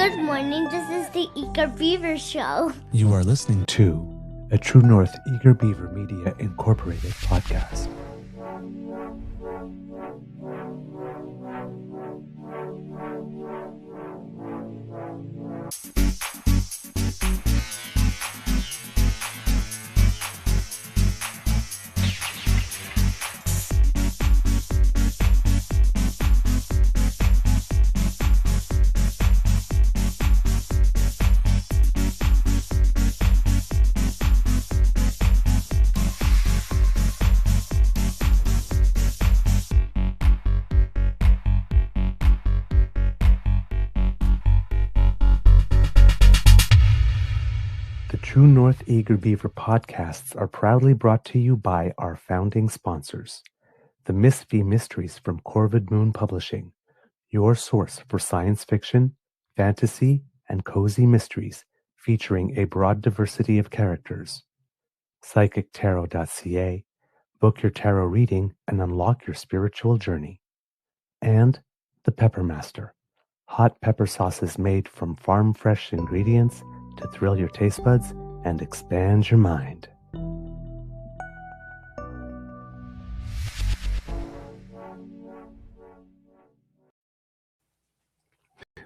Good morning, this is the Eager Beaver Show. You are listening to a True North Eager Beaver Media Incorporated podcast. True North Eager Beaver podcasts are proudly brought to you by our founding sponsors, the Miss V Mysteries from Corvid Moon Publishing, your source for science fiction, fantasy, and cozy mysteries featuring a broad diversity of characters. PsychicTarot.ca, book your tarot reading and unlock your spiritual journey. And the Pepper Master, hot pepper sauces made from farm-fresh ingredients to thrill your taste buds and expand your mind.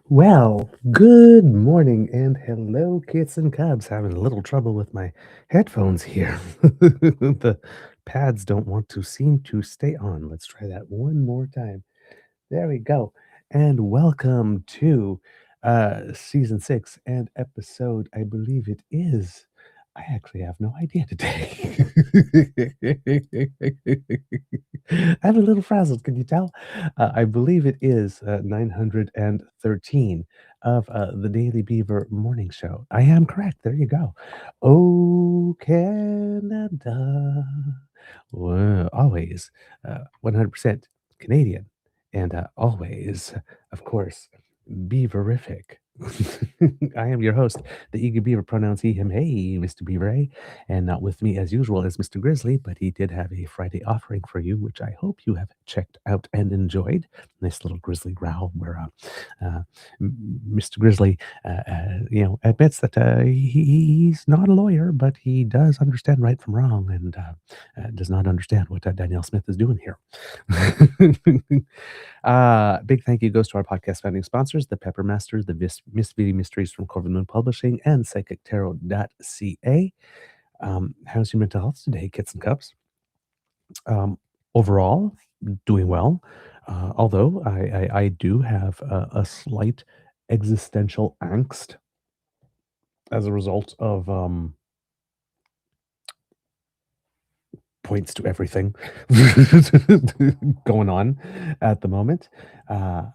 Well, good morning and hello, kits and cubs. Having a little trouble with my headphones here. The pads don't want to seem to stay on. Let's try that one more time. There we go. And welcome to season 6 and episode, I believe it is. I actually have no idea today. I'm a little frazzled, can you tell? I believe it is 913 of the Daily Beaver Morning Show. I am correct. There you go. Oh, Canada. Well, always 100% Canadian. And always, of course, Beaverific. I am your host, the Eager Beaver, pronouns he, him, hey, Mr. Beaver, eh? And not with me as usual is Mr. Grizzly, but he did have a Friday offering for you, which I hope you have checked out and enjoyed. Nice little Grizzly growl where Mr. Grizzly, admits that he's not a lawyer, but he does understand right from wrong and does not understand what Danielle Smith is doing here. Big thank you goes to our podcast founding sponsors, the Pepper Masters, the Miss V Mysteries from Corvid Moon Publishing, and PsychicTarot.ca. How's your mental health today, kits and cups? Overall, doing well. Although I do have a slight existential angst as a result of points to everything going on at the moment. I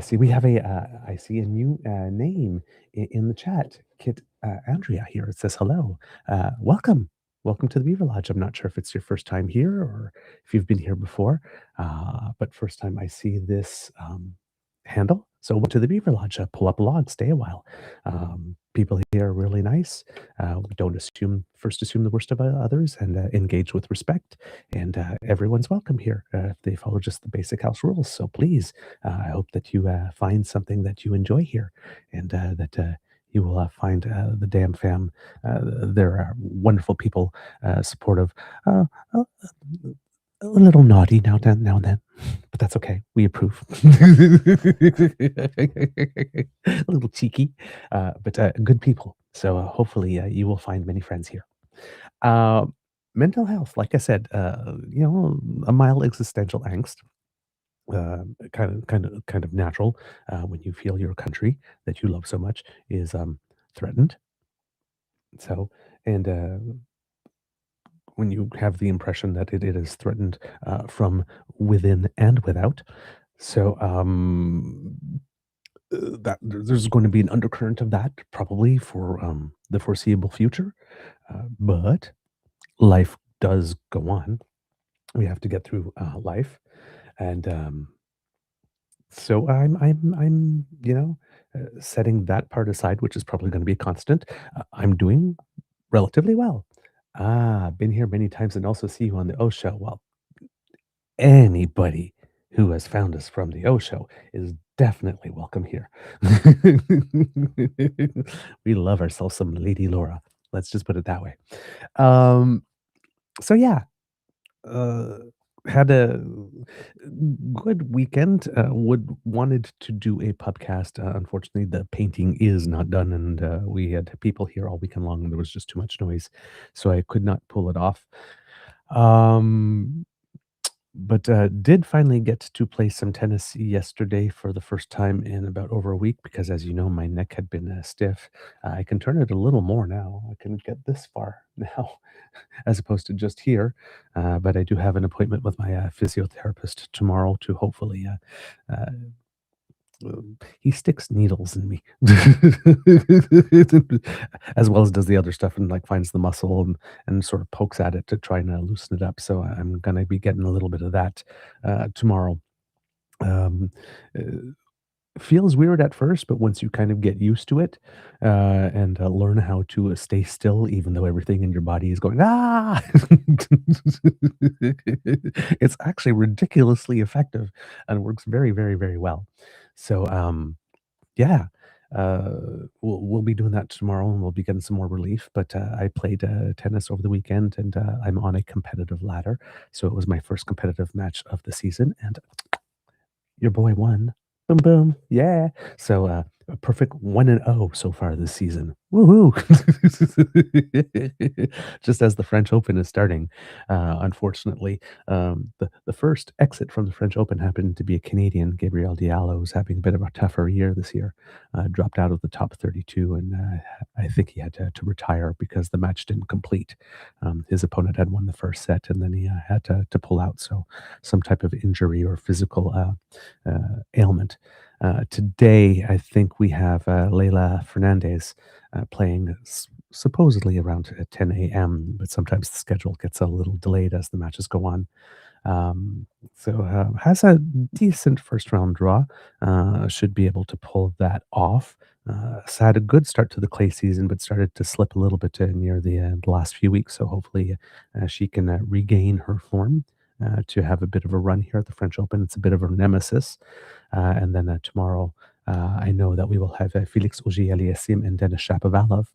see we have I see a new name in the chat. Kit Andrea here. It says hello. Welcome to the Beaver Lodge. I'm not sure if it's your first time here or if you've been here before, but first time I see this handle. So welcome to the Beaver Lodge. Pull up a log, stay a while. People here are really nice. Don't assume the worst of others, and engage with respect. And everyone's welcome here if they follow just the basic house rules. So please, I hope that you find something that you enjoy here, and that you will find the damn fam. They're wonderful people, supportive. A little naughty now and then, but that's okay. We approve. A little cheeky, but good people. So hopefully you will find many friends here. Mental health, like I said, a mild existential angst. Kind of natural when you feel your country that you love so much is threatened. So, and when you have the impression that it is threatened from within and without. So that there's going to be an undercurrent of that probably for the foreseeable future. But life does go on. We have to get through life. And so I'm setting that part aside, which is probably going to be a constant. I'm doing relatively well. Been here many times and also see you on the O Show. Well, anybody who has found us from the O Show is definitely welcome here. We love ourselves some Lady Laura. Let's just put it that way. Um, so yeah, uh, had a good weekend. Would wanted to do a podcast. Unfortunately, the painting is not done, and we had people here all weekend long, and there was just too much noise, so I could not pull it off. Um, but did finally get to play some tennis yesterday for the first time in about over a week because, as you know, my neck had been stiff. I can turn it a little more now. I can get this far now as opposed to just here. But I do have an appointment with my physiotherapist tomorrow to hopefully. Uh, he sticks needles in me, as well as does the other stuff, and like finds the muscle and sort of pokes at it to try and loosen it up. So I'm gonna be getting a little bit of that tomorrow. Um, uh, Feels weird at first, but once you kind of get used to it, and learn how to stay still, even though everything in your body is going, "Ah!" It's actually ridiculously effective and works very, very, very well. So, yeah, uh, we'll be doing that tomorrow, and we'll be getting some more relief, but, I played, tennis over the weekend, and, I'm on a competitive ladder, so it was my first competitive match of the season, and your boy won. Boom, boom. Yeah. So, a perfect 1-0 so far this season. Woohoo. Just as the French Open is starting, unfortunately, the first exit from the French Open happened to be a Canadian, Gabriel Diallo, who's having a bit of a tougher year this year. Dropped out of the top 32, and I think he had to retire because the match didn't complete. His opponent had won the first set, and then he had to pull out. So, some type of injury or physical ailment. Today, I think we have Leila Fernandez playing supposedly around 10 a.m., but sometimes the schedule gets a little delayed as the matches go on. So has a decent first round draw. Should be able to pull that off. So had a good start to the clay season, but started to slip a little bit near the last few weeks. So hopefully she can regain her form to have a bit of a run here at the French Open. It's a bit of a nemesis. And then tomorrow, I know that we will have Felix Auger-Aliassime and Denis Shapovalov.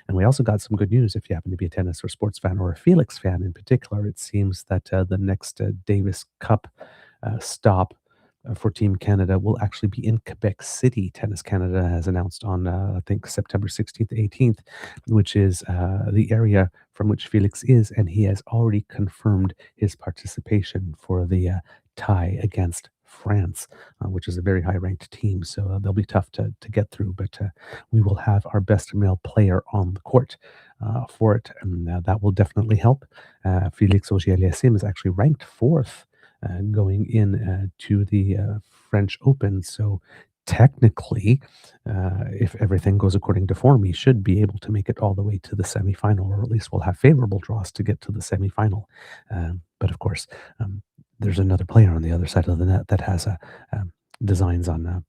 And we also got some good news if you happen to be a tennis or sports fan or a Felix fan in particular. It seems that the next Davis Cup stop for Team Canada will actually be in Quebec City. Tennis Canada has announced on, I think, September 16th, 18th, which is the area from which Felix is. And he has already confirmed his participation for the tie against France, which is a very high ranked team. So they'll be tough to get through, but we will have our best male player on the court for it. And that will definitely help. Felix Auger-Aliassime is actually ranked fourth going in to the French Open. So technically, if everything goes according to form, he should be able to make it all the way to the semifinal, or at least we'll have favorable draws to get to the semifinal. But of course, there's another player on the other side of the net that has designs on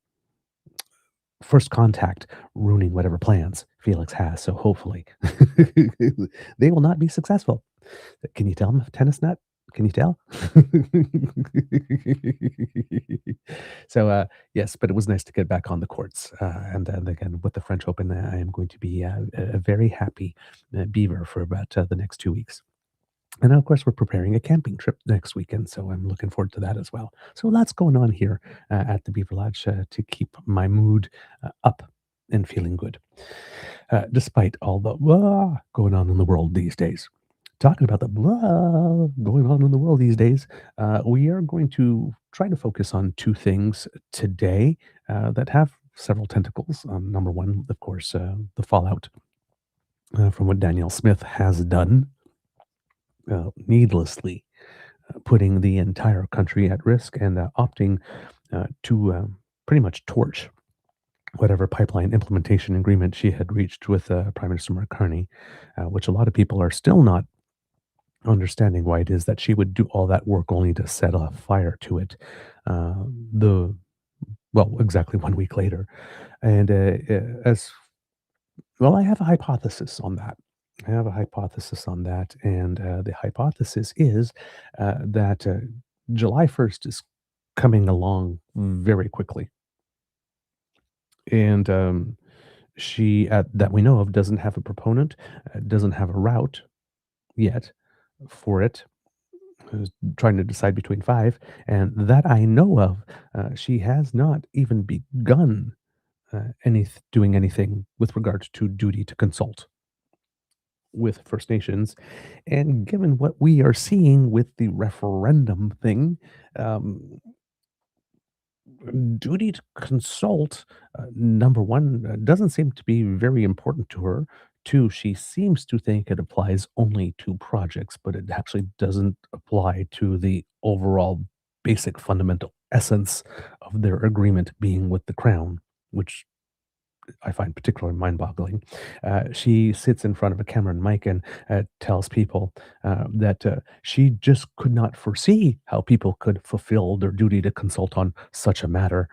first contact ruining whatever plans Felix has. So hopefully they will not be successful. Can you tell him, tennis net? Can you tell? So, yes, but it was nice to get back on the courts. And again, with the French Open, I am going to be a very happy Beaver for about the next 2 weeks. And of course, we're preparing a camping trip next weekend, so I'm looking forward to that as well. So lots going on here at the Beaver Lodge to keep my mood up and feeling good, despite all the blah going on in the world these days. Talking about the blah going on in the world these days, we are going to try to focus on two things today that have several tentacles. Number one, of course, the fallout from what Danielle Smith has done needlessly putting the entire country at risk and opting to pretty much torch whatever pipeline implementation agreement she had reached with Prime Minister Mark Carney, which a lot of people are still not understanding why it is that she would do all that work only to set a fire to it. The well, exactly 1 week later, and as well, I have a hypothesis on that. I have a hypothesis on that, and the hypothesis is that July 1st is coming along very quickly. And she, that we know of, doesn't have a proponent, doesn't have a route yet for it. Who's trying to decide between five, and that I know of, she has not even begun doing anything with regard to duty to consult with First Nations. And given what we are seeing with the referendum thing, um, duty to consult, number one, doesn't seem to be very important to her. Two, she seems to think it applies only to projects, but it actually doesn't apply to the overall basic fundamental essence of their agreement being with the Crown, which I find particularly mind-boggling. She sits in front of a camera and mic and tells people that she just could not foresee how people could fulfill their duty to consult on such a matter,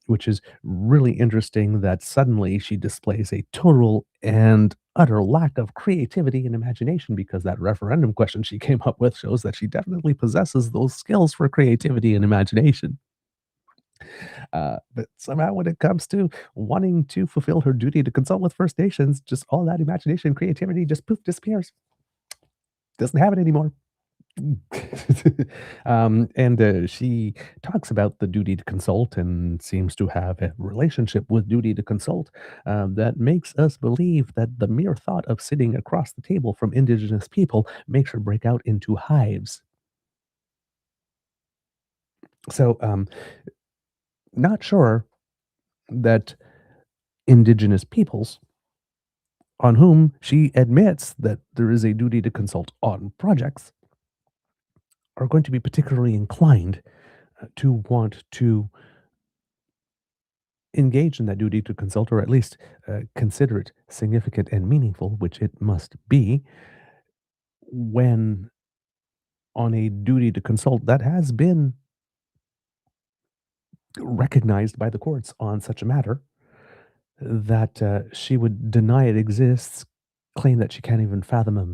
which is really interesting that suddenly she displays a total and utter lack of creativity and imagination because that referendum question she came up with shows that she definitely possesses those skills for creativity and imagination. But somehow, when it comes to wanting to fulfill her duty to consult with First Nations, just all that imagination, creativity just poof disappears. Doesn't have it anymore. And she talks about the duty to consult and seems to have a relationship with duty to consult that makes us believe that the mere thought of sitting across the table from Indigenous people makes her break out into hives. So, not sure that Indigenous peoples on whom she admits that there is a duty to consult on projects, are going to be particularly inclined to want to engage in that duty to consult, or at least consider it significant and meaningful, which it must be, when on a duty to consult that has been recognized by the courts on such a matter, that she would deny it exists, claim that she can't even fathom a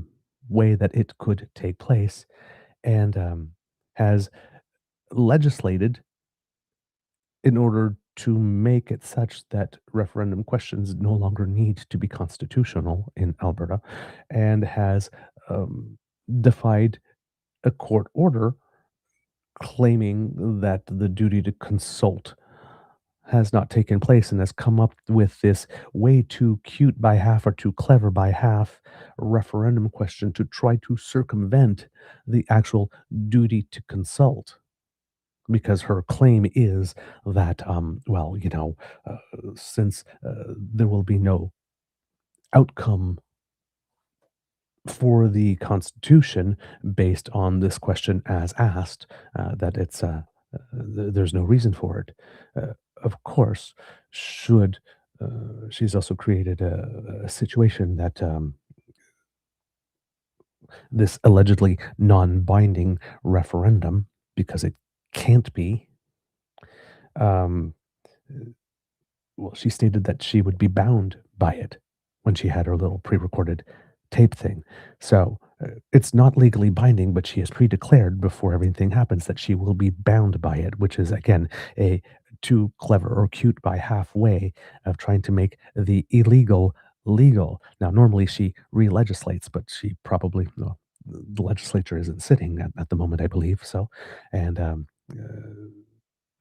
way that it could take place, and has legislated in order to make it such that referendum questions no longer need to be constitutional in Alberta, and has um, defied a court order claiming that the duty to consult has not taken place and has come up with this way too cute by half or too clever by half referendum question to try to circumvent the actual duty to consult, because her claim is that, well, since there will be no outcome for the Constitution based on this question as asked, that there's no reason for it. Of course, should she's also created a situation that this allegedly non-binding referendum, because it can't be. Um, well, she stated that she would be bound by it when she had her little pre-recorded tape thing. So it's not legally binding, but she has pre-declared before everything happens that she will be bound by it, which is again a too clever or cute by halfway of trying to make the illegal legal. Now, normally she re-legislates, but she probably no, the legislature isn't sitting at the moment, I believe. So, and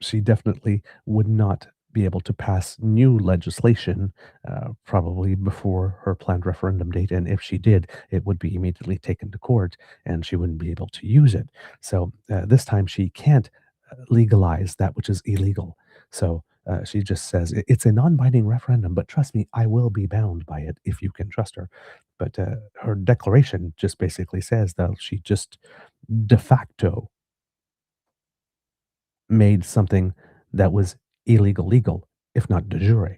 she definitely would not be able to pass new legislation probably before her planned referendum date. And if she did, it would be immediately taken to court and she wouldn't be able to use it. So this time she can't legalize that which is illegal. So she just says it's a non binding referendum, but trust me, I will be bound by it if you can trust her. But her declaration just basically says that she just de facto made something that was illegal legal, if not de jure.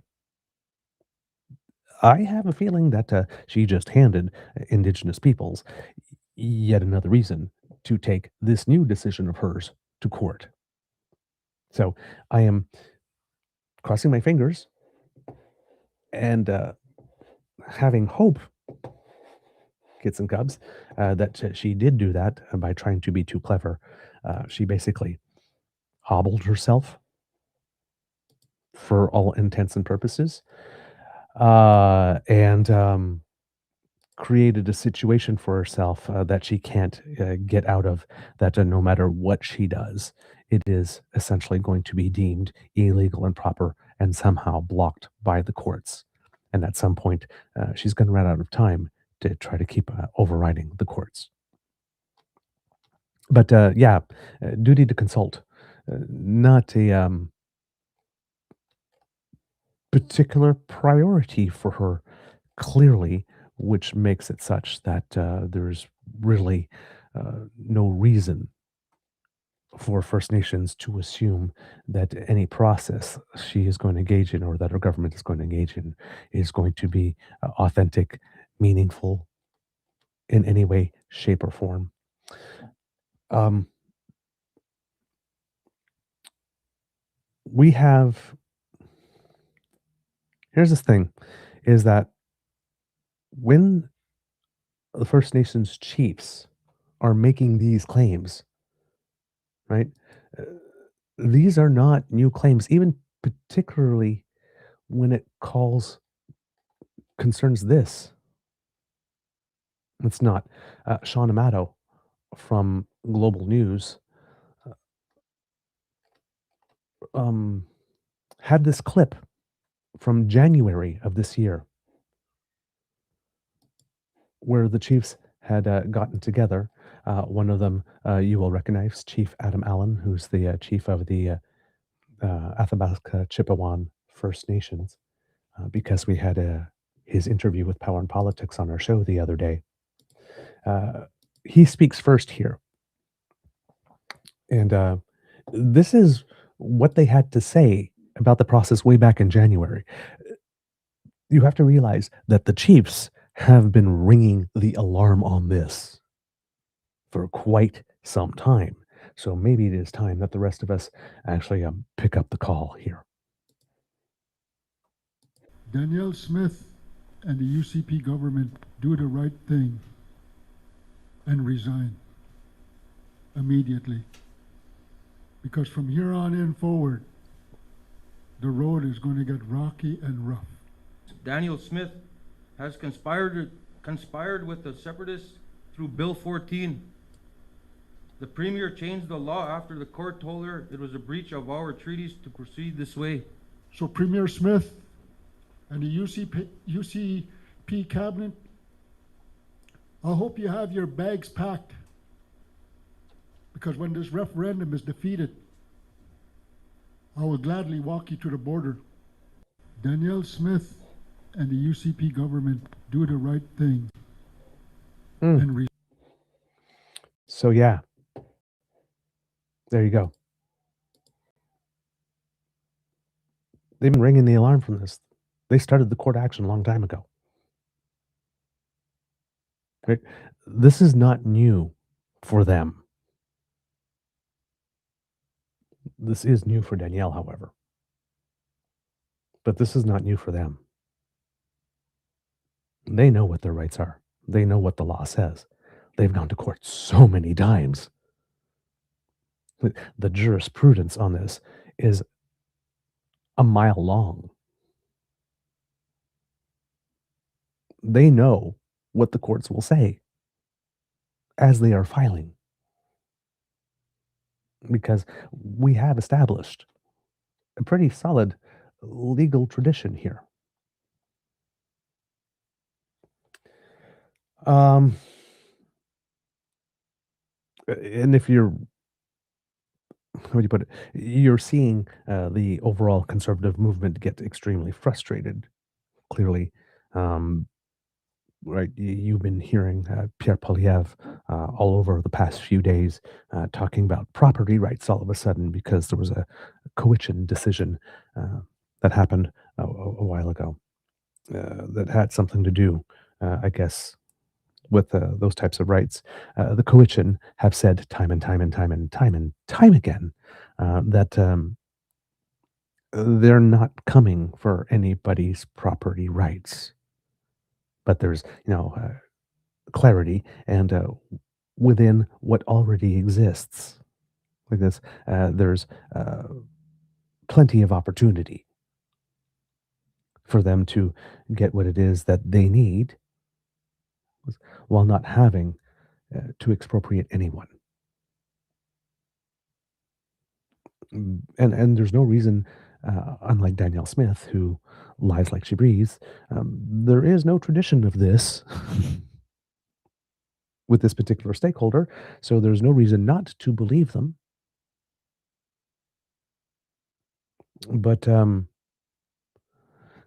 I have a feeling that she just handed Indigenous peoples yet another reason to take this new decision of hers to court. So I am crossing my fingers and having hope, kids and cubs, that she did do that by trying to be too clever. She basically hobbled herself for all intents and purposes, and created a situation for herself that she can't get out of, that no matter what she does, it is essentially going to be deemed illegal, improper, and somehow blocked by the courts. And at some point, she's going to run out of time to try to keep overriding the courts. But yeah, duty to consult, not a particular priority for her, clearly, which makes it such that there's really no reason for First Nations to assume that any process she is going to engage in, or that her government is going to engage in, is going to be authentic, meaningful in any way, shape, or form. Um, we have, here's this thing, is that when the First Nations chiefs are making these claims, right? Uh, these are not new claims, even particularly when it concerns this. It's not. Sean Amato from Global News um, had this clip from January of this year where the chiefs had gotten together. One of them you will recognize, Chief Adam Allen, who's the chief of the Athabasca Chippewan First Nations, because we had his interview with Power and Politics on our show the other day. He speaks first here. And this is what they had to say about the process way back in January. You have to realize that the chiefs have been ringing the alarm on this for quite some time. So maybe it is time that the rest of us actually pick up the call here. Danielle Smith and the UCP government do the right thing and resign immediately. Because from here on in forward, the road is going to get rocky and rough. Danielle Smith has conspired with the separatists through Bill 14. The Premier changed the law after the court told her it was a breach of our treaties to proceed this way. So Premier Smith and the UCP cabinet, I hope you have your bags packed, because when this referendum is defeated, I will gladly walk you to the border. Danielle Smith and the UCP government do the right thing. And so yeah, there you go. They've been ringing the alarm from this. They started the court action a long time ago. Right? This is not new for them. This is new for Danielle, however. But this is not new for them. They know what their rights are. They know what the law says. They've gone to court so many times. The jurisprudence on this is a mile long. They know what the courts will say as they are filing, because we have established a pretty solid legal tradition here. And if you're, how would you put it? You're seeing the overall conservative movement get extremely frustrated. Clearly, right? You've been hearing Pierre Poilievre all over the past few days talking about property rights all of a sudden, because there was a Cowichan decision that happened a while ago that had something to do, I guess, with those types of rights. The Cowichan have said time and time and time and time and time again that they're not coming for anybody's property rights. But there's, clarity, and within what already exists, like this, there's plenty of opportunity for them to get what it is that they need while not having to expropriate anyone. And there's no reason, unlike Danielle Smith, who lies like she breathes, there is no tradition of this with this particular stakeholder, so there's no reason not to believe them. But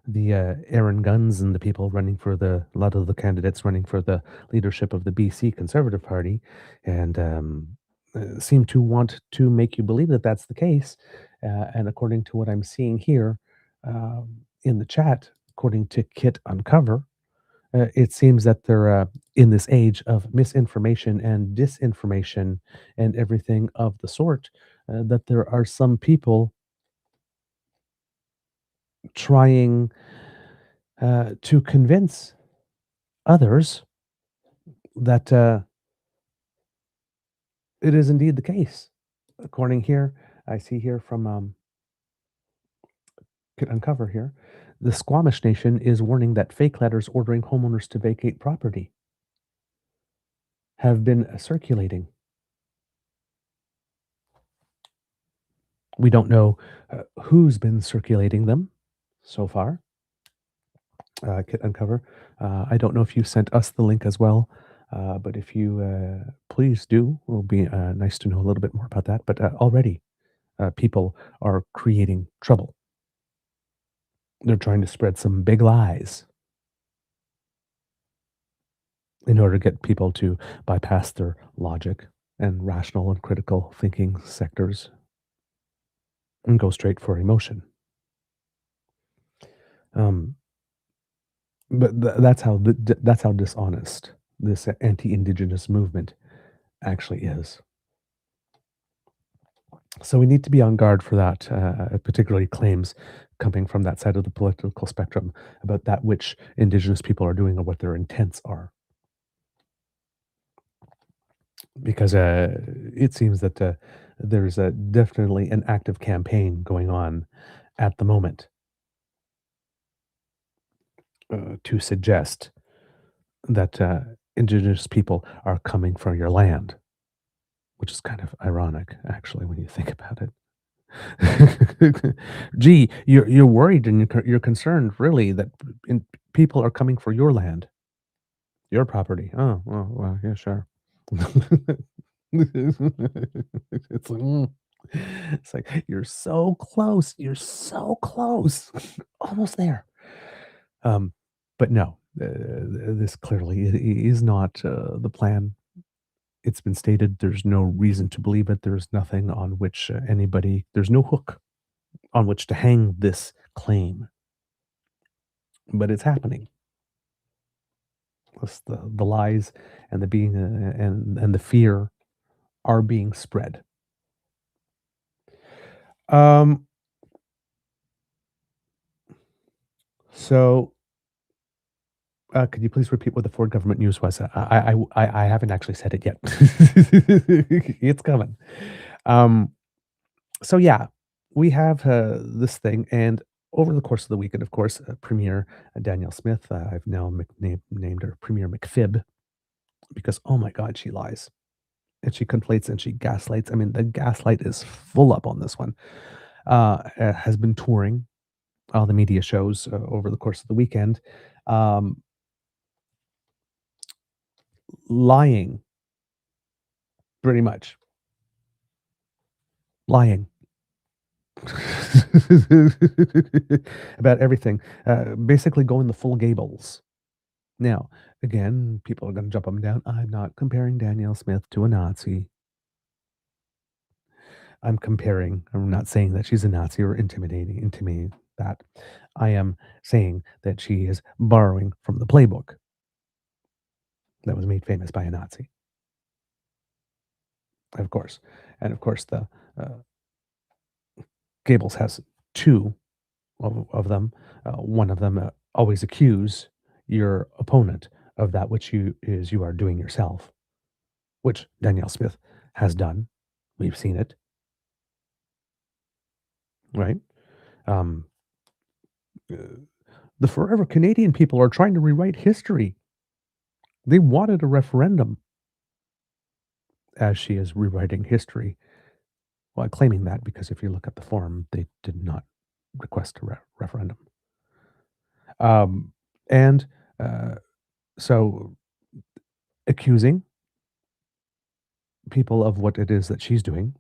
the Aaron Guns and the people running for a lot of the candidates running for the leadership of the BC Conservative Party, and seem to want to make you believe that that's the case. And according to what I'm seeing here in the chat, according to Kit Uncover, it seems that they're in this age of misinformation and disinformation and everything of the sort, that there are some people trying to convince others that it is indeed the case. According here, I see here from Kit Uncover here, the Squamish Nation is warning that fake letters ordering homeowners to vacate property have been circulating. We don't know who's been circulating them so far. Kit Uncover. I don't know if you sent us the link as well, but if you please do, it will be nice to know a little bit more about that. But already people are creating trouble. They're trying to spread some big lies in order to get people to bypass their logic and rational and critical thinking sectors and go straight for emotion. But that's how dishonest this anti-Indigenous movement actually is. So we need to be on guard for that, particularly claims coming from that side of the political spectrum about that which Indigenous people are doing or what their intents are. Because it seems that there's definitely an active campaign going on at the moment to suggest that Indigenous people are coming for your land, which is kind of ironic, actually, when you think about it. Gee, you're worried and you're concerned, really, that people are coming for your land, your property. Oh, well, yeah, sure. It's like you're so close. You're so close, almost there. But no, this clearly is not the plan. It's been stated. There's no reason to believe it. There's nothing on which there's no hook on which to hang this claim. But it's happening. The lies and the being and the fear are being spread. So could you please repeat what the Ford government news was? I haven't actually said it yet. It's coming. So yeah, we have this thing, and over the course of the weekend, of course, Premier Danielle Smith, I've now named her Premier McFib, because oh my God, she lies, and she conflates and she gaslights. I mean, the gaslight is full up on this one. Has been touring all the media shows over the course of the weekend. Lying, pretty much. Lying. About everything. Basically going the full Goebbels. Now, again, people are going to jump up and down. I'm not comparing Danielle Smith to a Nazi. I'm not saying that she's a Nazi or intimidating that. I am saying that she is borrowing from the playbook that was made famous by a Nazi. Of course. And of course, the Goebbels has two of them. One of them always accuse your opponent of that which you are doing yourself, which Danielle Smith has done. We've seen it. Right? The forever Canadian people are trying to rewrite history. They wanted a referendum, as she is rewriting history. Well, claiming that because if you look at the form, they did not request a referendum. And so accusing people of what it is that she's doing.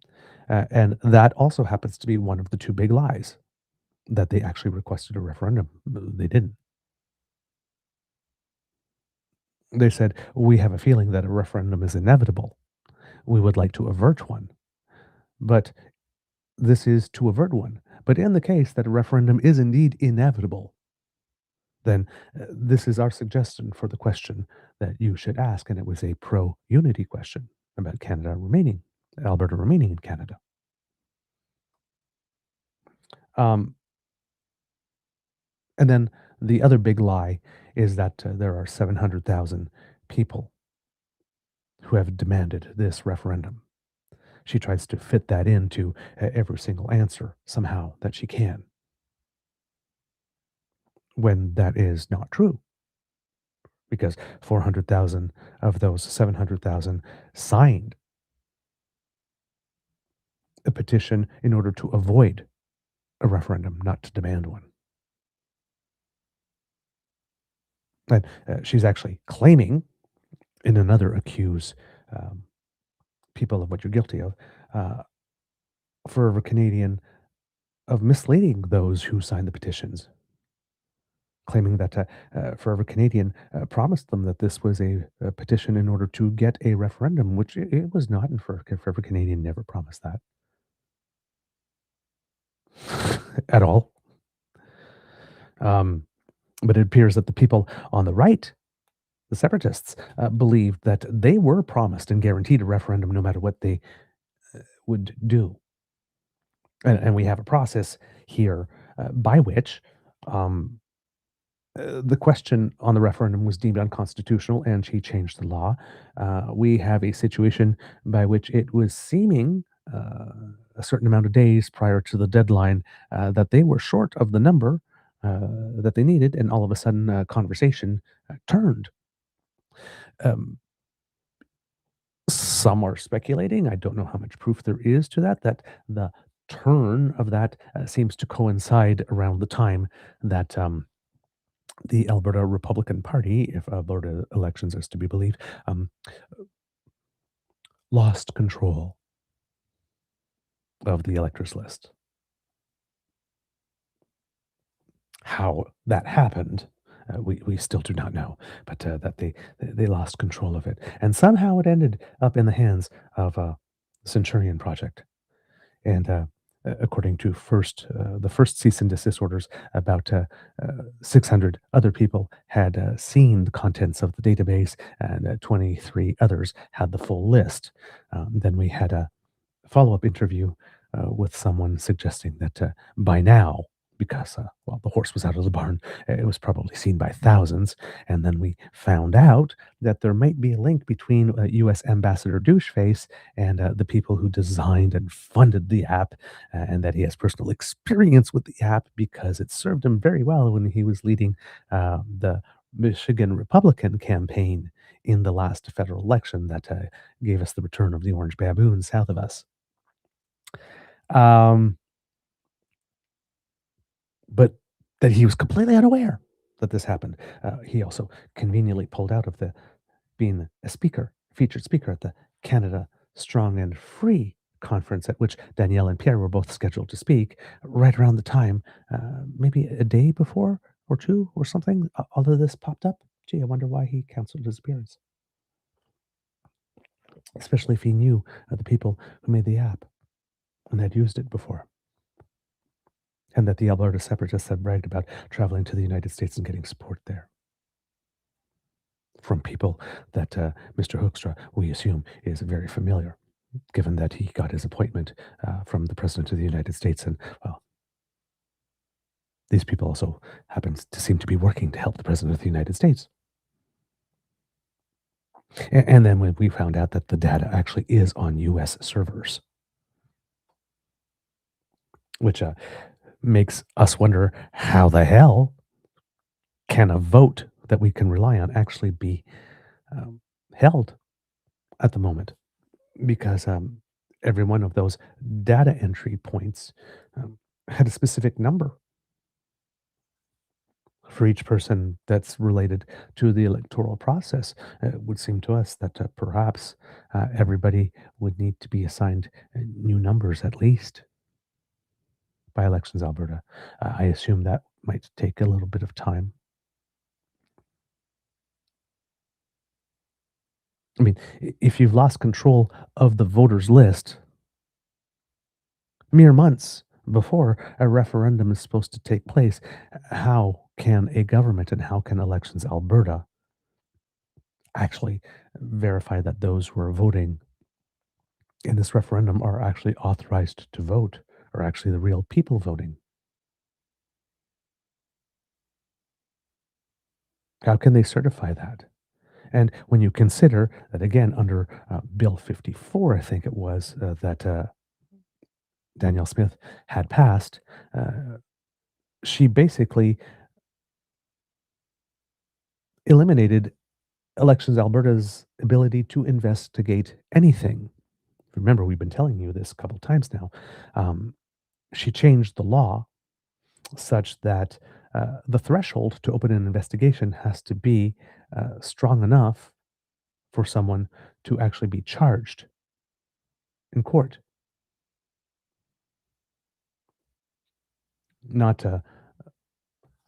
And that also happens to be one of the two big lies, that they actually requested a referendum. They didn't. They said, we have a feeling that a referendum is inevitable. We would like to avert one. But this is to avert one. But in the case that a referendum is indeed inevitable, then this is our suggestion for the question that you should ask. And it was a pro-unity question about Alberta remaining in Canada. And then the other big lie is that there are 700,000 people who have demanded this referendum. She tries to fit that into every single answer somehow that she can, when that is not true. Because 400,000 of those 700,000 signed a petition in order to avoid a referendum, not to demand one. And she's actually claiming, in another accuse people of what you're guilty of, Forever Canadian, of misleading those who signed the petitions, claiming that Forever Canadian promised them that this was a petition in order to get a referendum, which it was not, and Forever Canadian never promised that at all. But it appears that the people on the right, the separatists, believed that they were promised and guaranteed a referendum no matter what they would do. And we have a process here by which the question on the referendum was deemed unconstitutional, and she changed the law. We have a situation by which it was seeming a certain amount of days prior to the deadline that they were short of the number that they needed, and all of a sudden conversation turned. Some are speculating, I don't know how much proof there is to that the turn of that seems to coincide around the time that the Alberta Republican Party, if Alberta elections is to be believed, lost control of the electors list. How that happened, we still do not know, but that they lost control of it. And somehow it ended up in the hands of the Centurion Project. And according to the first cease and desist orders, about 600 other people had seen the contents of the database, and 23 others had the full list. Then we had a follow-up interview with someone suggesting that by now, because, well, the horse was out of the barn, it was probably seen by thousands. And then we found out that there might be a link between U.S. Ambassador Doucheface and the people who designed and funded the app, and that he has personal experience with the app because it served him very well when he was leading the Michigan Republican campaign in the last federal election that gave us the return of the orange baboon south of us. But that he was completely unaware that this happened. He also conveniently pulled out of being a featured speaker at the Canada Strong and Free conference, at which Danielle and Pierre were both scheduled to speak, right around the time, maybe a day before or two or something, all of this popped up. Gee, I wonder why he canceled his appearance. Especially if he knew the people who made the app and had used it before. And that the Alberta separatists had bragged about traveling to the United States and getting support there from people that Mr. Hoekstra, we assume, is very familiar, given that he got his appointment from the President of the United States. And, well, these people also happen to seem to be working to help the President of the United States. And then when we found out that the data actually is on U.S. servers, which makes us wonder how the hell can a vote that we can rely on actually be held at the moment? Because every one of those data entry points had a specific number for each person that's related to the electoral process. It would seem to us that perhaps everybody would need to be assigned new numbers at least by Elections Alberta. I assume that might take a little bit of time. I mean, if you've lost control of the voters list mere months before a referendum is supposed to take place, how can a government and how can Elections Alberta actually verify that those who are voting in this referendum are actually authorized to vote, or actually the real people voting? How can they certify that? And when you consider that, again, under Bill 54, I think it was, that Danielle Smith had passed, she basically eliminated Elections Alberta's ability to investigate anything. Remember, we've been telling you this a couple times now. She changed the law such that the threshold to open an investigation has to be strong enough for someone to actually be charged in court. Not,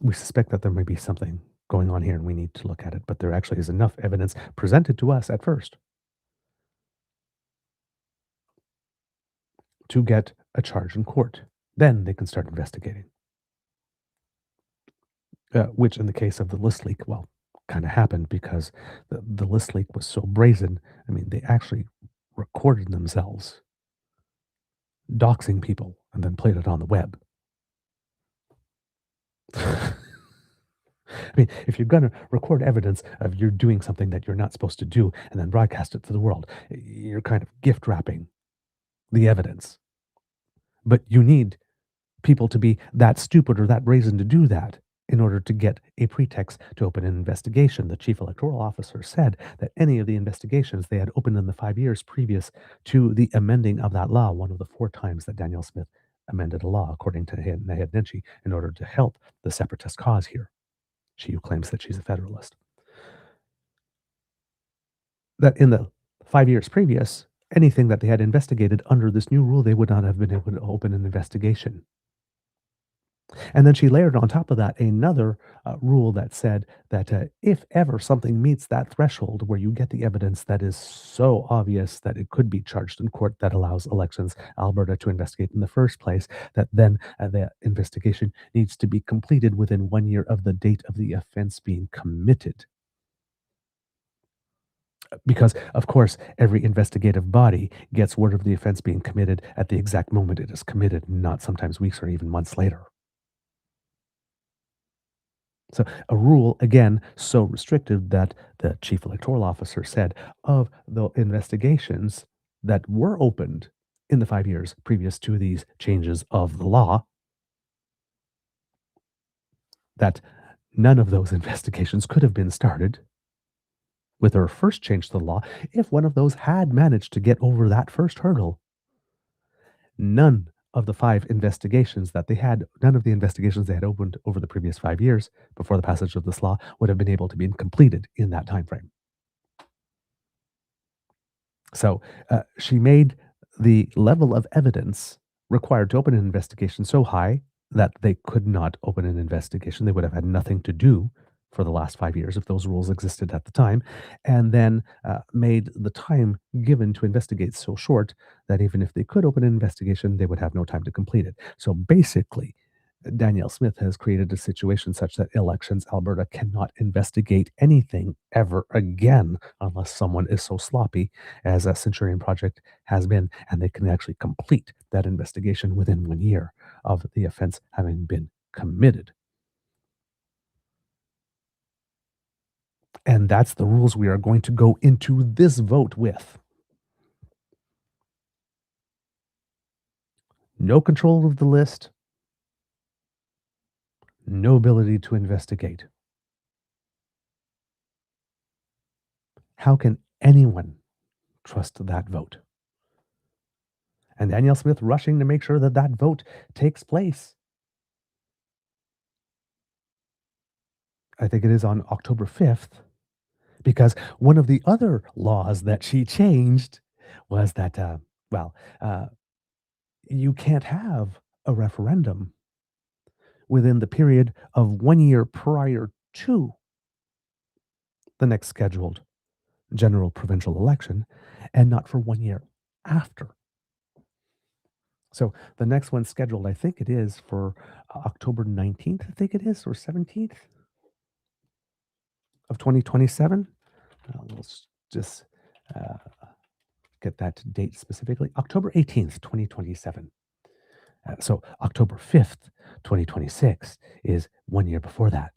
we suspect that there may be something going on here and we need to look at it, but there actually is enough evidence presented to us at first to get a charge in court. Then they can start investigating. Which in the case of the list leak, well, kind of happened because the list leak was so brazen. I mean, they actually recorded themselves doxing people and then played it on the web. I mean, if you're going to record evidence of you're doing something that you're not supposed to do and then broadcast it to the world, you're kind of gift wrapping the evidence. But you need people to be that stupid or that brazen to do that in order to get a pretext to open an investigation. The chief electoral officer said that any of the investigations they had opened in the 5 years previous to the amending of that law, one of the 4 times that Danielle Smith amended a law, according to Naheed Nenshi, in order to help the separatist cause here, she who claims that she's a federalist, that in the 5 years previous, anything that they had investigated under this new rule, they would not have been able to open an investigation. And then she layered on top of that another rule that said that if ever something meets that threshold where you get the evidence that is so obvious that it could be charged in court that allows Elections Alberta to investigate in the first place, that then the investigation needs to be completed within 1 year of the date of the offense being committed. Because, of course, every investigative body gets word of the offense being committed at the exact moment it is committed, not sometimes weeks or even months later. So a rule, again, so restrictive that the chief electoral officer said of the investigations that were opened in the 5 years previous to these changes of the law, that none of those investigations could have been started with her first change to the law if one of those had managed to get over that first hurdle. None of the 5 investigations that they had, none of the investigations they had opened over the previous 5 years before the passage of this law would have been able to be completed in that time frame. So she made the level of evidence required to open an investigation so high that they could not open an investigation. They would have had nothing to do for the last 5 years if those rules existed at the time, and then made the time given to investigate so short that even if they could open an investigation, they would have no time to complete it. So basically, Danielle Smith has created a situation such that Elections Alberta cannot investigate anything ever again unless someone is so sloppy as a Centurion Project has been, and they can actually complete that investigation within 1 year of the offense having been committed. And that's the rules we are going to go into this vote with. No control of the list, no ability to investigate. How can anyone trust that vote? And Danielle Smith rushing to make sure that that vote takes place. I think it is on October 5th, because one of the other laws that she changed was that, you can't have a referendum within the period of 1 year prior to the next scheduled general provincial election, and not for 1 year after. So the next one scheduled, I think it is for October 19th, I think it is, or 17th of 2027. Let's just uh, get that date specifically. October 18th, 2027. So October 5th, 2026 is 1 year before that.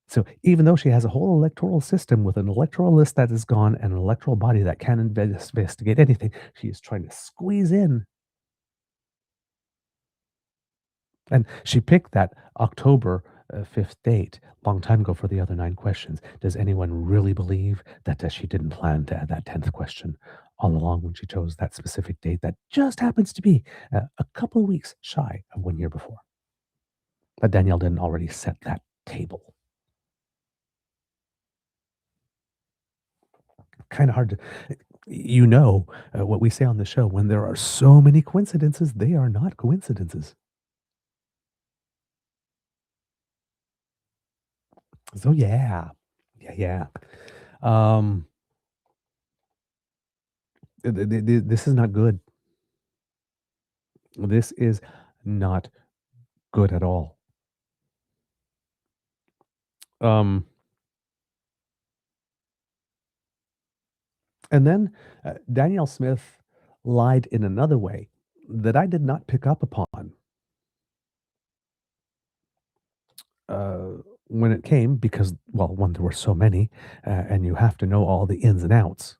So even though she has a whole electoral system with an electoral list that is gone and an electoral body that can investigate anything, she is trying to squeeze in. And she picked that October 5th date long time ago for the other 9 questions. Does anyone really believe that she didn't plan to add that 10th question all along when she chose that specific date that just happens to be a couple of weeks shy of 1 year before? But Danielle didn't already set that table. Kind of hard to, what we say on the show, when there are so many coincidences, they are not coincidences. So yeah. This is not good. This is not good at all. And then Danielle Smith lied in another way that I did not pick up upon when it came, because, well, one, there were so many, and you have to know all the ins and outs,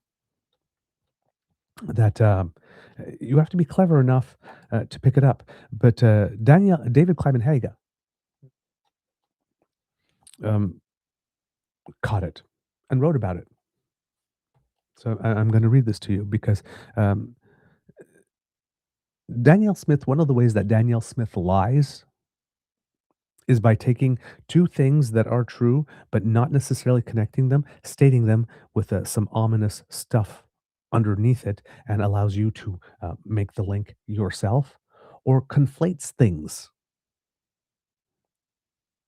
that you have to be clever enough to pick it up. But David Climenhaga caught it and wrote about it. So I'm going to read this to you because Danielle Smith, one of the ways that Danielle Smith lies is by taking two things that are true, but not necessarily connecting them, stating them with some ominous stuff underneath it, and allows you to make the link yourself, or conflates things.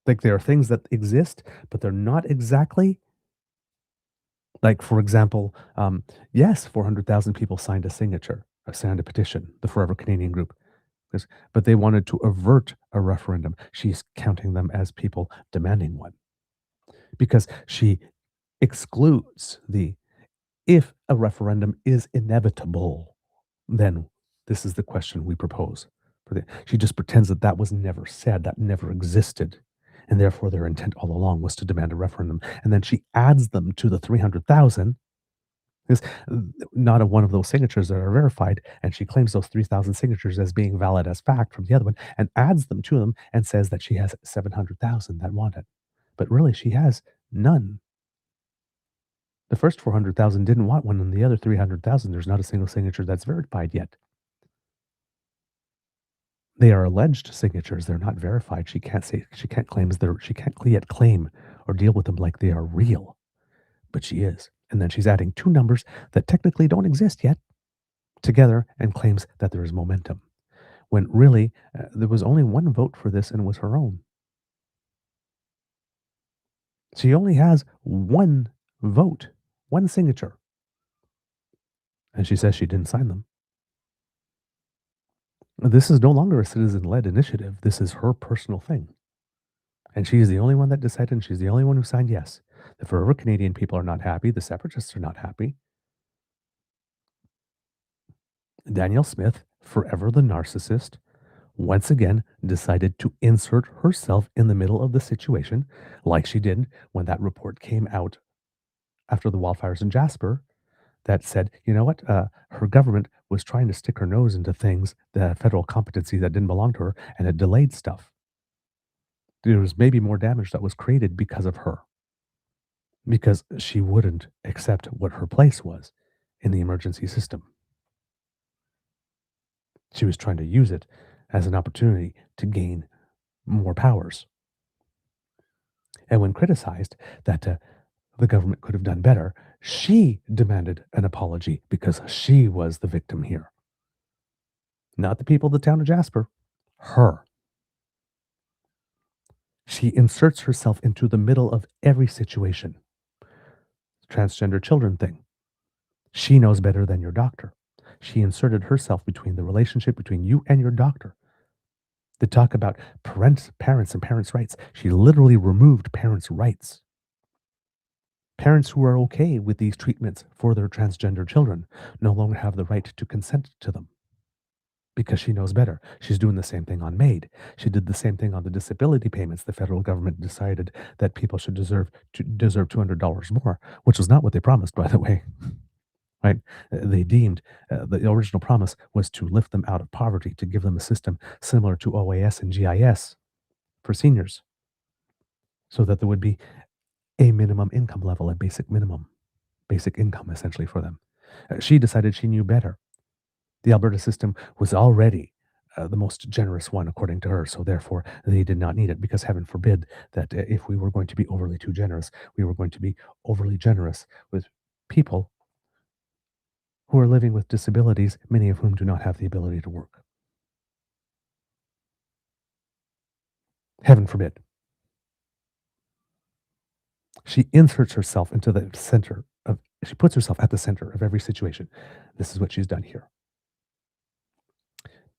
Like there are things that exist, but they're not exactly. Like, for example, yes, 400,000 people signed a petition, the Forever Canadian group. But they wanted to avert a referendum. She's counting them as people demanding one. Because she excludes if a referendum is inevitable, then this is the question we propose. She just pretends that was never said, that never existed. And therefore their intent all along was to demand a referendum. And then she adds them to the 300,000. Because not one of those signatures that are verified, and she claims those 3,000 signatures as being valid as fact from the other one, and adds them to them and says that she has 700,000 that want it. But really, she has none. The first 400,000 didn't want one, and the other 300,000, there's not a single signature that's verified yet. They are alleged signatures; they're not verified. She can't yet claim or deal with them like they are real, but she is. And then she's adding two numbers that technically don't exist yet together and claims that there is momentum. When really, there was only one vote for this, and it was her own. She only has one vote, one signature. And she says she didn't sign them. This is no longer a citizen-led initiative. This is her personal thing. And she is the only one that decided, and she's the only one who signed yes. The Forever Canadian people are not happy. The separatists are not happy. Danielle Smith, forever the narcissist, once again decided to insert herself in the middle of the situation, like she did when that report came out after the wildfires in Jasper that said, you know what, her government was trying to stick her nose into things, the federal competency that didn't belong to her, and it delayed stuff. There was maybe more damage that was created because of her. because she wouldn't accept what her place was in the emergency system. She was trying to use it as an opportunity to gain more powers. And when criticized that the government could have done better, she demanded an apology because she was the victim here. Not the people of the town of Jasper, her. She inserts herself into the middle of every situation. Transgender children thing. She knows better than your doctor. She inserted herself between the relationship between you and your doctor. They talk about parents and parents' rights. She literally removed parents' rights. Parents who are okay with these treatments for their transgender children no longer have the right to consent to them because she knows better. She's doing the same thing on MAID. She did the same thing on the disability payments. The federal government decided that people should deserve $200 more, which was not what they promised, by the way. Right? They deemed the original promise was to lift them out of poverty, to give them a system similar to OAS and GIS for seniors, so that there would be a minimum income level, a basic income essentially for them. She decided she knew better. The Alberta system was already the most generous one, according to her, so therefore they did not need it, because heaven forbid that if we were going to be overly too generous, we were going to be overly generous with people who are living with disabilities, many of whom do not have the ability to work. Heaven forbid. She inserts herself into the center of, she puts herself at the center of every situation. This is what she's done here.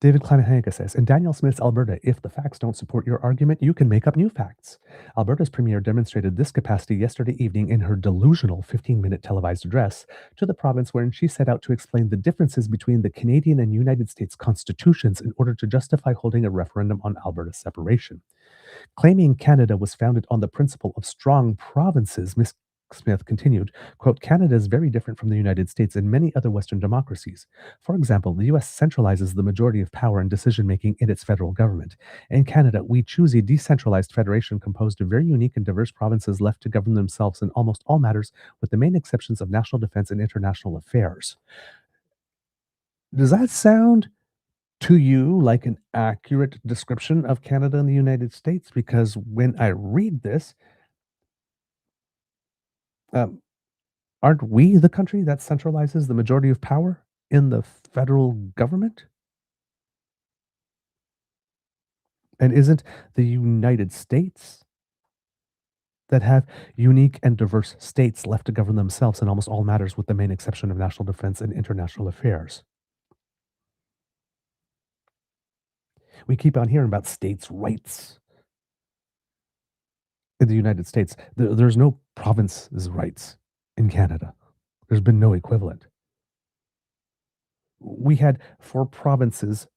David Climenhaga says, in Danielle Smith's Alberta, if the facts don't support your argument, you can make up new facts. Alberta's premier demonstrated this capacity yesterday evening in her delusional 15-minute televised address to the province, wherein she set out to explain the differences between the Canadian and United States constitutions in order to justify holding a referendum on Alberta's separation. Claiming Canada was founded on the principle of strong provinces, Ms. Smith continued, quote, Canada is very different from the United States and many other Western democracies. For example, the US centralizes the majority of power and decision-making in its federal government. In Canada, we choose a decentralized federation composed of very unique and diverse provinces left to govern themselves in almost all matters, with the main exceptions of national defense and international affairs. Does that sound to you like an accurate description of Canada and the United States? Because when I read this, aren't we the country that centralizes the majority of power in the federal government? And isn't the United States that have unique and diverse states left to govern themselves in almost all matters, with the main exception of national defense and international affairs? We keep on hearing about states' rights. In the United States, there's no province's rights in Canada. There's been no equivalent. We had 4 provinces,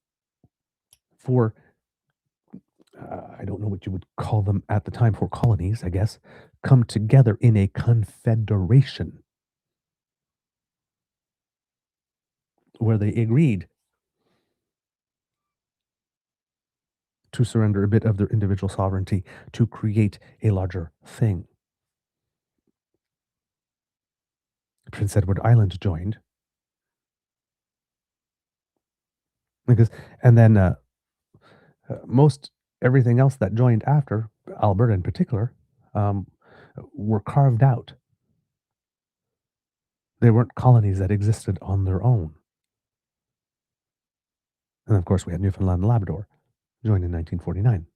4, I don't know what you would call them at the time, 4 colonies, I guess, come together in a confederation where they agreed to surrender a bit of their individual sovereignty to create a larger thing. Prince Edward Island joined. And then most everything else that joined after, Alberta in particular, were carved out. They weren't colonies that existed on their own. And of course, we had Newfoundland and Labrador, joined in 1949.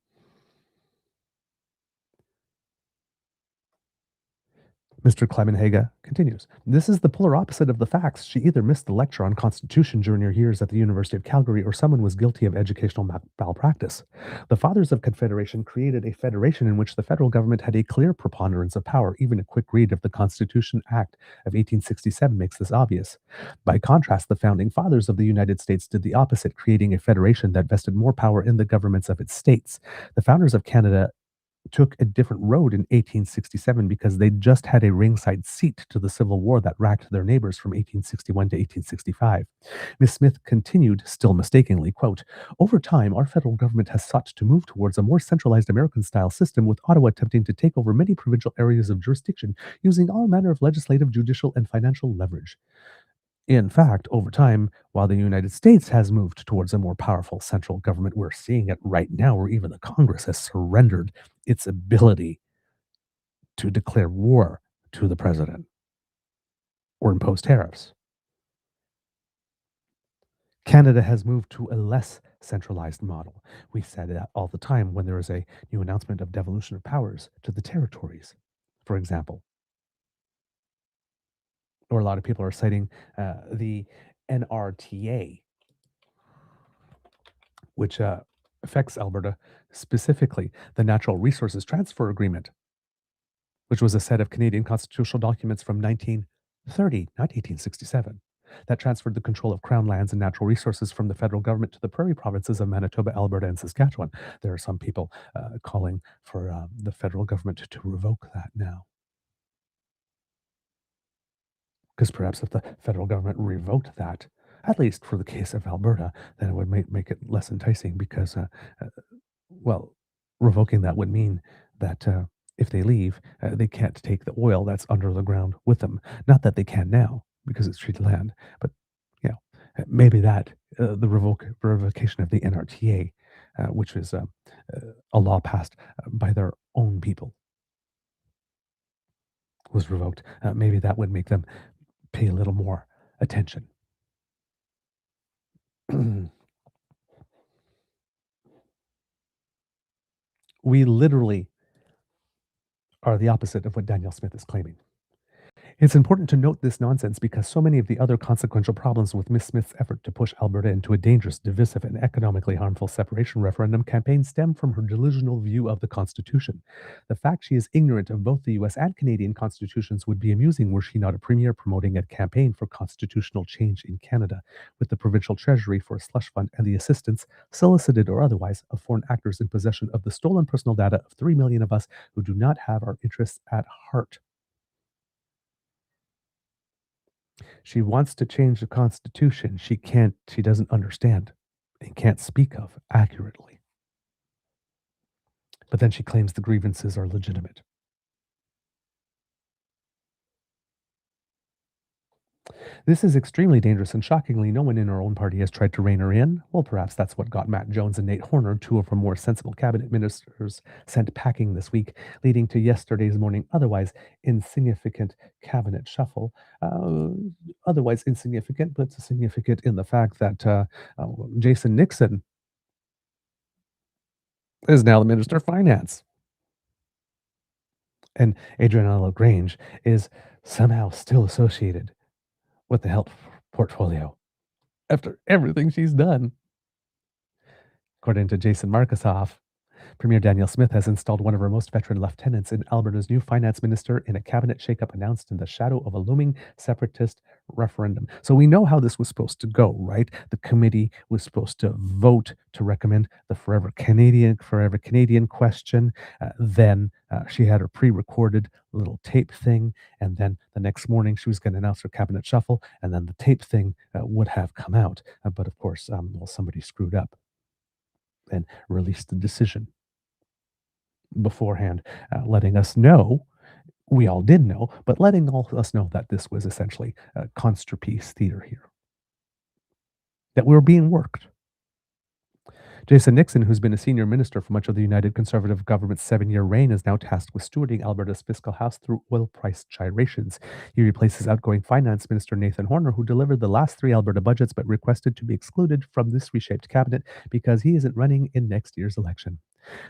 Mr. Climenhaga continues, this is the polar opposite of the facts. She either missed the lecture on Constitution during her years at the University of Calgary, or someone was guilty of educational malpractice. The Fathers of Confederation created a federation in which the federal government had a clear preponderance of power. Even a quick read of the Constitution Act of 1867 makes this obvious. By contrast, the Founding Fathers of the United States did the opposite, creating a federation that vested more power in the governments of its states. The founders of Canada took a different road in 1867 because they just had a ringside seat to the Civil War that racked their neighbors from 1861 to 1865. Miss Smith continued, still mistakenly, quote, "Over time, our federal government has sought to move towards a more centralized American-style system, with Ottawa attempting to take over many provincial areas of jurisdiction using all manner of legislative, judicial, and financial leverage. In fact, over time, while the United States has moved towards a more powerful central government, we're seeing it right now where even the Congress has surrendered its ability to declare war to the president or impose tariffs. Canada has moved to a less centralized model. We said that all the time when there is a new announcement of devolution of powers to the territories, for example. Or a lot of people are citing the NRTA, which affects Alberta, specifically the Natural Resources Transfer Agreement, which was a set of Canadian constitutional documents from 1930, not 1867, that transferred the control of Crown lands and natural resources from the federal government to the prairie provinces of Manitoba, Alberta, and Saskatchewan. There are some people calling for the federal government to revoke that now. Because perhaps if the federal government revoked that, at least for the case of Alberta, then it would make it less enticing because, well, revoking that would mean that if they leave, they can't take the oil that's under the ground with them. Not that they can now because it's treaty land, but you know, maybe that the revocation of the NRTA, which is a law passed by their own people, was revoked. Maybe that would make them pay a little more attention. We literally are the opposite of what Danielle Smith is claiming. It's important to note this nonsense because so many of the other consequential problems with Miss Smith's effort to push Alberta into a dangerous, divisive, and economically harmful separation referendum campaign stem from her delusional view of the Constitution. The fact she is ignorant of both the US and Canadian constitutions would be amusing were she not a premier promoting a campaign for constitutional change in Canada, with the provincial treasury for a slush fund and the assistance, solicited or otherwise, of foreign actors in possession of the stolen personal data of 3 million of us who do not have our interests at heart. She wants to change the Constitution she doesn't understand and can't speak of accurately. But then she claims the grievances are legitimate. This is extremely dangerous, and shockingly, no one in her own party has tried to rein her in. Well, perhaps that's what got Matt Jones and Nate Horner, two of her more sensible cabinet ministers, sent packing this week, leading to yesterday's morning otherwise insignificant cabinet shuffle. Otherwise insignificant, but significant in the fact that Jason Nixon is now the Minister of Finance. And Adriana LaGrange is somehow still associated with the health portfolio after everything she's done. According to Jason Markusoff, Premier Danielle Smith has installed one of her most veteran lieutenants in Alberta's new finance minister in a cabinet shakeup announced in the shadow of a looming separatist referendum. So we know how this was supposed to go, right? The committee was supposed to vote to recommend the Forever Canadian question. Then she had her pre-recorded little tape thing, and then the next morning she was going to announce her cabinet shuffle, and then the tape thing would have come out. But of course, well, somebody screwed up and released the decision beforehand, letting us know, we all did know, but letting all us know that this was essentially a construpiece theater here, that we were being worked. Jason Nixon, who's been a senior minister for much of the United Conservative government's 7-year reign, is now tasked with stewarding Alberta's fiscal house through oil price gyrations. He replaces outgoing finance minister Nathan Horner, who delivered the last 3 Alberta budgets but requested to be excluded from this reshaped cabinet because he isn't running in next year's election.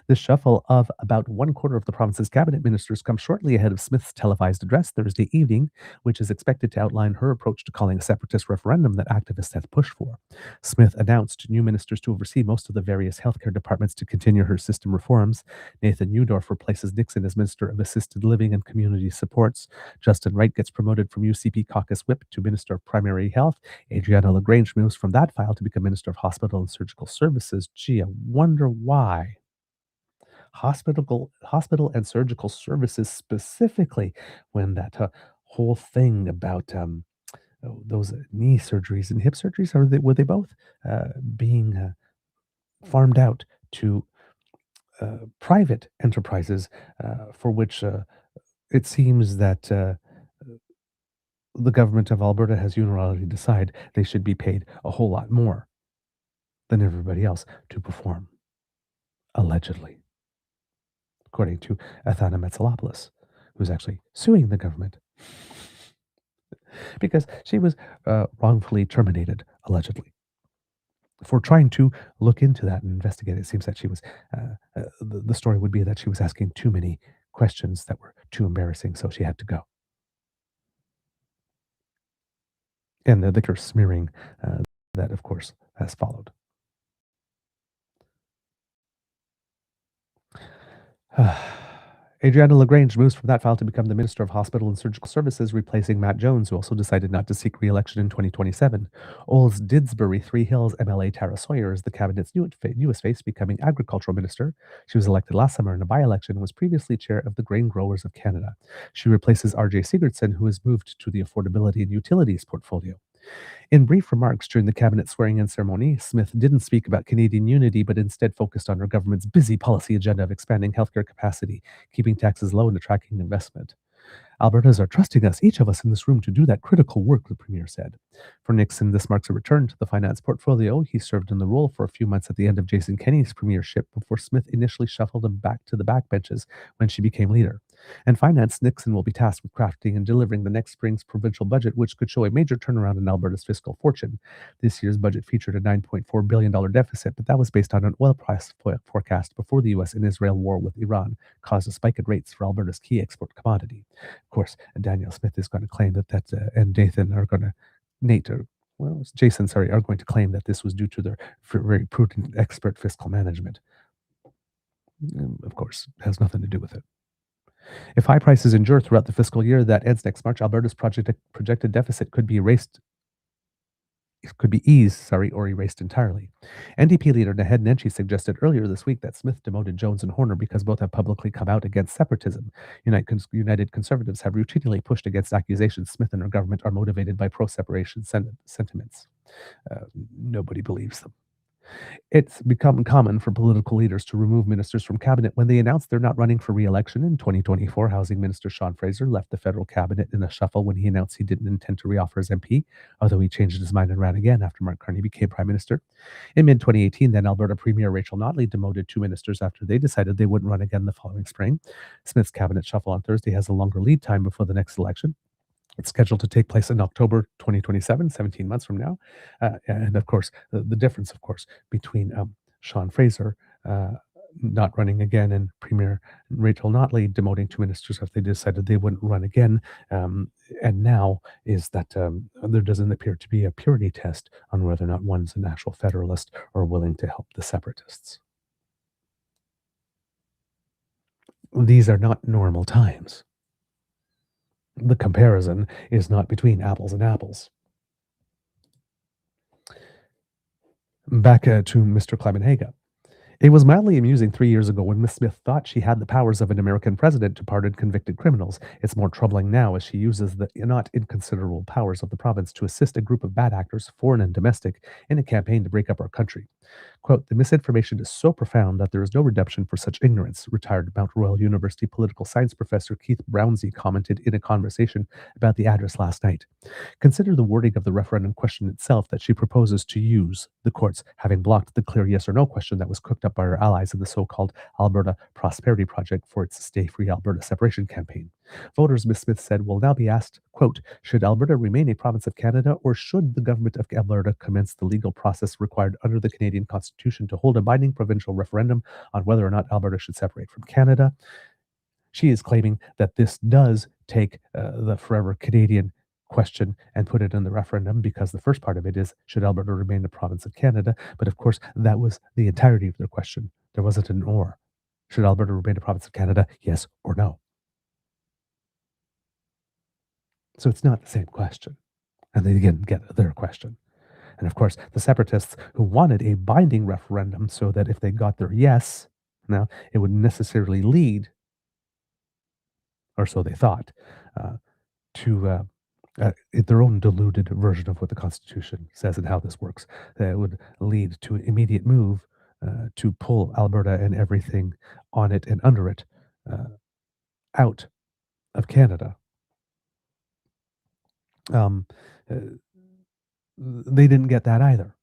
This shuffle of about 1/4 of the province's cabinet ministers comes shortly ahead of Smith's televised address Thursday evening, which is expected to outline her approach to calling a separatist referendum that activists have pushed for. Smith announced new ministers to oversee most of the various healthcare departments to continue her system reforms. Nathan Neudorf replaces Nixon as Minister of Assisted Living and Community Supports. Justin Wright gets promoted from UCP caucus whip to Minister of Primary Health. Adriana LaGrange moves from that file to become Minister of Hospital and Surgical Services. Gee, I wonder why. hospital and surgical services specifically, when that whole thing about those knee surgeries and hip surgeries, were they both being farmed out to private enterprises, for which it seems that the government of Alberta has unilaterally decided they should be paid a whole lot more than everybody else to perform, allegedly, according to Athana Metsalopoulos, who's actually suing the government because she was wrongfully terminated, allegedly, for trying to look into that and investigate. It seems that she was, the story would be that she was asking too many questions that were too embarrassing, so she had to go. And the liquor smearing that, of course, has followed. Adriana LaGrange moves from that file to become the Minister of Hospital and Surgical Services, replacing Matt Jones, who also decided not to seek re-election in 2027. Oles Didsbury Three Hills MLA Tara Sawyer is the cabinet's newest face, becoming Agricultural Minister. She was elected last summer in a by-election and was previously chair of the Grain Growers of Canada. She replaces R.J. Sigurdsson, who has moved to the Affordability and Utilities portfolio. In brief remarks during the cabinet swearing-in ceremony, Smith didn't speak about Canadian unity, but instead focused on her government's busy policy agenda of expanding healthcare capacity, keeping taxes low, and attracting investment. Albertans are trusting us, each of us in this room, to do that critical work, the Premier said. For Nixon, this marks a return to the finance portfolio. He served in the role for a few months at the end of Jason Kenney's premiership before Smith initially shuffled him back to the backbenches when she became leader. And finance, Nixon will be tasked with crafting and delivering the next spring's provincial budget, which could show a major turnaround in Alberta's fiscal fortune. This year's budget featured a $9.4 billion deficit, but that was based on an oil price forecast before the U.S. and Israel war with Iran caused a spike in rates for Alberta's key export commodity. Of course, Danielle Smith is going to claim and Nathan are going to, Jason, are going to claim that this was due to their very prudent expert fiscal management. Of course, it has nothing to do with it. If high prices endure throughout the fiscal year that ends next March, Alberta's projected deficit could be eased or erased entirely. NDP leader Naheed Nenshi suggested earlier this week that Smith demoted Jones and Horner because both have publicly come out against separatism. United Conservatives have routinely pushed against accusations Smith and her government are motivated by pro-separation sentiments. Nobody believes them. It's become common for political leaders to remove ministers from cabinet when they announce they're not running for re-election. In 2024, Housing Minister Sean Fraser left the federal cabinet in a shuffle when he announced he didn't intend to reoffer his MP, although he changed his mind and ran again after Mark Carney became Prime Minister. In mid-2018, then Alberta Premier Rachel Notley demoted two ministers after they decided they wouldn't run again the following spring. Smith's cabinet shuffle on Thursday has a longer lead time before the next election. It's scheduled to take place in October 2027, 17 months from now. And of course, the difference, of course, between Sean Fraser not running again and Premier Rachel Notley demoting two ministers after they decided they wouldn't run again, and now is that there doesn't appear to be a purity test on whether or not one's an actual federalist or willing to help the separatists. These are not normal times. The comparison is not between apples and apples. Back to Mr. Climenhaga. It was mildly amusing 3 years ago when Miss Smith thought she had the powers of an American president to pardon convicted criminals. It's more troubling now as she uses the not inconsiderable powers of the province to assist a group of bad actors, foreign and domestic, in a campaign to break up our country. Quote, the misinformation is so profound that there is no redemption for such ignorance, retired Mount Royal University political science professor Keith Brownsey commented in a conversation about the address last night. Consider the wording of the referendum question itself that she proposes to use, the courts having blocked the clear yes or no question that was cooked up by her allies in the so-called Alberta Prosperity Project for its Stay Free Alberta separation campaign. Voters, Ms. Smith said, will now be asked, quote, should Alberta remain a province of Canada or should the government of Alberta commence the legal process required under the Canadian Constitution to hold a binding provincial referendum on whether or not Alberta should separate from Canada? She is claiming that this does take the forever Canadian question and put it in the referendum because the first part of it is, should Alberta remain a province of Canada? But of course, that was the entirety of their question. There wasn't an or. Should Alberta remain a province of Canada? Yes or no? So it's not the same question. And they again get their question. And of course, the separatists who wanted a binding referendum so that if they got their yes, Now, it would necessarily lead, or so they thought, to their own diluted version of what the Constitution says and how this works. That would lead to an immediate move to pull Alberta and everything on it and under it out of Canada. Um, uh, they didn't get that either.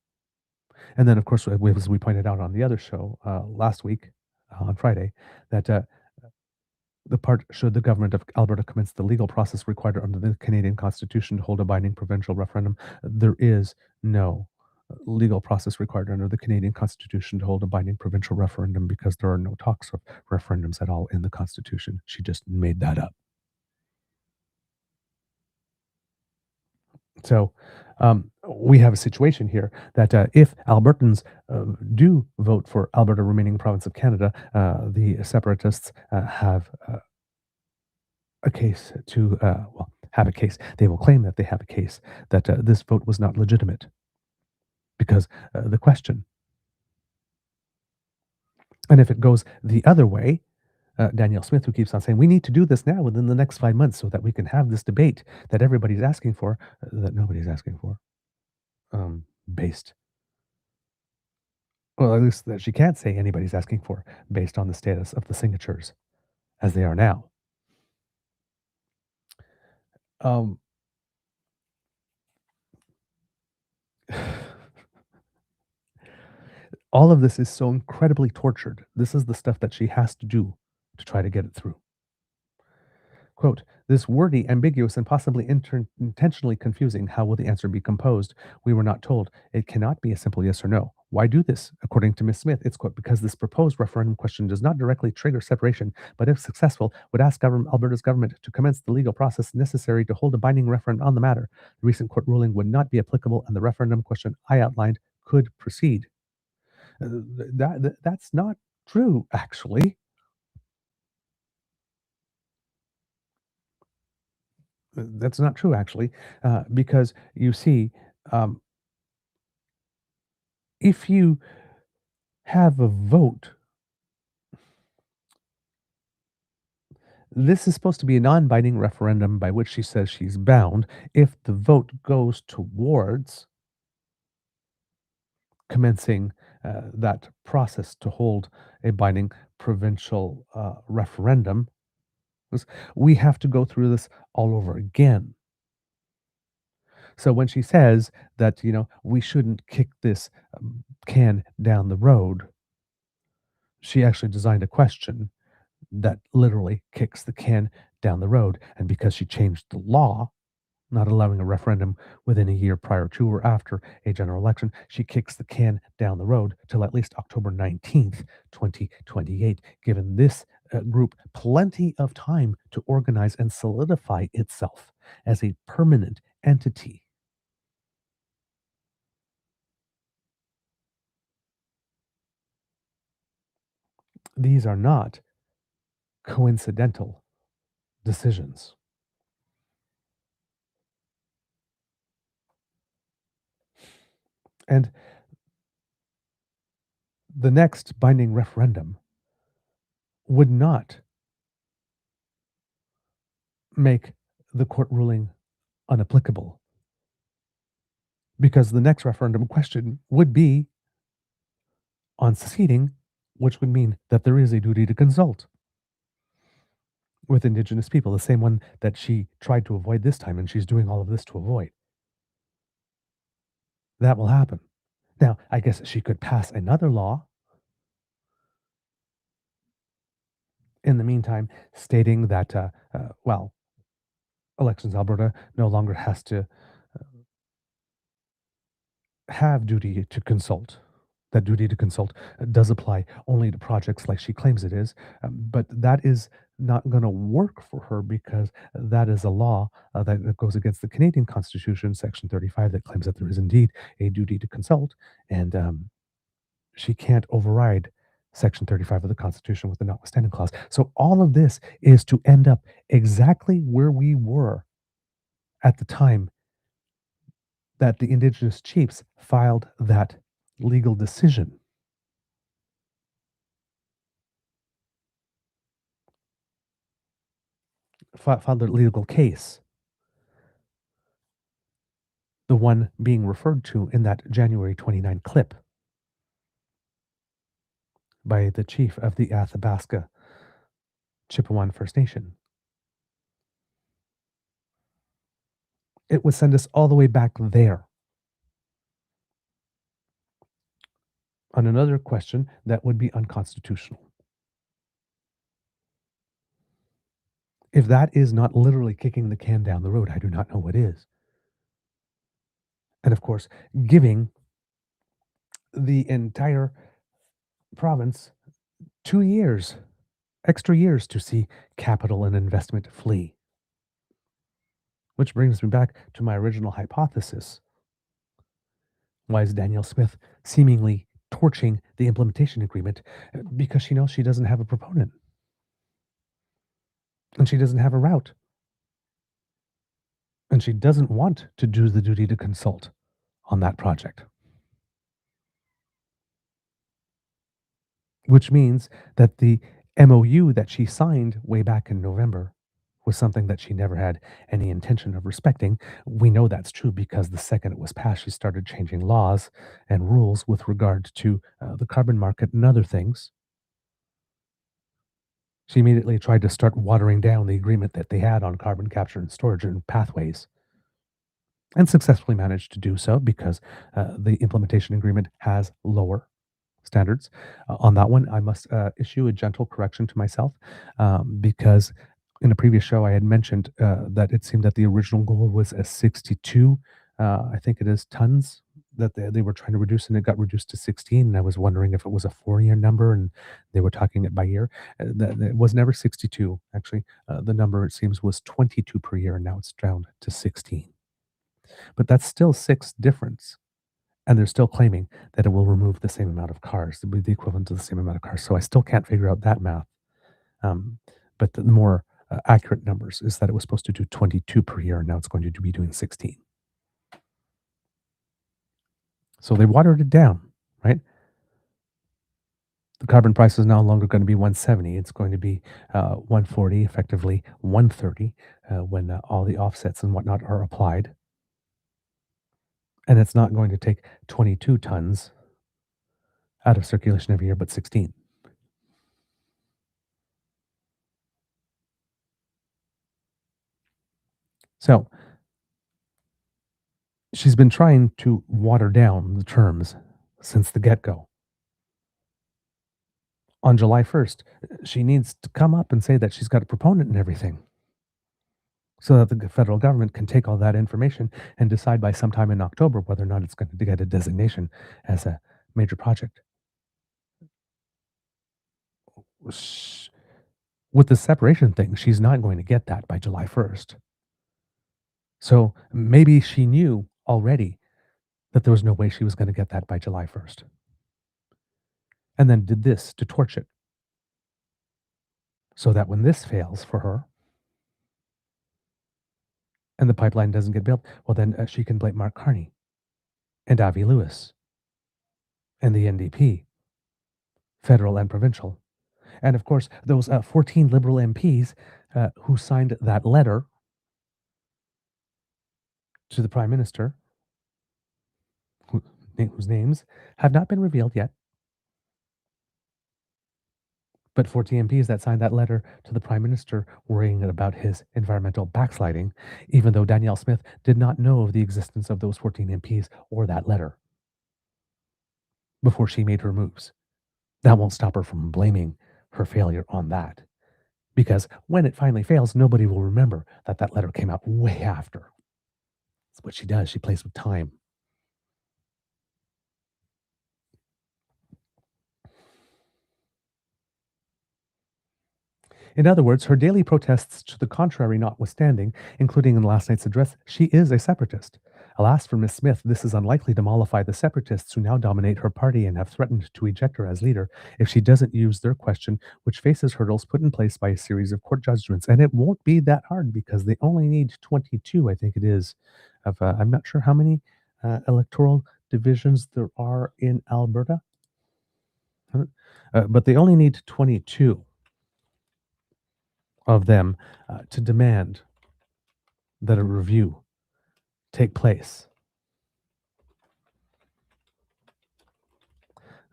And then, of course, as we pointed out on the other show last week on Friday, that the part should the government of Alberta commence the legal process required under the Canadian Constitution to hold a binding provincial referendum. There is no legal process required under the Canadian Constitution to hold a binding provincial referendum because there are no talks of referendums at all in the Constitution. She just made that up. So we have a situation here that if Albertans do vote for Alberta remaining province of Canada, the separatists have a case to, have a case. They will claim that they have a case that this vote was not legitimate because the question. And if it goes the other way, Danielle Smith, who keeps on saying, we need to do this now within the next 5 months so that we can have this debate that everybody's asking for, that nobody's asking for, based. Well, at least that she can't say anybody's asking for based on the status of the signatures as they are now. All of this is so incredibly tortured. This is the stuff that she has to do to try to get it through. Quote, this wordy, ambiguous, and possibly intentionally confusing, how will the answer be composed? We were not told. It cannot be a simple yes or no. Why do this? According to Ms. Smith, it's, quote, because this proposed referendum question does not directly trigger separation, but if successful, would ask Alberta's government to commence the legal process necessary to hold a binding referendum on the matter. The recent court ruling would not be applicable, and the referendum question I outlined could proceed. That's not true, actually. That's not true, actually, because you see, if you have a vote, this is supposed to be a non-binding referendum by which she says she's bound if the vote goes towards commencing that process to hold a binding provincial referendum. We have to go through this all over again. So when she says that, we shouldn't kick this can down the road, she actually designed a question that literally kicks the can down the road. And because she changed the law, not allowing a referendum within a year prior to or after a general election, she kicks the can down the road till at least October 19th, 2028, giving this group plenty of time to organize and solidify itself as a permanent entity. These are not coincidental decisions. And the next binding referendum would not make the court ruling unapplicable, because the next referendum question would be on seceding, which would mean that there is a duty to consult with Indigenous people, the same one that she tried to avoid this time, and she's doing all of this to avoid. That will happen. Now, I guess she could pass another law in the meantime, stating that, Elections Alberta no longer has to have duty to consult. That duty to consult does apply only to projects like she claims it is, but that is not going to work for her because that is a law that goes against the Canadian Constitution, Section 35, that claims that there is indeed a duty to consult, and she can't override Section 35 of the Constitution with the notwithstanding clause. So all of this is to end up exactly where we were at the time that the Indigenous chiefs filed that legal decision. filed a legal case. The one being referred to in that January 29 clip by the chief of the Athabasca Chippewan First Nation. It would send us all the way back there on another question that would be unconstitutional. If that is not literally kicking the can down the road, I do not know what is. And of course, giving the entire province 2 years, extra years to see capital and investment flee. Which brings me back to my original hypothesis. Why is Danielle Smith seemingly torching the implementation agreement? Because she knows she doesn't have a proponent. And she doesn't have a route. And she doesn't want to do the duty to consult on that project. Which means that the MOU that she signed way back in November was something that she never had any intention of respecting. We know that's true because the second it was passed, she started changing laws and rules with regard to the carbon market and other things. She immediately tried to start watering down the agreement that they had on carbon capture and storage and pathways, and successfully managed to do so because the implementation agreement has lower standards. On that one, I must issue a gentle correction to myself because in a previous show I had mentioned that it seemed that the original goal was a 62, I think it is, tons that they were trying to reduce, and it got reduced to 16. And I was wondering if it was a 4-year number, and they were talking it by year. It was never 62, actually. The number, it seems, was 22 per year, and now it's down to 16. But that's still 6 difference. And they're still claiming that it will remove the same amount of cars. It would be the equivalent to the same amount of cars. So I still can't figure out that math. But the more accurate numbers is that it was supposed to do 22 per year, and now it's going to be doing 16. So they watered it down, right? The carbon price is no longer going to be 170. It's going to be 140, effectively 130, when all the offsets and whatnot are applied. And it's not going to take 22 tons out of circulation every year, but 16. So she's been trying to water down the terms since the get-go. On July 1st, she needs to come up and say that she's got a proponent and everything, so that the federal government can take all that information and decide by sometime in October whether or not it's going to get a designation as a major project. With the separation thing, she's not going to get that by July 1st. So maybe she knew already that there was no way she was going to get that by July 1st. And then did this to torch it. So that when this fails for her, and the pipeline doesn't get built, well, then she can blame Mark Carney and Avi Lewis and the NDP, federal and provincial. And of course, those 14 Liberal MPs who signed that letter to the Prime Minister, whose names have not been revealed yet, but 14 MPs that signed that letter to the Prime Minister worrying about his environmental backsliding, even though Danielle Smith did not know of the existence of those 14 MPs or that letter before she made her moves. That won't stop her from blaming her failure on that. Because when it finally fails, nobody will remember that that letter came out way after. That's what she does. She plays with time. In other words, her daily protests to the contrary notwithstanding, including in last night's address, she is a separatist. Alas for Miss Smith, this is unlikely to mollify the separatists who now dominate her party and have threatened to eject her as leader if she doesn't use their question, which faces hurdles put in place by a series of court judgments. And it won't be that hard because they only need 22, I think it is, of I'm not sure how many electoral divisions there are in Alberta, but they only need 22. of them to demand that a review take place.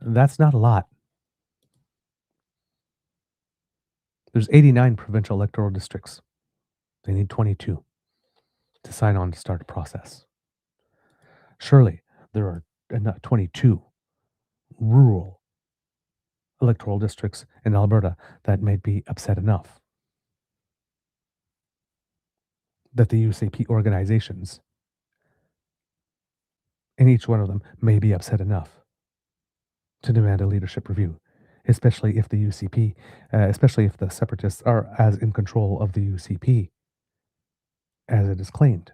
That's not a lot. There's 89 provincial electoral districts. They need 22 to sign on to start a process. Surely there are 22 rural electoral districts in Alberta that may be upset enough that the UCP organizations in each one of them may be upset enough to demand a leadership review, especially if the UCP, especially if the separatists are as in control of the UCP as it is claimed.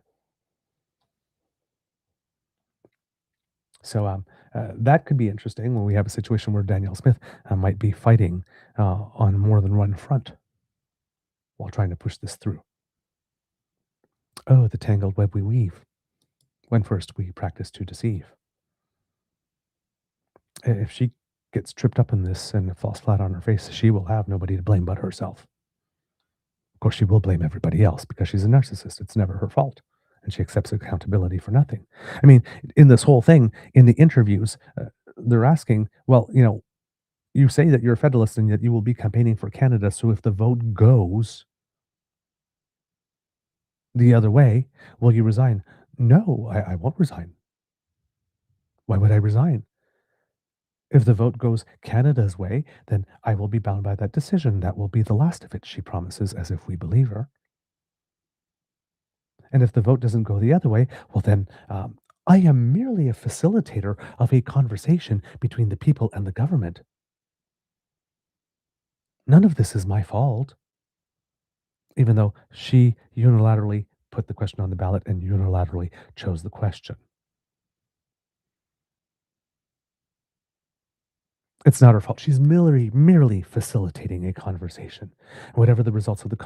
So that could be interesting when we have a situation where Danielle Smith might be fighting on more than one front while trying to push this through. Oh, the tangled web we weave, when first we practice to deceive. If she gets tripped up in this and falls flat on her face, she will have nobody to blame but herself. Of course, she will blame everybody else because she's a narcissist. It's never her fault. And she accepts accountability for nothing. I mean, in this whole thing, in the interviews, they're asking, well, you say that you're a Federalist and that you will be campaigning for Canada. So if the vote goes the other way, will you resign? No, I won't resign. Why would I resign? If the vote goes Canada's way, then I will be bound by that decision. That will be the last of it, she promises, as if we believe her. And if the vote doesn't go the other way, well, then I am merely a facilitator of a conversation between the people and the government. None of this is my fault. Even though she unilaterally put the question on the ballot and unilaterally chose the question. It's not her fault. She's merely facilitating a conversation. Whatever the results of the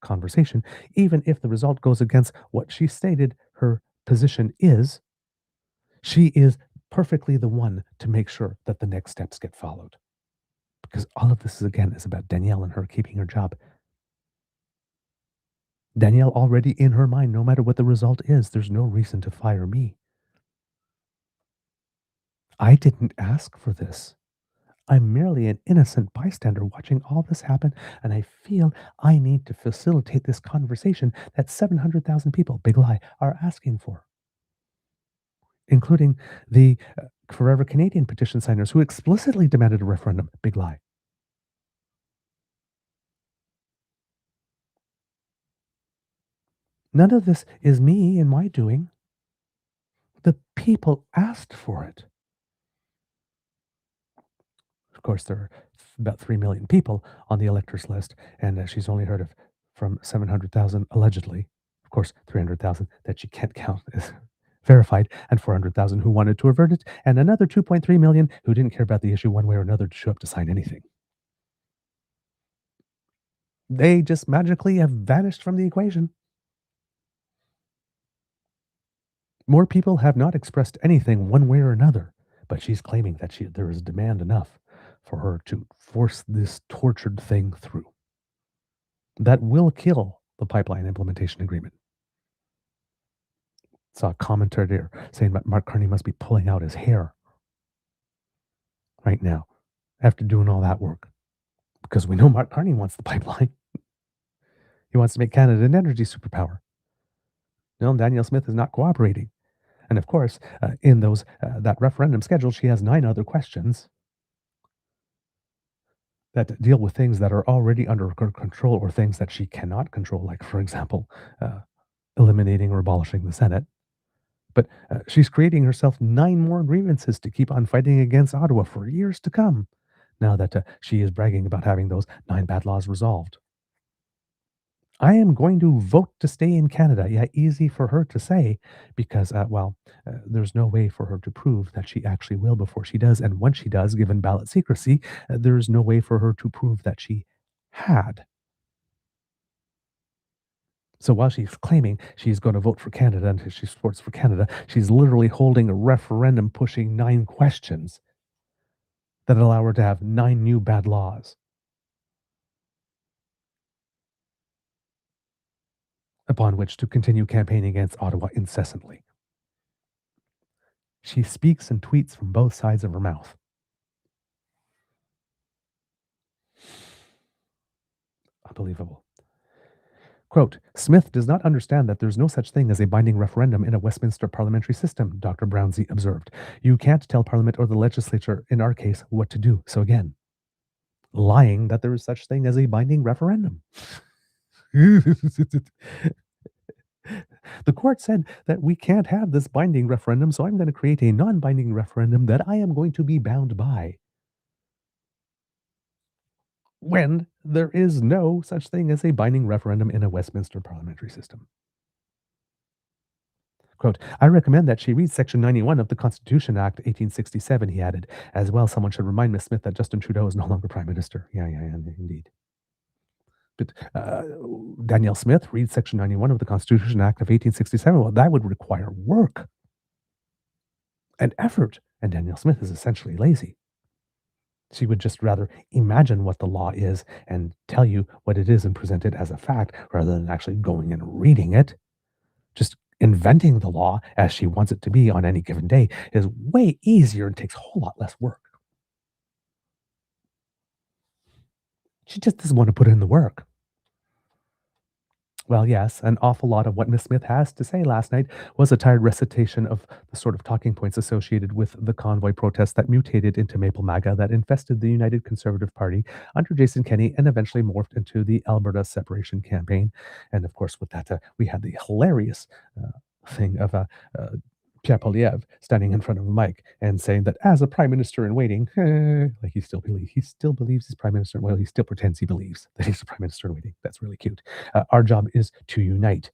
conversation, even if the result goes against what she stated her position is, she is perfectly the one to make sure that the next steps get followed. Because all of this, again, is about Danielle and her keeping her job. Danielle already in her mind, no matter what the result is, there's no reason to fire me. I didn't ask for this. I'm merely an innocent bystander watching all this happen, and I feel I need to facilitate this conversation that 700,000 people, big lie, are asking for, including the Forever Canadian petition signers who explicitly demanded a referendum, big lie. None of this is me and my doing. The people asked for it. Of course, there are about 3 million people on the electors list, and she's only heard of from 700,000 allegedly. Of course, 300,000 that she can't count is verified, and 400,000 who wanted to avert it, and another 2.3 million who didn't care about the issue one way or another to show up to sign anything. They just magically have vanished from the equation. More people have not expressed anything one way or another, but she's claiming that there is demand enough for her to force this tortured thing through. That will kill the pipeline implementation agreement. Saw a commentator there saying that Mark Carney must be pulling out his hair right now after doing all that work. Because we know Mark Carney wants the pipeline. He wants to make Canada an energy superpower. No, Danielle Smith is not cooperating. And of course, in that referendum schedule, she has 9 other questions that deal with things that are already under her control or things that she cannot control, like, for example, eliminating or abolishing the Senate. But she's creating herself 9 more grievances to keep on fighting against Ottawa for years to come, now that she is bragging about having those 9 bad laws resolved. I am going to vote to stay in Canada. Yeah, easy for her to say because, there's no way for her to prove that she actually will before she does. And once she does, given ballot secrecy, there's no way for her to prove that she had. So while she's claiming she's going to vote for Canada and she supports for Canada, she's literally holding a referendum pushing 9 questions that allow her to have 9 new bad laws. upon which to continue campaigning against Ottawa incessantly. She speaks and tweets from both sides of her mouth. Unbelievable. Quote, Smith does not understand that there's no such thing as a binding referendum in a Westminster parliamentary system, Dr. Brownsey observed. You can't tell Parliament or the legislature, in our case, what to do. So again, lying that there is such thing as a binding referendum. The court said that we can't have this binding referendum, so I'm going to create a non-binding referendum that I am going to be bound by. When there is no such thing as a binding referendum in a Westminster parliamentary system. Quote, I recommend that she read Section 91 of the Constitution Act 1867, he added. As well, someone should remind Miss Smith that Justin Trudeau is no longer Prime Minister. Yeah, indeed. But Danielle Smith reads Section 91 of the Constitution Act of 1867. Well, that would require work and effort. And Danielle Smith is essentially lazy. She would just rather imagine what the law is and tell you what it is and present it as a fact rather than actually going and reading it. Just inventing the law as she wants it to be on any given day is way easier and takes a whole lot less work. She just doesn't want to put in the work. Well, yes, an awful lot of what Miss Smith has to say last night was a tired recitation of the sort of talking points associated with the convoy protests that mutated into Maple MAGA that infested the United Conservative Party under Jason Kenney and eventually morphed into the Alberta Separation Campaign. And of course, with that, we had the hilarious thing of Pierre Poilievre standing in front of a mic and saying that as a prime minister in waiting, like he still believes he's prime minister. Well, he still pretends he believes that he's the prime minister in waiting. That's really cute. Our job is to unite.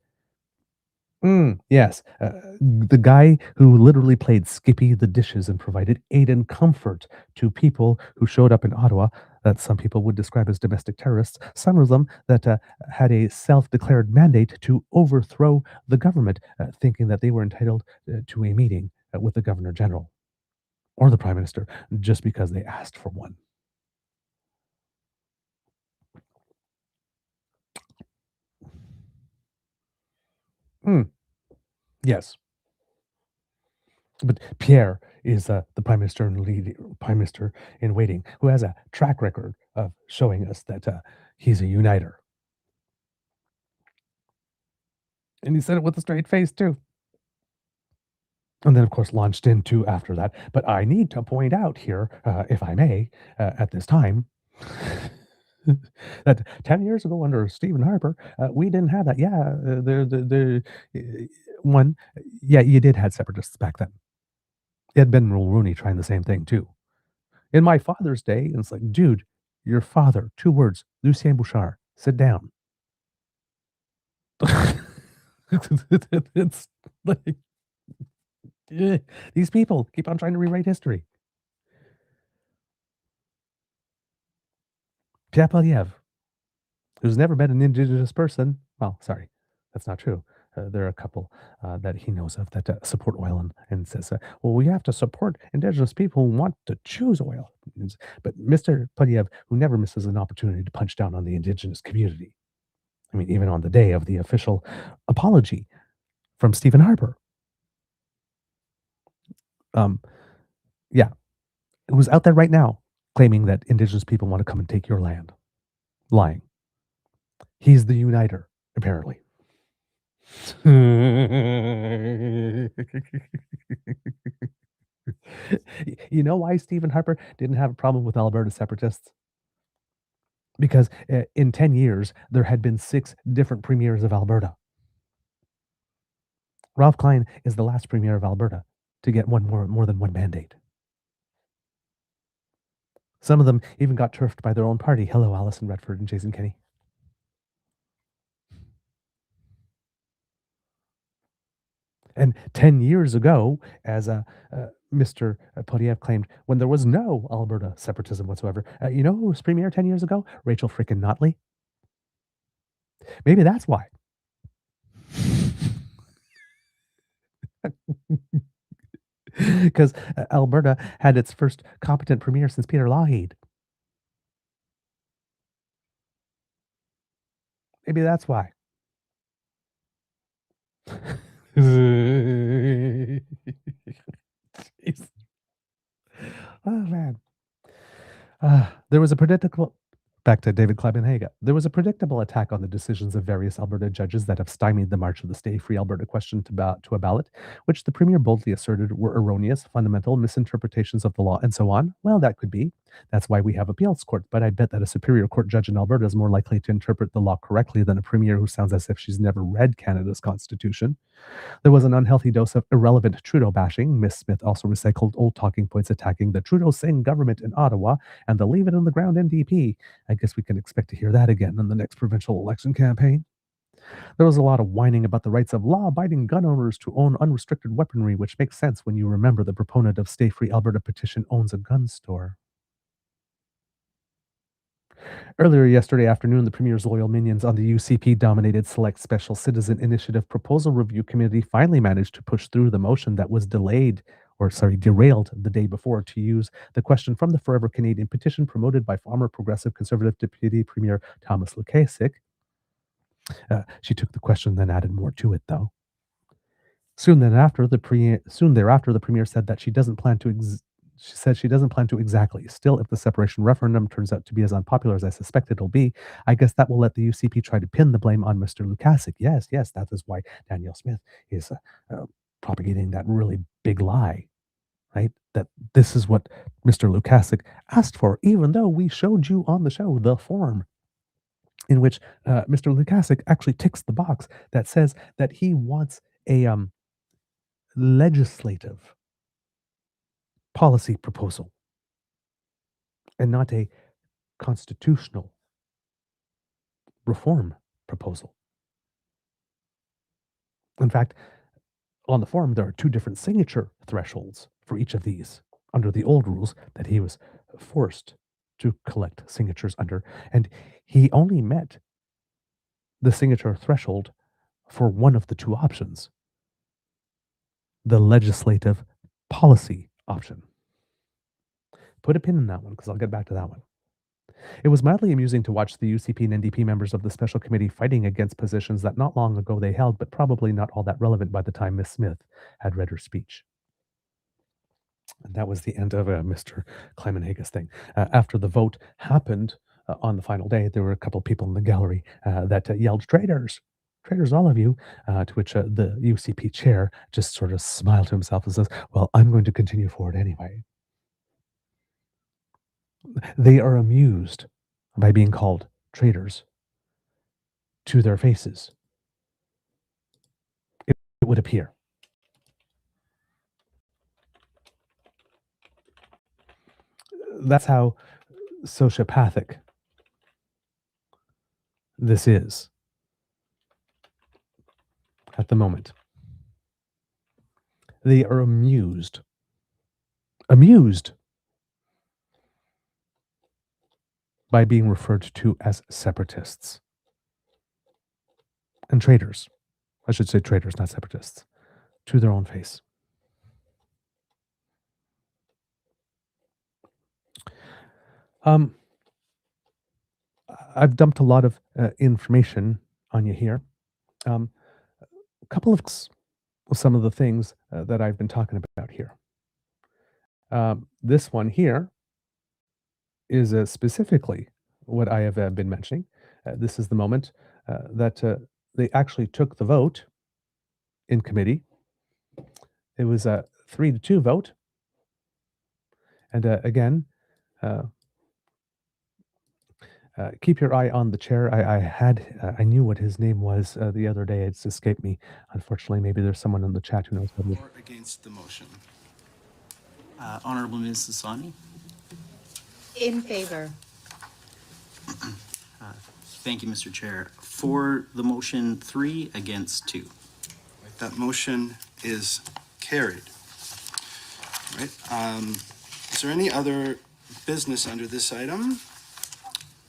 Yes, the guy who literally played Skippy the dishes and provided aid and comfort to people who showed up in Ottawa that some people would describe as domestic terrorists, some of them that had a self-declared mandate to overthrow the government, thinking that they were entitled to a meeting with the Governor General or the Prime Minister just because they asked for one. Yes. But Pierre is the prime minister in waiting, who has a track record of showing us that he's a uniter. And he said it with a straight face, too. And then, of course, launched into after that. But I need to point out here, if I may, at this time, that 10 years ago under Stephen Harper, we didn't have that. Yeah, you did have separatists back then. It had been Mulroney trying the same thing, too. In my father's day, it's like, dude, your father, 2 words, Lucien Bouchard, sit down. It's like, these people keep on trying to rewrite history. Pierre Poilievre, who's never met an Indigenous person. Well, sorry, that's not true. There are a couple that he knows of that support oil and says, well, we have to support Indigenous people who want to choose oil. But Mr. Poilievre, who never misses an opportunity to punch down on the Indigenous community. I mean, even on the day of the official apology from Stephen Harper. Yeah, who's out there right now claiming that Indigenous people want to come and take your land. Lying. He's the uniter, apparently. You know why Stephen Harper didn't have a problem with Alberta separatists? Because in 10 years, there had been 6 different premiers of Alberta. Ralph Klein is the last premier of Alberta to get more than one mandate. Some of them even got turfed by their own party. Hello, Alison Redford and Jason Kenney. And 10 years ago, as Mr. Poilievre claimed, when there was no Alberta separatism whatsoever, you know who was premier 10 years ago? Rachel frickin' Notley. Maybe that's why. Because Alberta had its first competent premier since Peter Lougheed. Maybe that's why. Jeez. Oh man. There was a predictable back to David Climenhaga. There was a predictable attack on the decisions of various Alberta judges that have stymied the march of the Stay Free Alberta question to a ballot, which the Premier boldly asserted were erroneous, fundamental misinterpretations of the law, and so on. Well, that could be. That's why we have appeals court. But I bet that a Superior Court judge in Alberta is more likely to interpret the law correctly than a Premier who sounds as if she's never read Canada's Constitution. There was an unhealthy dose of irrelevant Trudeau bashing. Miss Smith also recycled old talking points attacking the Trudeau-Singh government in Ottawa and the Leave It on the Ground NDP. I guess we can expect to hear that again in the next provincial election campaign. There was a lot of whining about the rights of law-abiding gun owners to own unrestricted weaponry, which makes sense when you remember the proponent of Stay Free Alberta petition owns a gun store. Earlier yesterday afternoon, the Premier's loyal minions on the UCP-dominated Select Special Citizen Initiative Proposal Review Committee finally managed to push through the motion that was derailed the day before to use the question from the Forever Canadian petition promoted by former Progressive Conservative Deputy Premier Thomas Lukasik. She took the question and then added more to it, though. Soon thereafter, the Premier said that she doesn't plan to exactly. Still, if the separation referendum turns out to be as unpopular as I suspect it'll be, I guess that will let the UCP try to pin the blame on Mr. Lukasik. Yes, that is why Danielle Smith is propagating that really big lie, right? That this is what Mr. Lukasik asked for, even though we showed you on the show the form in which Mr. Lukasik actually ticks the box that says that he wants a legislative policy proposal and not a constitutional reform proposal. In fact, on the form, there are two different signature thresholds for each of these under the old rules that he was forced to collect signatures under, and he only met the signature threshold for one of the two options, the legislative policy option. Put a pin in that one because I'll get back to that one. It was mildly amusing to watch the UCP and NDP members of the special committee fighting against positions that not long ago they held, but probably not all that relevant by the time Miss Smith had read her speech. And that was the end of Mr. Climenhaga's thing. After the vote happened on the final day, there were a couple of people in the gallery that yelled, "Traitors! Traitors, all of you," to which the UCP chair just sort of smiled to himself and says, "Well, I'm going to continue forward anyway." They are amused by being called traitors to their faces, it would appear. That's how sociopathic this is at the moment. They are amused by being referred to as separatists and traitors. I should say traitors, not separatists, to their own face. I've dumped a lot of information on you here. A couple of some of the things that I've been talking about here. This one here is specifically what I have been mentioning. This is the moment that they actually took the vote in committee. It was a 3-2 vote. And again, keep your eye on the chair. I knew what his name was the other day. It's escaped me. Unfortunately, maybe there's someone in the chat who knows what it is. Or against the motion. Honorable Ms. Sassani. In favor. Thank you, Mr. Chair. For the motion, 3 against 2. That motion is carried. Right. Is there any other business under this item?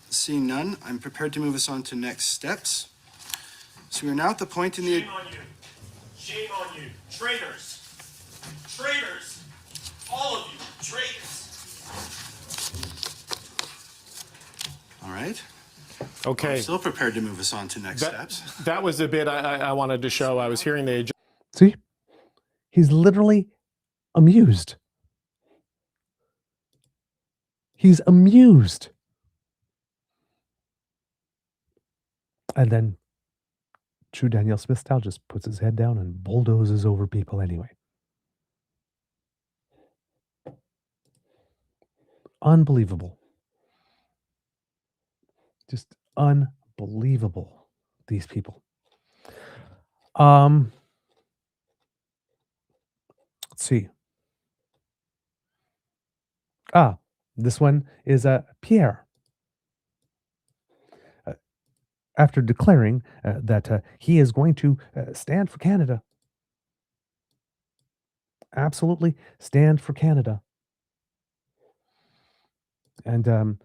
Seeing none, I'm prepared to move us on to next steps. So we are now at the point in the... Shame on you. Shame on you. Traitors. Traitors. All of you. Traitors. All right. Okay. I'm still prepared to move us on to next steps. That was the bit I wanted to show. I was hearing the... See? He's literally amused. He's amused. And then, true Danielle Smith style, just puts his head down and bulldozes over people anyway. Unbelievable. Just unbelievable, these people. Let's see. This one is Pierre. After declaring that he is going to stand for Canada. Absolutely stand for Canada. And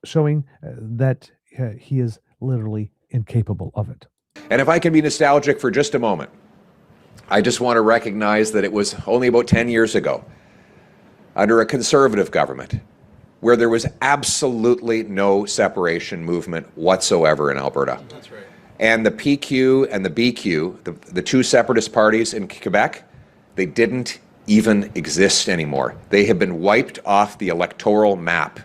showing that he is literally incapable of it. And if I can be nostalgic for just a moment, I just want to recognize that it was only about 10 years ago, under a conservative government, where there was absolutely no separation movement whatsoever in Alberta. That's right. And the PQ and the BQ, the two separatist parties in Quebec, they didn't even exist anymore. They have been wiped off the electoral map.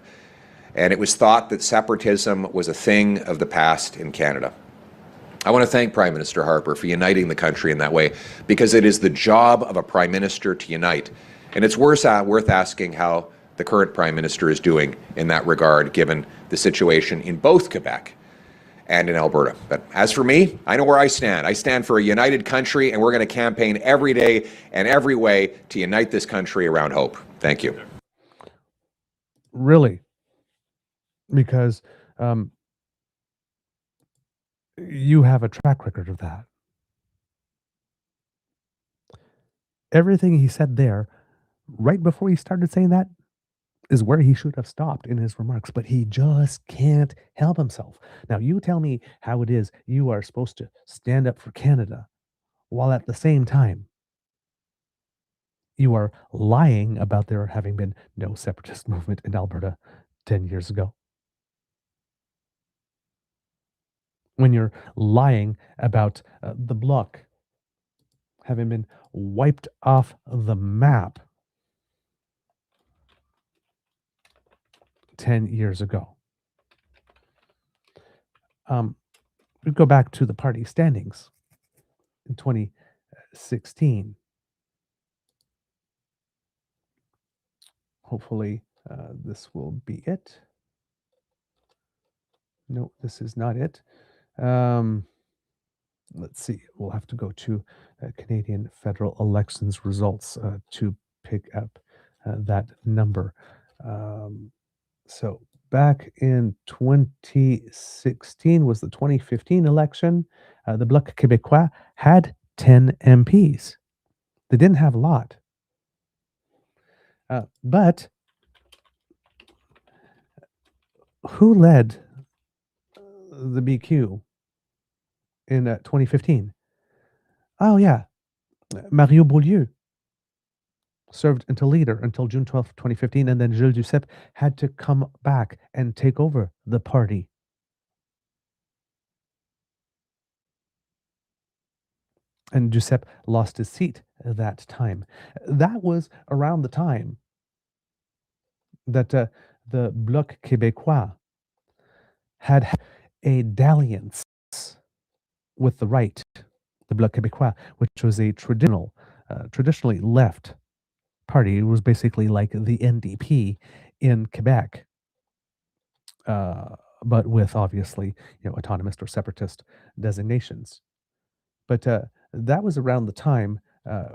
And it was thought that separatism was a thing of the past in Canada. I want to thank Prime Minister Harper for uniting the country in that way, because it is the job of a Prime Minister to unite. And it's worth asking how the current Prime Minister is doing in that regard, given the situation in both Quebec and in Alberta. But as for me, I know where I stand. I stand for a united country, and we're going to campaign every day and every way to unite this country around hope. Thank you. Really? Because you have a track record of that. Everything he said there, right before he started saying that, is where he should have stopped in his remarks, but he just can't help himself. Now, you tell me how it is you are supposed to stand up for Canada while at the same time you are lying about there having been no separatist movement in Alberta 10 years ago. When you're lying about the Bloc having been wiped off the map 10 years ago. We go back to the party standings in 2016. Hopefully, this will be it. No, this is not it. Let's see. We'll have to go to Canadian federal elections results to pick up that number. So back in 2016 was the 2015 election. The Bloc Québécois had 10 MPs. They didn't have a lot. But who led the BQ in 2015? Oh, yeah. Mario Beaulieu served until leader until June 12th, 2015, and then Gilles Duceppe had to come back and take over the party. And Duceppe lost his seat at that time. That was around the time that the Bloc Québécois had a dalliance with the right, the Bloc Québécois, which was a traditionally left party. It was basically like the NDP in Quebec, but with obviously autonomous or separatist designations. But that was around the time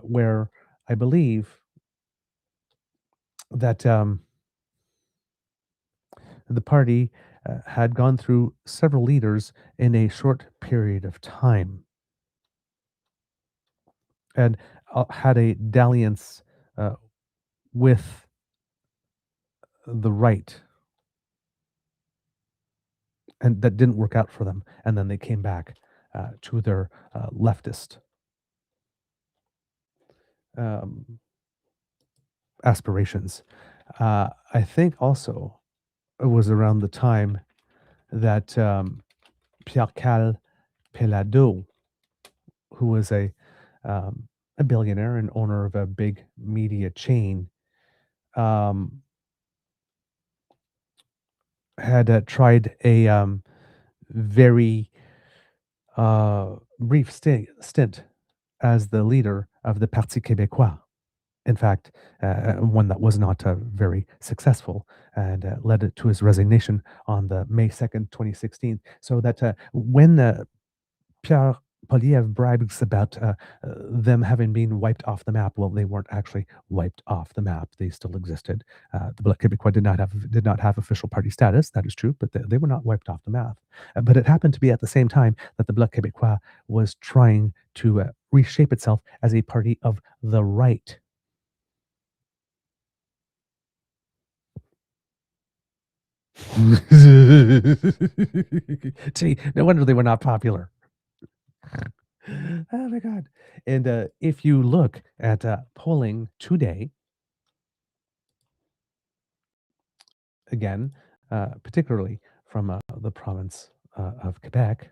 where I believe that the party had gone through several leaders in a short period of time and had a dalliance with the right, and that didn't work out for them, and then they came back to their leftist aspirations. I think also it was around the time that Pierre Cal Pelado who was a billionaire and owner of a big media chain, um, had tried a very brief stint as the leader of the Parti Québécois. In fact, one that was not very successful, and led it to his resignation on the May 2nd, 2016. So that when Pierre Poilievre brags about them having been wiped off the map, well, they weren't actually wiped off the map. They still existed. The Bloc Québécois did not have official party status. That is true, but they were not wiped off the map. But it happened to be at the same time that the Bloc Québécois was trying to reshape itself as a party of the right. See, no wonder they were not popular. Oh my God. And if you look at polling today, again, particularly from the province of Quebec,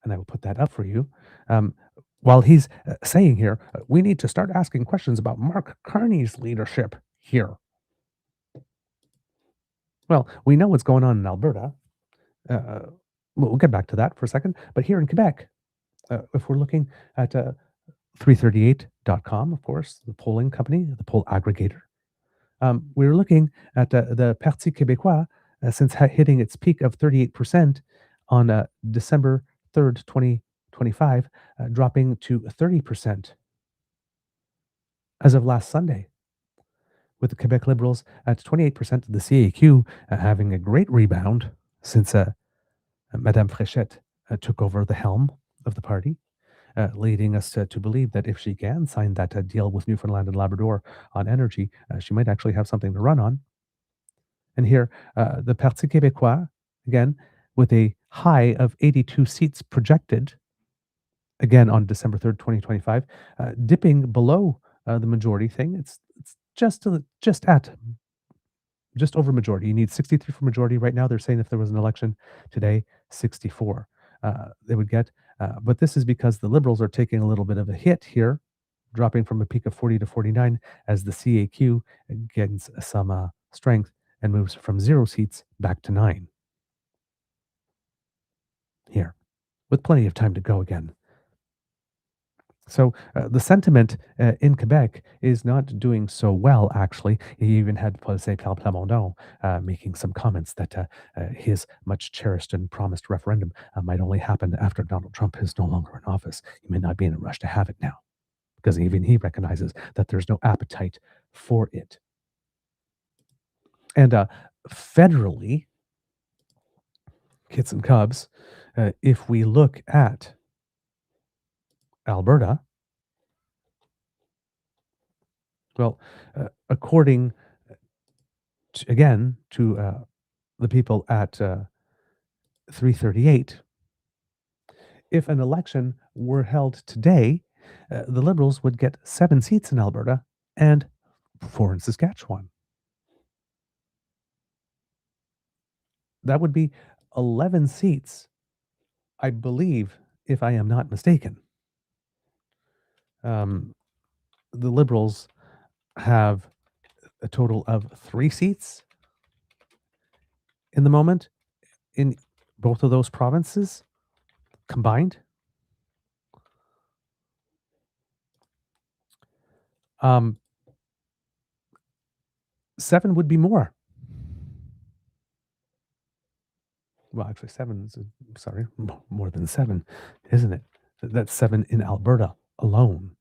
and I will put that up for you, while he's saying here, we need to start asking questions about Mark Carney's leadership here. Well, we know what's going on in Alberta. We'll get back to that for a second. But here in Quebec, if we're looking at 338.com, of course, the polling company, the poll aggregator, we're looking at the Parti Québécois since hitting its peak of 38% on December 3rd, 2025, dropping to 30% as of last Sunday, with the Quebec Liberals at 28%, the CAQ having a great rebound since Madame Fréchette took over the helm of the party, leading us to believe that if she can sign that deal with Newfoundland and Labrador on energy, she might actually have something to run on. And here, the Parti Québécois, again, with a high of 82 seats projected, again on December 3rd, 2025, dipping below the majority thing. It's just over majority. You need 63 for majority. Right now, they're saying if there was an election today, 64 they would get. But this is because the Liberals are taking a little bit of a hit here, dropping from a peak of 40 to 49 as the CAQ gains some strength and moves from 0 seats back to 9 here, with plenty of time to go again. So the sentiment in Quebec is not doing so well, actually. He even had Paul Plamondon making some comments that his much cherished and promised referendum might only happen after Donald Trump is no longer in office. He may not be in a rush to have it now, because even he recognizes that there's no appetite for it. And federally, kits and cubs, if we look at Alberta, well, according to the people at 338, if an election were held today, the Liberals would get 7 seats in Alberta and 4 in Saskatchewan. That would be 11 seats, I believe, if I am not mistaken. The Liberals have a total of 3 seats in the moment in both of those provinces combined. 7 would be more. Well, actually, 7 is, sorry, more than 7, isn't it? That's 7 in Alberta alone.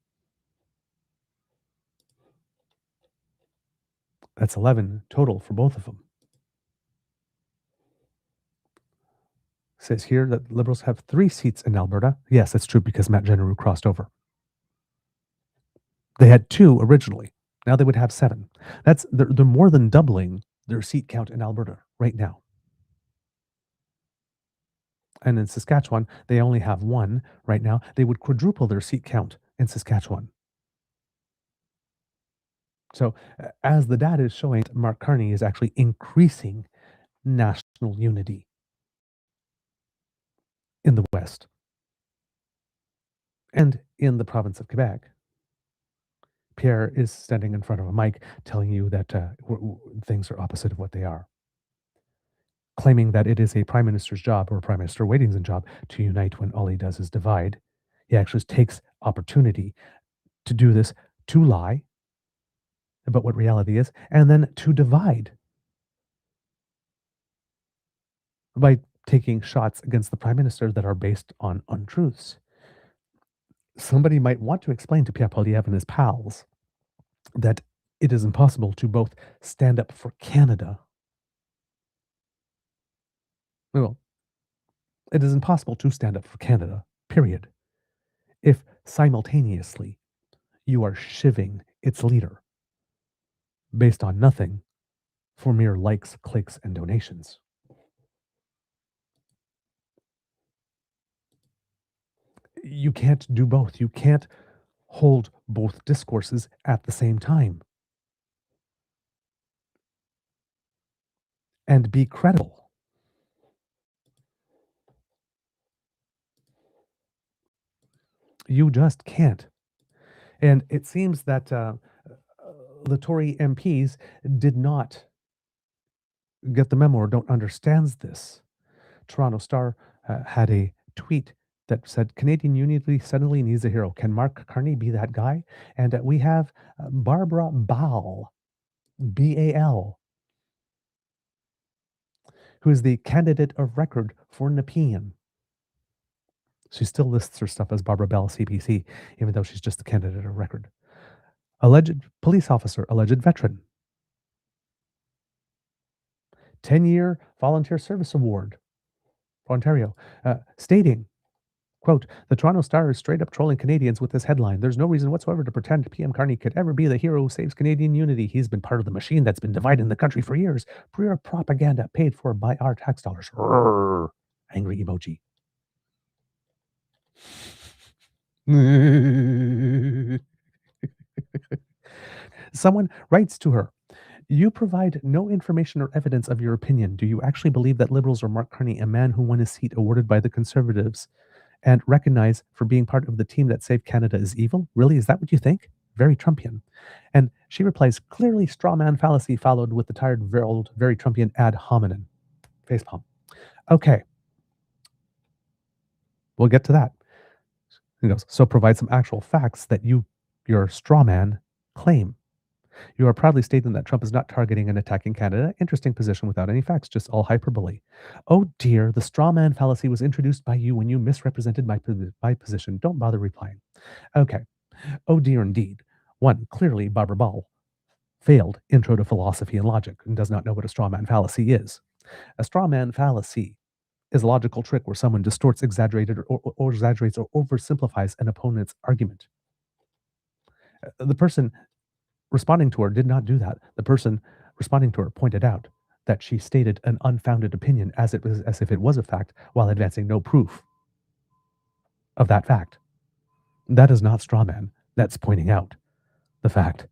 That's 11 total for both of them. It says here that Liberals have 3 seats in Alberta. Yes, that's true, because Matt Genereux crossed over. They had 2 originally. Now they would have 7. They're more than doubling their seat count in Alberta right now. And in Saskatchewan, they only have 1 right now. They would quadruple their seat count in Saskatchewan. So as the data is showing, Mark Carney is actually increasing national unity in the West. And in the province of Quebec, Pierre is standing in front of a mic telling you that things are opposite of what they are, claiming that it is a prime minister's job or a prime minister waiting's job to unite when all he does is divide. He actually takes opportunity to do this, to lie about what reality is, and then to divide by taking shots against the prime minister that are based on untruths. Somebody might want to explain to Pierre Poilievre and his pals that it is impossible to both stand up for Canada. Well, it is impossible to stand up for Canada, period, if simultaneously you are shivving its leader based on nothing for mere likes, clicks, and donations. You can't do both. You can't hold both discourses at the same time and be credible. You just can't. And it seems that the Tory MPs did not get the memo or don't understand this. Toronto Star had a tweet that said, Canadian unity suddenly needs a hero. Can Mark Carney be that guy? And we have Barbara Ball, B-A-L, who is the candidate of record for Nepean. She still lists her stuff as Barbara Bell, CPC, even though she's just the candidate of record. Alleged police officer, alleged veteran. 10-year volunteer service award for Ontario, stating, quote, the Toronto Star is straight up trolling Canadians with this headline. There's no reason whatsoever to pretend PM Carney could ever be the hero who saves Canadian unity. He's been part of the machine that's been dividing the country for years. Pure propaganda paid for by our tax dollars. Rrr. Angry emoji. Someone writes to her, you provide no information or evidence of your opinion. Do you actually believe that Liberals or Mark Carney, a man who won a seat awarded by the Conservatives and recognized for being part of the team that saved Canada, is evil? Really? Is that what you think? Very Trumpian. And she replies, clearly straw man fallacy followed with the tired, very Trumpian ad hominem. Facepalm. Okay. We'll get to that. He goes, so provide some actual facts that your straw man claim. You are proudly stating that Trump is not targeting and attacking Canada. Interesting position without any facts, just all hyperbole. Oh dear, the straw man fallacy was introduced by you when you misrepresented my position. Don't bother replying. Okay. Oh dear indeed. One, clearly Barbara Ball failed Intro to Philosophy and Logic and does not know what a straw man fallacy is. A straw man fallacy is a logical trick where someone distorts, exaggerates, or oversimplifies an opponent's argument. The person responding to her did not do that. The person responding to her pointed out that she stated an unfounded opinion as if it was a fact while advancing no proof of that fact. That is not straw man. That's pointing out the fact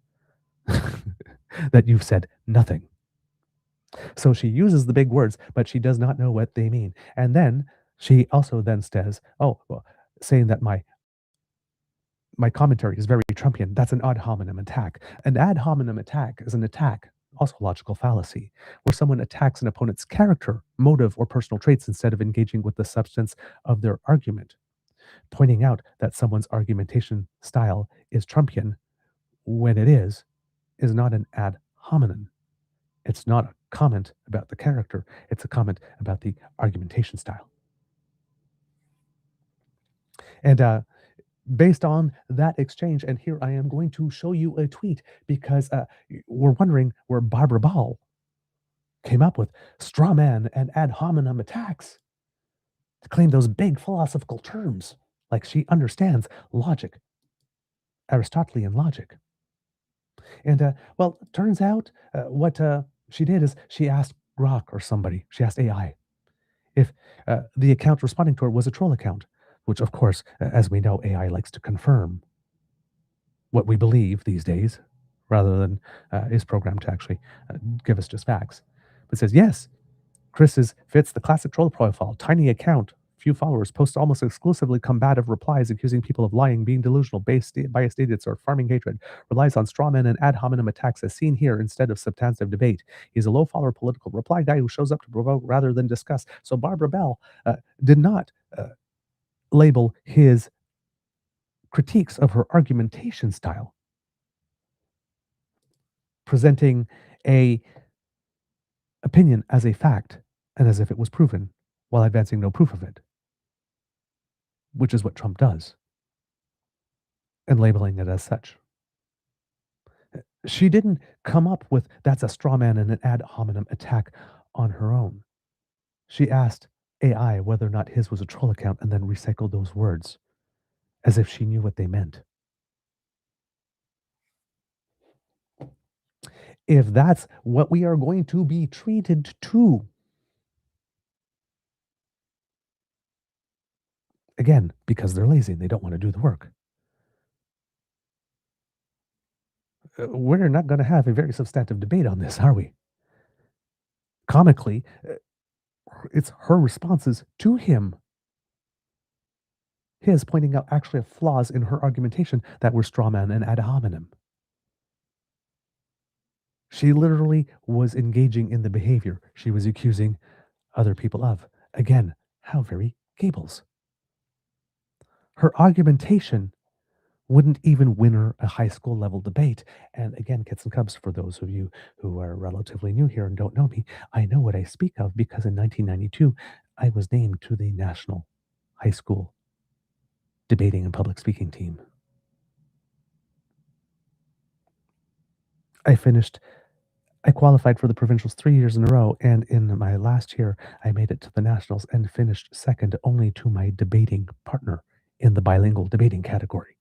that you've said nothing. So she uses the big words, but she does not know what they mean. And then she also then says, saying that my commentary is very Trumpian. That's an ad hominem attack. An ad hominem attack is an attack, also logical fallacy, where someone attacks an opponent's character, motive, or personal traits instead of engaging with the substance of their argument. Pointing out that someone's argumentation style is Trumpian when it is not an ad hominem. It's not a comment about the character. It's a comment about the argumentation style. And based on that exchange, and here I am going to show you a tweet because we're wondering where Barbara Ball came up with straw man and ad hominem attacks to claim those big philosophical terms, like she understands logic, Aristotelian logic. And turns out what she did is she asked Grok or somebody, she asked AI, if the account responding to her was a troll account, which of course, as we know, AI likes to confirm what we believe these days, rather than is programmed to actually give us just facts. But it says, yes, Chris's fits the classic troll profile, tiny account, few followers, posts almost exclusively combative replies accusing people of lying, being delusional, biased idiots, or farming hatred. Relies on straw men and ad hominem attacks as seen here instead of substantive debate. He's a low follower political reply guy who shows up to provoke rather than discuss. So Barbara Bell did not label his critiques of her argumentation style, presenting a opinion as a fact and as if it was proven while advancing no proof of it, which is what Trump does, and labeling it as such. She didn't come up with that's a straw man and an ad hominem attack on her own. She asked AI whether or not his was a troll account and then recycled those words as if she knew what they meant. If that's what we are going to be treated to, again, because they're lazy and they don't want to do the work, we're not going to have a very substantive debate on this, are we? Comically, it's her responses to him, his pointing out actually flaws in her argumentation that were straw man and ad hominem. She literally was engaging in the behavior she was accusing other people of. Again, how very Goebbels. Her argumentation wouldn't even win her a high school level debate. And again, kits and cubs, for those of you who are relatively new here and don't know me, I know what I speak of because in 1992, I was named to the National High School Debating and Public Speaking team. I qualified for the provincials 3 years in a row, and in my last year, I made it to the nationals and finished second only to my debating partner in the bilingual debating category.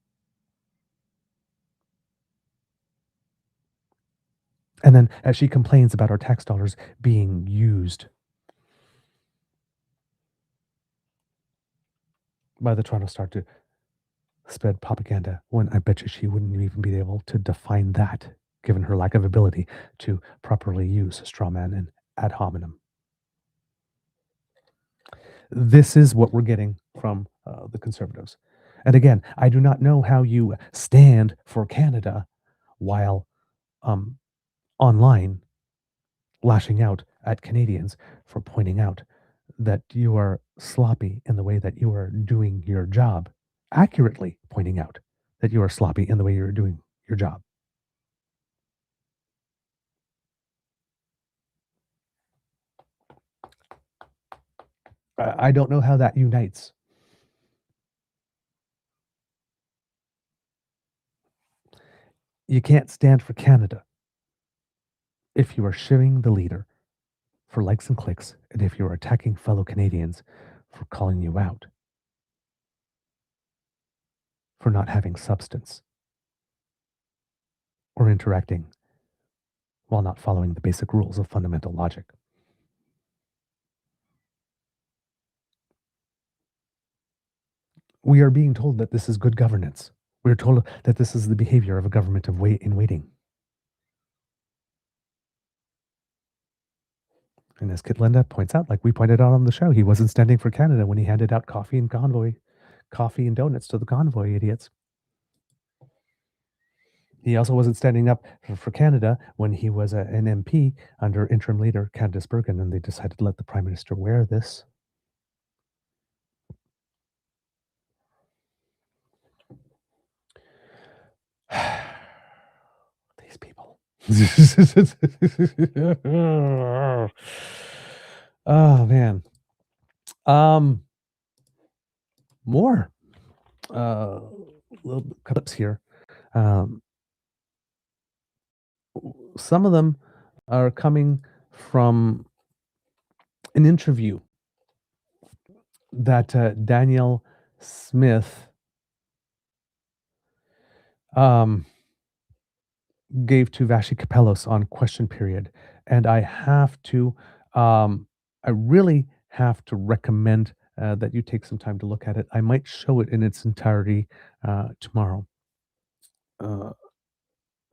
And then as she complains about our tax dollars being used by the Toronto Star to spread propaganda, when I bet you she wouldn't even be able to define that, given her lack of ability to properly use straw man and ad hominem. This is what we're getting from the Conservatives. And again, I do not know how you stand for Canada while online lashing out at Canadians for pointing out that you are sloppy in the way that you are doing your job, accurately pointing out that you are sloppy in the way you're doing your job. I don't know how that unites. You can't stand for Canada if you are shiving the leader for likes and clicks, and if you are attacking fellow Canadians for calling you out for not having substance or interacting while not following the basic rules of fundamental logic. We are being told that this is good governance. We are told that this is the behavior of a government of waiting. And as Kit Linda points out, like we pointed out on the show, he wasn't standing for Canada when he handed out coffee and donuts to the convoy idiots. He also wasn't standing up for Canada when he was an MP under interim leader Candace Bergen, and they decided to let the Prime Minister wear this. These people. Oh man. More little clips here. Some of them are coming from an interview that Danielle Smith gave to Vashi Kapelos on Question Period. And I have to, I really have to recommend that you take some time to look at it. I might show it in its entirety tomorrow.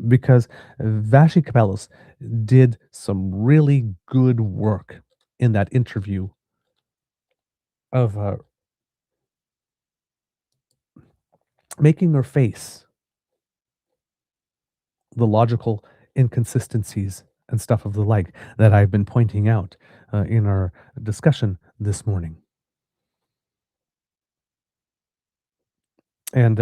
Because Vashi Kapelos did some really good work in that interview of making her face the logical inconsistencies and stuff of the like that I've been pointing out in our discussion this morning. And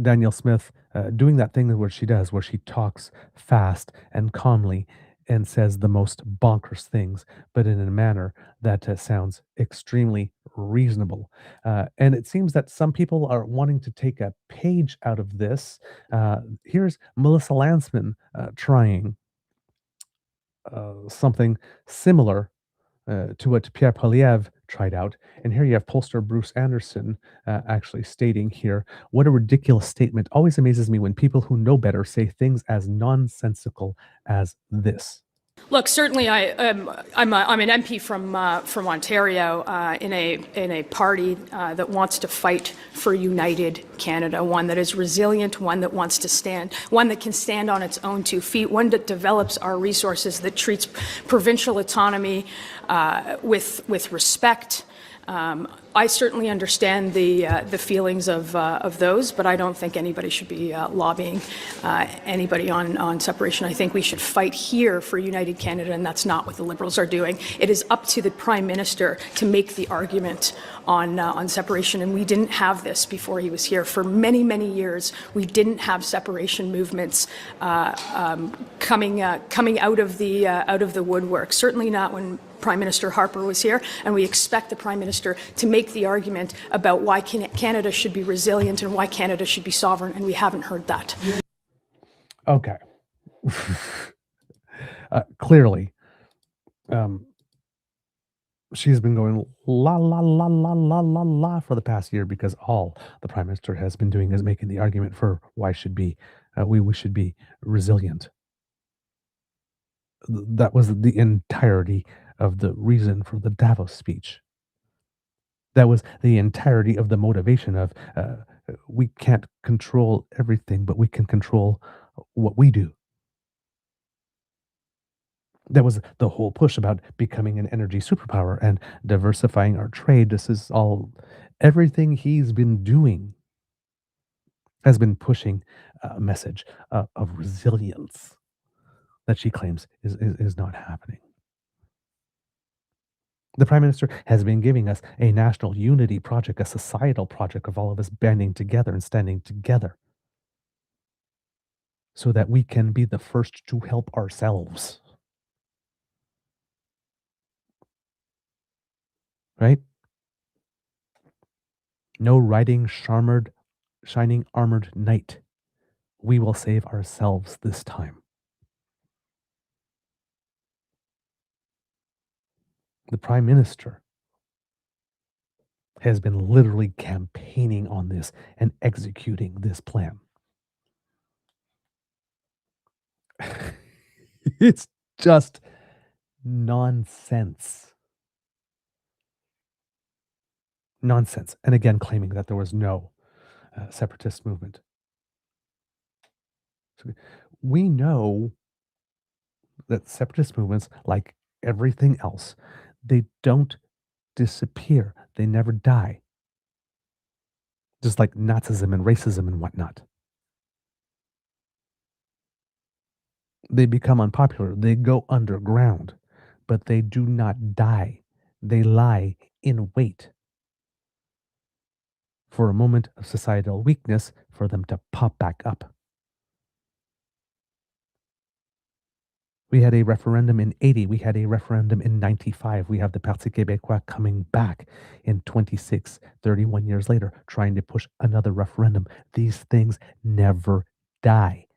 Danielle Smith doing that thing where she does, where she talks fast and calmly and says the most bonkers things, but in a manner that sounds extremely reasonable. And it seems that some people are wanting to take a page out of this. Here's Melissa Lansman trying something similar to what Pierre Poilievre tried out. And here you have pollster Bruce Anderson actually stating here, what a ridiculous statement. Always amazes me when people who know better say things as nonsensical as this. Look, certainly I'm an MP from Ontario in a party that wants to fight for united Canada, one that is resilient, one that wants to stand, one that can stand on its own 2 feet, one that develops our resources, that treats provincial autonomy with respect. I certainly understand the feelings of those, but I don't think anybody should be lobbying anybody on separation. I think we should fight here for United Canada, and that's not what the Liberals are doing. It is up to the Prime Minister to make the argument on separation, and we didn't have this before he was here. For many, many years, we didn't have separation movements coming out of the woodwork. Certainly not when Prime Minister Harper was here, and we expect the Prime Minister to make the argument about why Canada should be resilient and why Canada should be sovereign, and we haven't heard that. Okay. Clearly, she's been going la la la la la la la for the past year because all the Prime Minister has been doing is making the argument for why should be we should be resilient. That was the entirety of the reason for the Davos speech. That was the entirety of the motivation of we can't control everything, but we can control what we do. That was the whole push about becoming an energy superpower and diversifying our trade. This is all, everything he's been doing has been pushing a message of resilience that she claims is not happening. The Prime Minister has been giving us a national unity project, a societal project of all of us banding together and standing together so that we can be the first to help ourselves. Right? No riding shining armored knight. We will save ourselves this time. The Prime Minister has been literally campaigning on this and executing this plan. It's just nonsense. Nonsense. And again, claiming that there was no separatist movement. So we know that separatist movements, like everything else, they don't disappear. They never die. Just like Nazism and racism and whatnot. They become unpopular. They go underground, but they do not die. They lie in wait for a moment of societal weakness for them to pop back up. We had a referendum in 80. We had a referendum in 95. We have the Parti Québécois coming back in 26, 31 years later, trying to push another referendum. These things never die.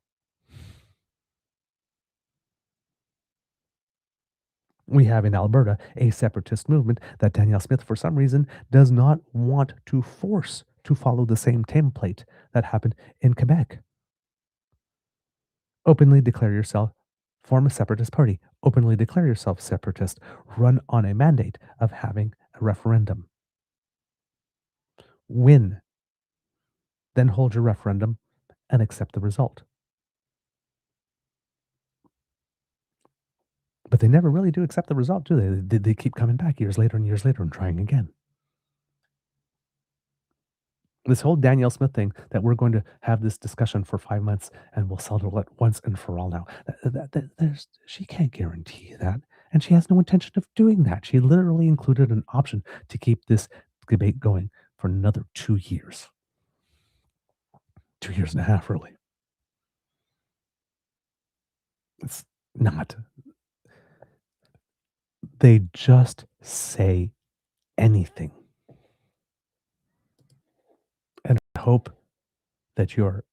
We have in Alberta a separatist movement that Danielle Smith, for some reason, does not want to force to follow the same template that happened in Quebec. Openly declare yourself, form a separatist party, openly declare yourself separatist, run on a mandate of having a referendum. Win. Then hold your referendum and accept the result. But they never really do accept the result, do they? They keep coming back years later and trying again. This whole Danielle Smith thing that we're going to have this discussion for 5 months and we'll settle it once and for all now. She can't guarantee that. And she has no intention of doing that. She literally included an option to keep this debate going for another 2 years. 2 years and a half, really. It's not. They just say anything. And I hope that you're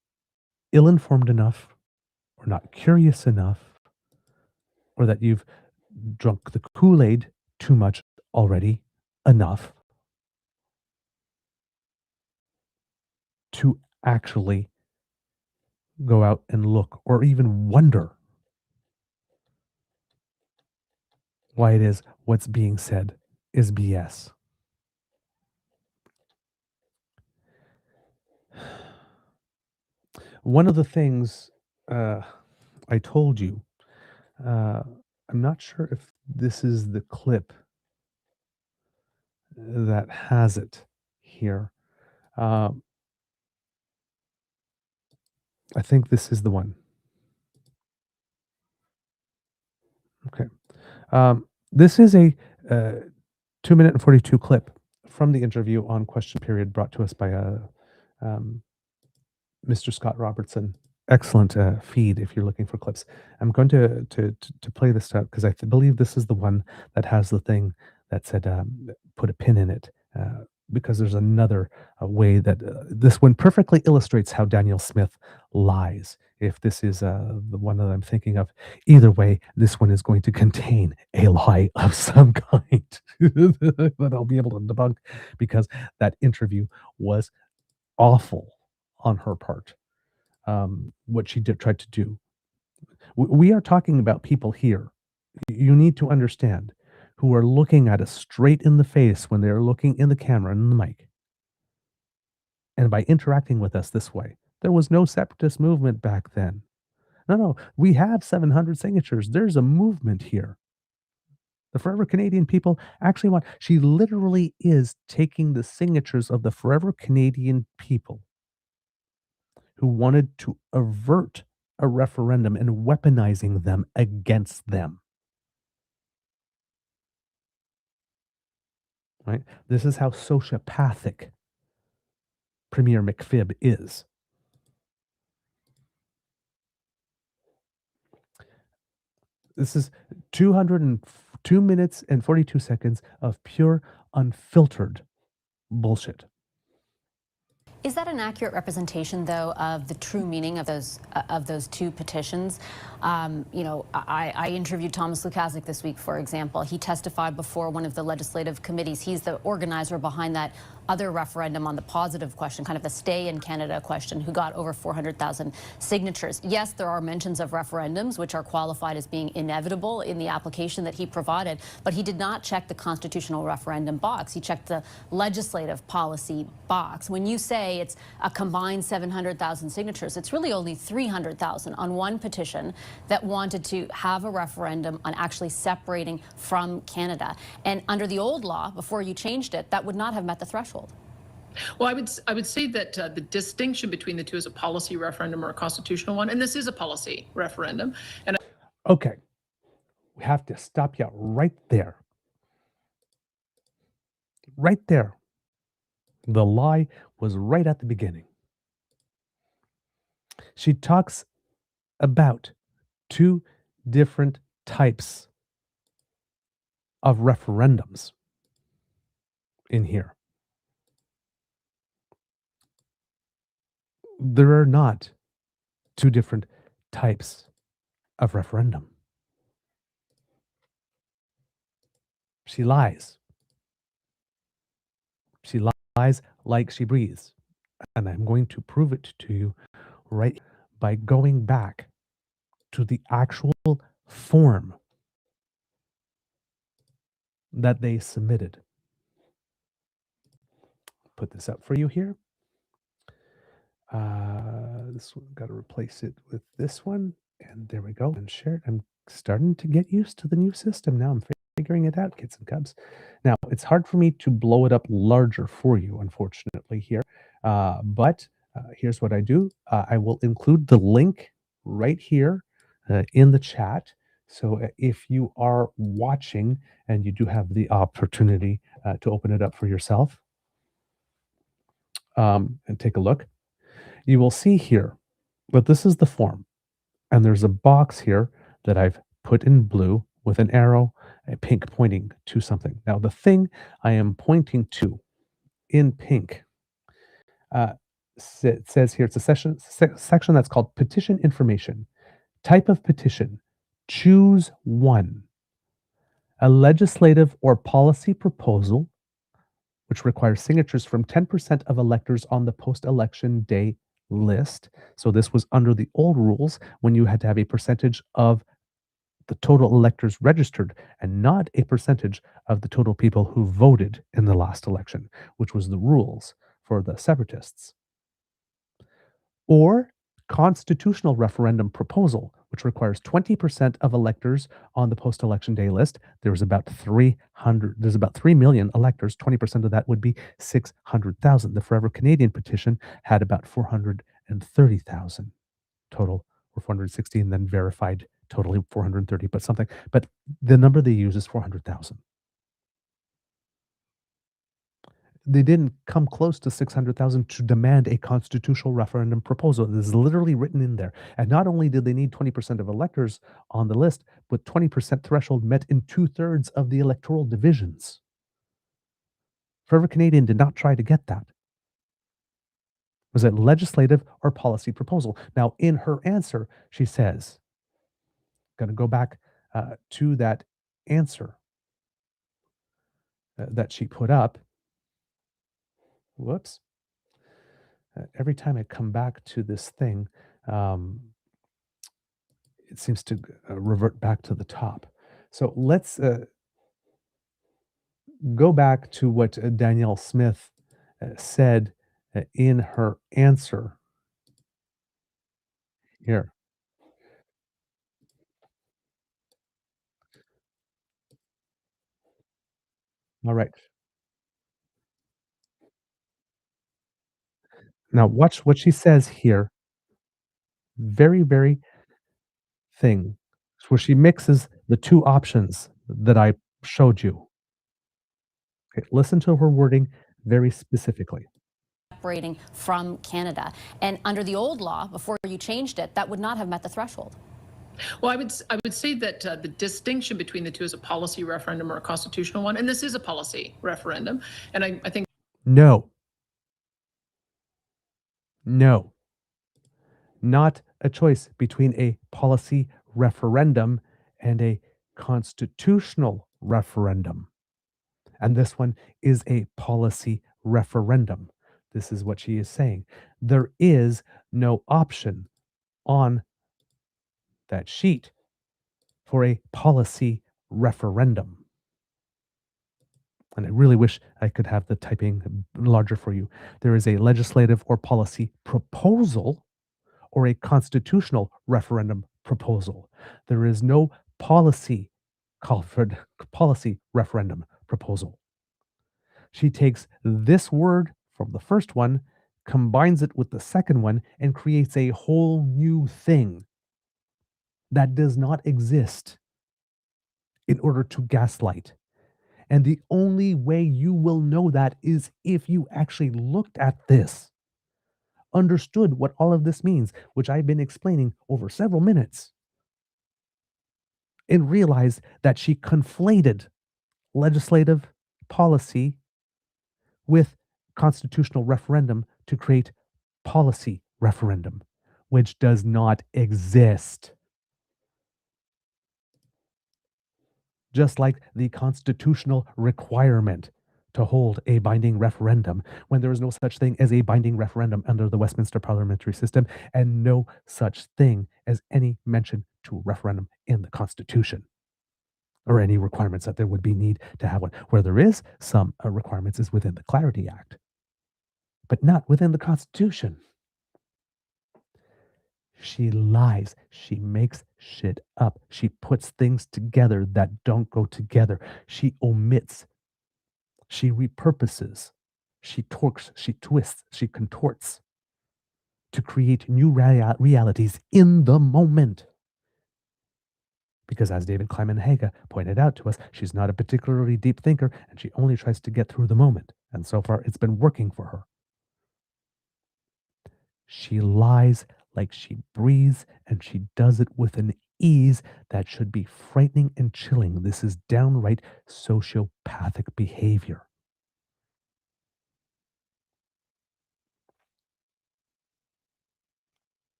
ill-informed enough or not curious enough or that you've drunk the Kool-Aid too much already enough to actually go out and look or even wonder why it is what's being said is BS. One of the things I told you, I'm not sure if this is the clip that has it here. I think this is the one. Okay. This is a 2-minute and 42 clip from the interview on Question Period brought to us by Mr. Scott Robertson. Excellent feed if you're looking for clips. I'm going to play this out because I believe this is the one that has the thing that said put a pin in it, because there's another way that this one perfectly illustrates how Danielle Smith lies. If this is the one that I'm thinking of, either way, this one is going to contain a lie of some kind that I'll be able to debunk, because that interview was awful on her part. What she tried to do. We are talking about people here, you need to understand, who are looking at us straight in the face when they're looking in the camera and the mic. And by interacting with us this way, there was no separatist movement back then. No, we have 700 signatures. There's a movement here. The Forever Canadian people actually want, she literally is taking the signatures of the Forever Canadian people who wanted to avert a referendum and weaponizing them against them. Right? This is how sociopathic Premier McFib is. This is 202 minutes and 42 seconds of pure, unfiltered bullshit. Is that an accurate representation, though, of the true meaning of those two petitions? I interviewed Thomas Lukaszuk this week, for example. He testified before one of the legislative committees. He's the organizer behind that other referendum on the positive question, kind of the stay in Canada question, who got over 400,000 signatures. Yes, there are mentions of referendums, which are qualified as being inevitable in the application that he provided, but he did not check the constitutional referendum box. He checked the legislative policy box. When you say it's a combined 700,000 signatures, it's really only 300,000 on one petition that wanted to have a referendum on actually separating from Canada. And under the old law, before you changed it, that would not have met the threshold. Well, I would say that the distinction between the two is a policy referendum or a constitutional one, and this is a policy referendum. And okay, we have to stop you right there. Right there. The lie was right at the beginning. She talks about two different types of referendums in here. There are not two different types of referendum. She lies. She lies like she breathes. And I'm going to prove it to you right by going back to the actual form that they submitted. Put this up for you here. This one, got to replace it with this one. And there we go. And share it. I'm starting to get used to the new system now. I'm figuring it out, kids and cubs. Now, it's hard for me to blow it up larger for you, unfortunately, here. But here's what I do. I will include the link right here in the chat. So if you are watching and you do have the opportunity to open it up for yourself and take a look, you will see here that this is the form. And there's a box here that I've put in blue with an arrow, pink pointing to something. Now, the thing I am pointing to in pink says here, it's a section that's called Petition Information. Type of petition, choose one. A legislative or policy proposal, which requires signatures from 10% of electors on the post-election day list. So this was under the old rules when you had to have a percentage of the total electors registered and not a percentage of the total people who voted in the last election, which was the rules for the separatists. Or constitutional referendum proposal, which requires 20% of electors on the post-election day list. There's about 3 million electors. 20% of that would be 600,000. The Forever Canadian petition had about 430,000 total, or 460, and then verified totally 430, but something. But the number they use is 400,000. They didn't come close to 600,000 to demand a constitutional referendum proposal. It is literally written in there. And not only did they need 20% of electors on the list, but 20% threshold met in 2/3 of the electoral divisions. Forever Canadian did not try to get that. Was it legislative or policy proposal? Now, in her answer, she says, going to go back to that answer that she put up. Whoops. Every time I come back to this thing, it seems to revert back to the top. So let's go back to what Danielle Smith said in her answer here. All right. Now watch what she says here. Very, very thing where she mixes the two options that I showed you. Okay, listen to her wording very specifically. Separating from Canada. And under the old law, before you changed it, that would not have met the threshold. Well, I would say that the distinction between the two is a policy referendum or a constitutional one, and this is a policy referendum. And I think No. Not a choice between a policy referendum and a constitutional referendum. And this one is a policy referendum. This is what she is saying. There is no option on that sheet for a policy referendum. And I really wish I could have the typing larger for you. There is a legislative or policy proposal or a constitutional referendum proposal. There is no policy referendum proposal. She takes this word from the first one, combines it with the second one, and creates a whole new thing that does not exist in order to gaslight. And the only way you will know that is if you actually looked at this, understood what all of this means, which I've been explaining over several minutes, and realized that she conflated legislative policy with constitutional referendum to create policy referendum, which does not exist. Just like the constitutional requirement to hold a binding referendum when there is no such thing as a binding referendum under the Westminster parliamentary system, and no such thing as any mention to referendum in the Constitution, or any requirements that there would be need to have one. Where there is some requirements is within the Clarity Act, but not within the Constitution. She lies. She makes shit up. She puts things together that don't go together. She omits. She repurposes. She torques, she twists, she contorts to create new realities in the moment. Because as David Climenhaga pointed out to us, she's not a particularly deep thinker and she only tries to get through the moment. And so far, it's been working for her. She lies like she breathes, and she does it with an ease that should be frightening and chilling. This is downright sociopathic behavior.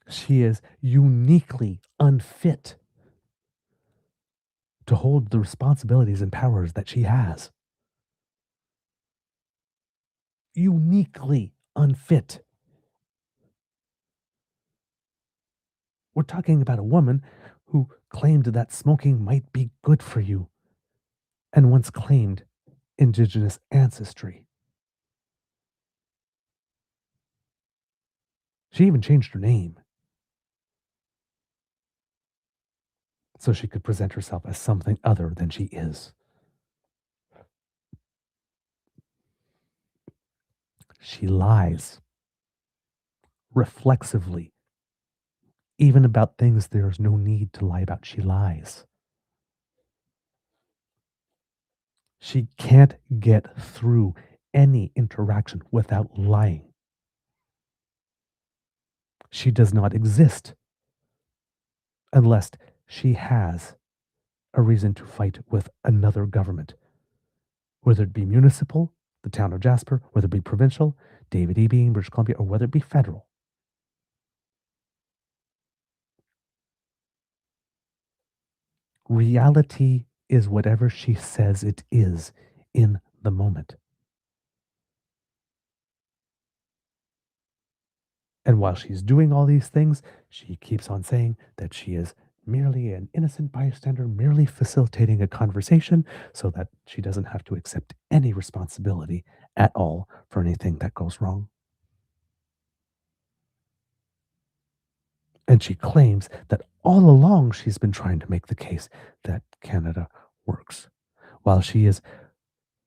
She is uniquely unfit to hold the responsibilities and powers that she has. Uniquely unfit. We're talking about a woman who claimed that smoking might be good for you and once claimed Indigenous ancestry. She even changed her name so she could present herself as something other than she is. She lies reflexively. Even about things there's no need to lie about, she lies. She can't get through any interaction without lying. She does not exist unless she has a reason to fight with another government, whether it be municipal, the town of Jasper, whether it be provincial, David E. being British Columbia, or whether it be federal. Reality is whatever she says it is in the moment. And while she's doing all these things, she keeps on saying that she is merely an innocent bystander, merely facilitating a conversation so that she doesn't have to accept any responsibility at all for anything that goes wrong. And she claims that all along she's been trying to make the case that Canada works, while she is,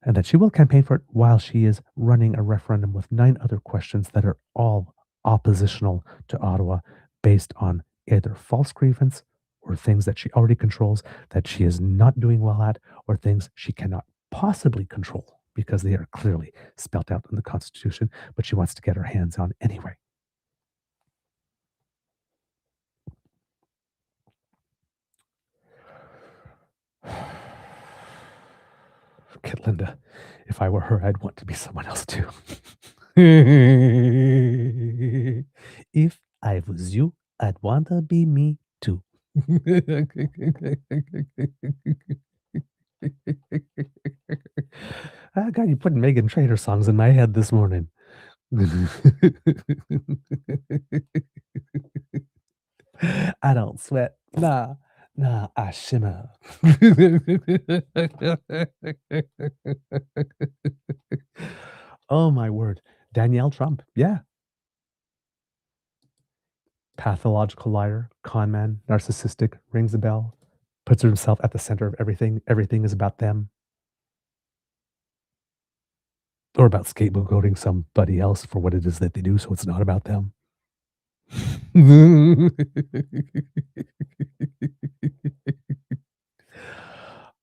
and that she will campaign for it while she is running a referendum with 9 other questions that are all oppositional to Ottawa based on either false grievance or things that she already controls that she is not doing well at, or things she cannot possibly control because they are clearly spelt out in the Constitution, but she wants to get her hands on anyway. Kit Linda, if I were her, I'd want to be someone else too. If I was you, I'd want to be me too. Ah, God, you're putting Megan Trainor songs in my head this morning. I don't sweat. Nah, I shimmer. Oh my word. Danielle Trump. Yeah. Pathological liar, con man, narcissistic, rings a bell, puts himself at the center of everything. Everything is about them. Or about scapegoating somebody else for what it is that they do, so it's not about them.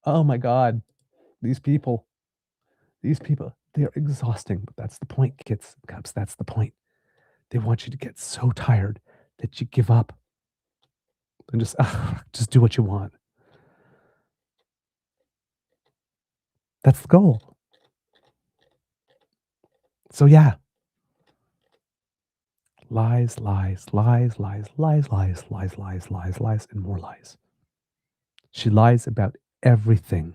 Oh my God. These people, they're exhausting, but that's the point, kids and cubs. That's the point. They want you to get so tired that you give up and just do what you want. That's the goal. So yeah. Lies, lies, lies, lies, lies, lies, lies, lies, lies, lies, and more lies. She lies about everything.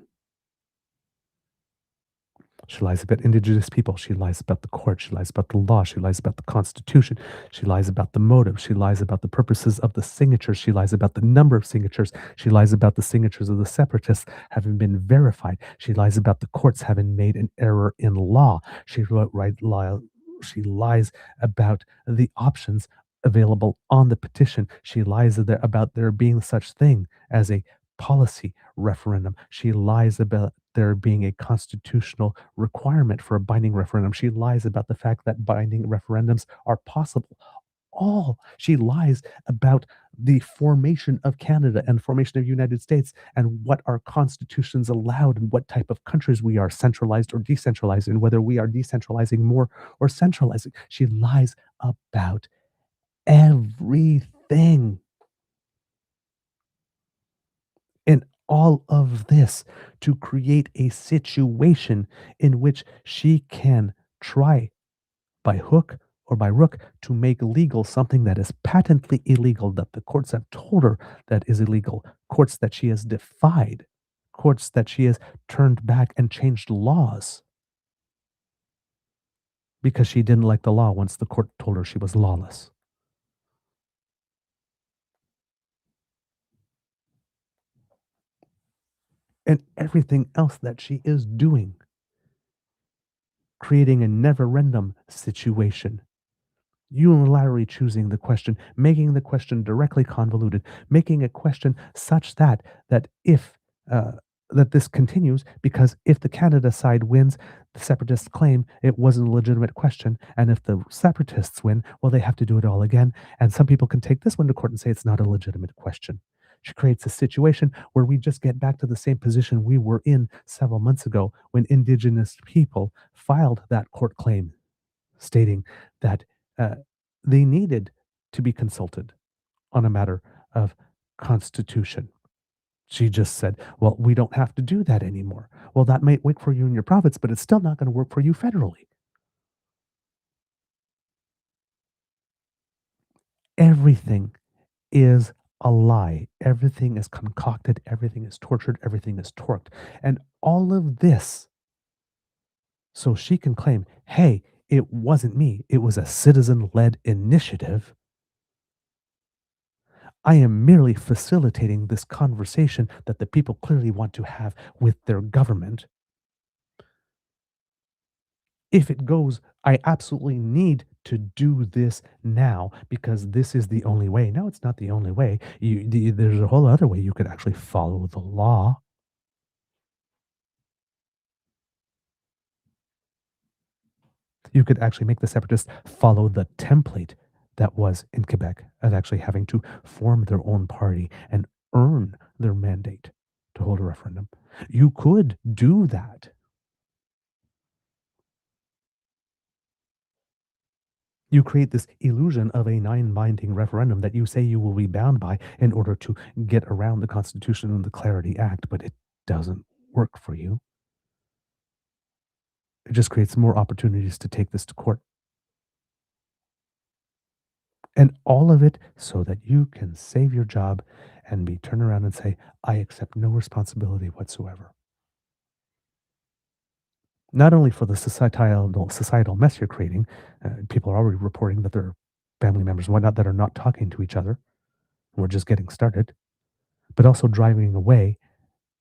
She lies about Indigenous people. She lies about the court. She lies about the law. She lies about the Constitution. She lies about the motive. She lies about the purposes of the signatures. She lies about the number of signatures. She lies about the signatures of the separatists having been verified. She lies about the courts having made an error in law. She lies about the options available on the petition. She lies about there being such thing as a policy referendum. She lies about there being a constitutional requirement for a binding referendum. She lies about the fact that binding referendums are possible. She lies about the formation of Canada and formation of the United States and what our constitutions allowed and what type of countries we are, centralized or decentralized, and whether we are decentralizing more or centralizing. She lies about everything. And all of this to create a situation in which she can try by hook or by rook to make legal something that is patently illegal, that the courts have told her that is illegal, courts that she has defied, courts that she has turned back and changed laws because she didn't like the law once the court told her she was lawless. And everything else that she is doing, creating a never-endum situation, unilaterally choosing the question, making the question directly convoluted, making a question such that if that this continues, because if the Canada side wins, the separatists claim it wasn't a legitimate question, and if the separatists win, well, they have to do it all again, and some people can take this one to court and say it's not a legitimate question. She creates a situation where we just get back to the same position we were in several months ago when Indigenous people filed that court claim stating that they needed to be consulted on a matter of constitution. She just said, well, we don't have to do that anymore. Well, that might work for you in your province, but it's still not going to work for you federally. Everything is a lie. Everything is concocted. Everything is tortured. Everything is torqued. And all of this so she can claim, hey, it wasn't me. It was a citizen-led initiative. I am merely facilitating this conversation that the people clearly want to have with their government. If it goes, I absolutely need to do this now because this is the only way. No, it's not the only way. There's a whole other way you could actually follow the law. You could actually make the separatists follow the template that was in Quebec of actually having to form their own party and earn their mandate to hold a referendum. You could do that. You create this illusion of a non-binding referendum that you say you will be bound by in order to get around the Constitution and the Clarity Act, but it doesn't work for you. It just creates more opportunities to take this to court. And all of it so that you can save your job and be turned around and say, I accept no responsibility whatsoever. Not only for the societal mess you're creating, people are already reporting that there are family members and whatnot that are not talking to each other. We're just getting started. But also driving away,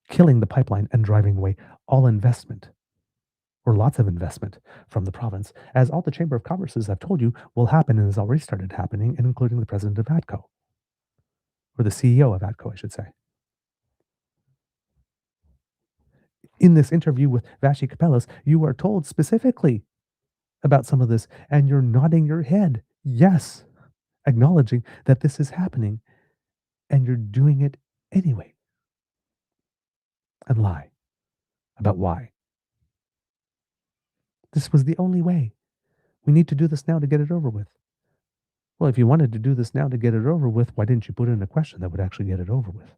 killing the pipeline and driving away all investment, or lots of investment from the province, as all the Chamber of Commerce's I've told you will happen and has already started happening, and including the president of ATCO, or the CEO of ATCO, I should say. In this interview with Vashi Capellas, you are told specifically about some of this, and you're nodding your head, yes, acknowledging that this is happening, and you're doing it anyway. And lie about why. This was the only way. We need to do this now to get it over with. Well, if you wanted to do this now to get it over with, why didn't you put in a question that would actually get it over with?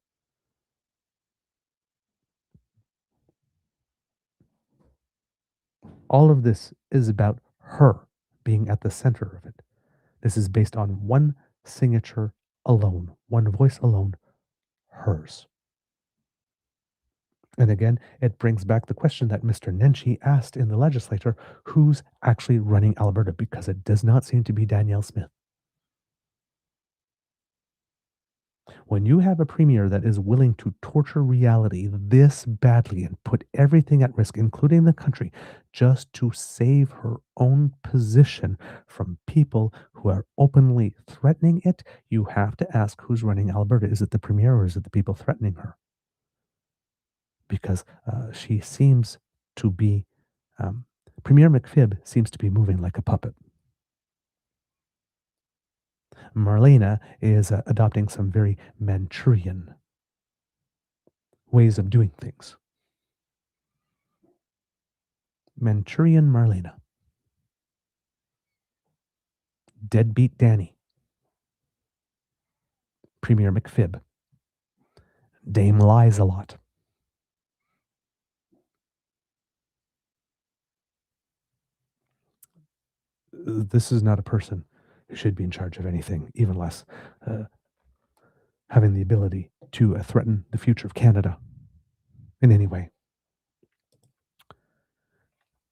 All of this is about her being at the center of it. This is based on one signature alone, one voice alone, hers. And again, it brings back the question that Mr. Nenshi asked in the legislature, who's actually running Alberta? Because it does not seem to be Danielle Smith. When you have a premier that is willing to torture reality this badly and put everything at risk, including the country, just to save her own position from people who are openly threatening it, you have to ask who's running Alberta. Is it the premier or is it the people threatening her? because she seems to be, Premier McFib seems to be moving like a puppet. Marlena is adopting some very Manchurian ways of doing things. Manchurian Marlena. Deadbeat Danny. Premier McFib. Dame lies a lot. This is not a person who should be in charge of anything, even less having the ability to threaten the future of Canada in any way.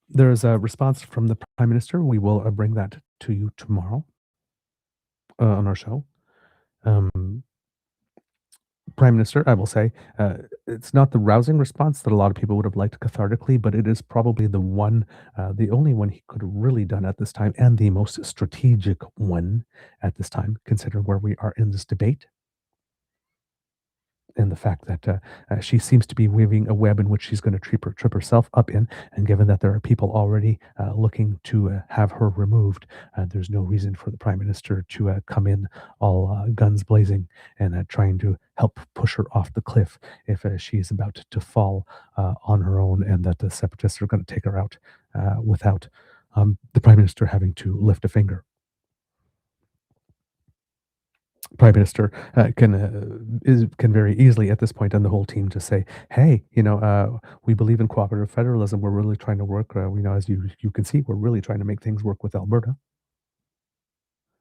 There is a response from the Prime Minister. We will bring that to you tomorrow on our show. Prime Minister, I will say, it's not the rousing response that a lot of people would have liked cathartically, but it is probably the one, the only one he could have really done at this time, and the most strategic one at this time, considering where we are in this debate. And the fact that she seems to be weaving a web in which she's going to trip herself up in, and given that there are people already looking to have her removed, there's no reason for the Prime Minister to come in all guns blazing and trying to help push her off the cliff if she's about to fall on her own, and that the separatists are going to take her out without the Prime Minister having to lift a finger. Prime Minister can very easily at this point, and the whole team, just say, hey, we believe in cooperative federalism. We're really trying to work, as you can see, we're really trying to make things work with Alberta.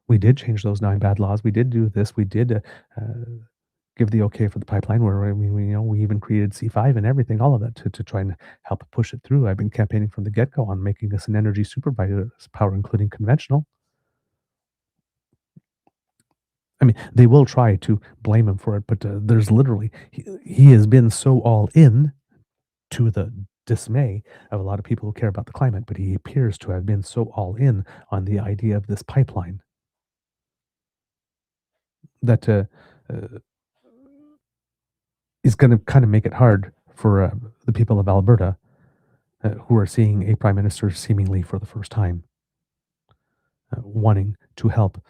We did change those 9 bad laws. We did do this. We did give the okay for the pipeline, where we even created C5 and everything, all of that to try and help push it through. I've been campaigning from the get-go on making us an energy supervisor power, including conventional. I mean, they will try to blame him for it, but there's literally, he has been so all in, to the dismay of a lot of people who care about the climate, but he appears to have been so all in on the idea of this pipeline that is going to kind of make it hard for the people of Alberta who are seeing a prime minister seemingly for the first time wanting to help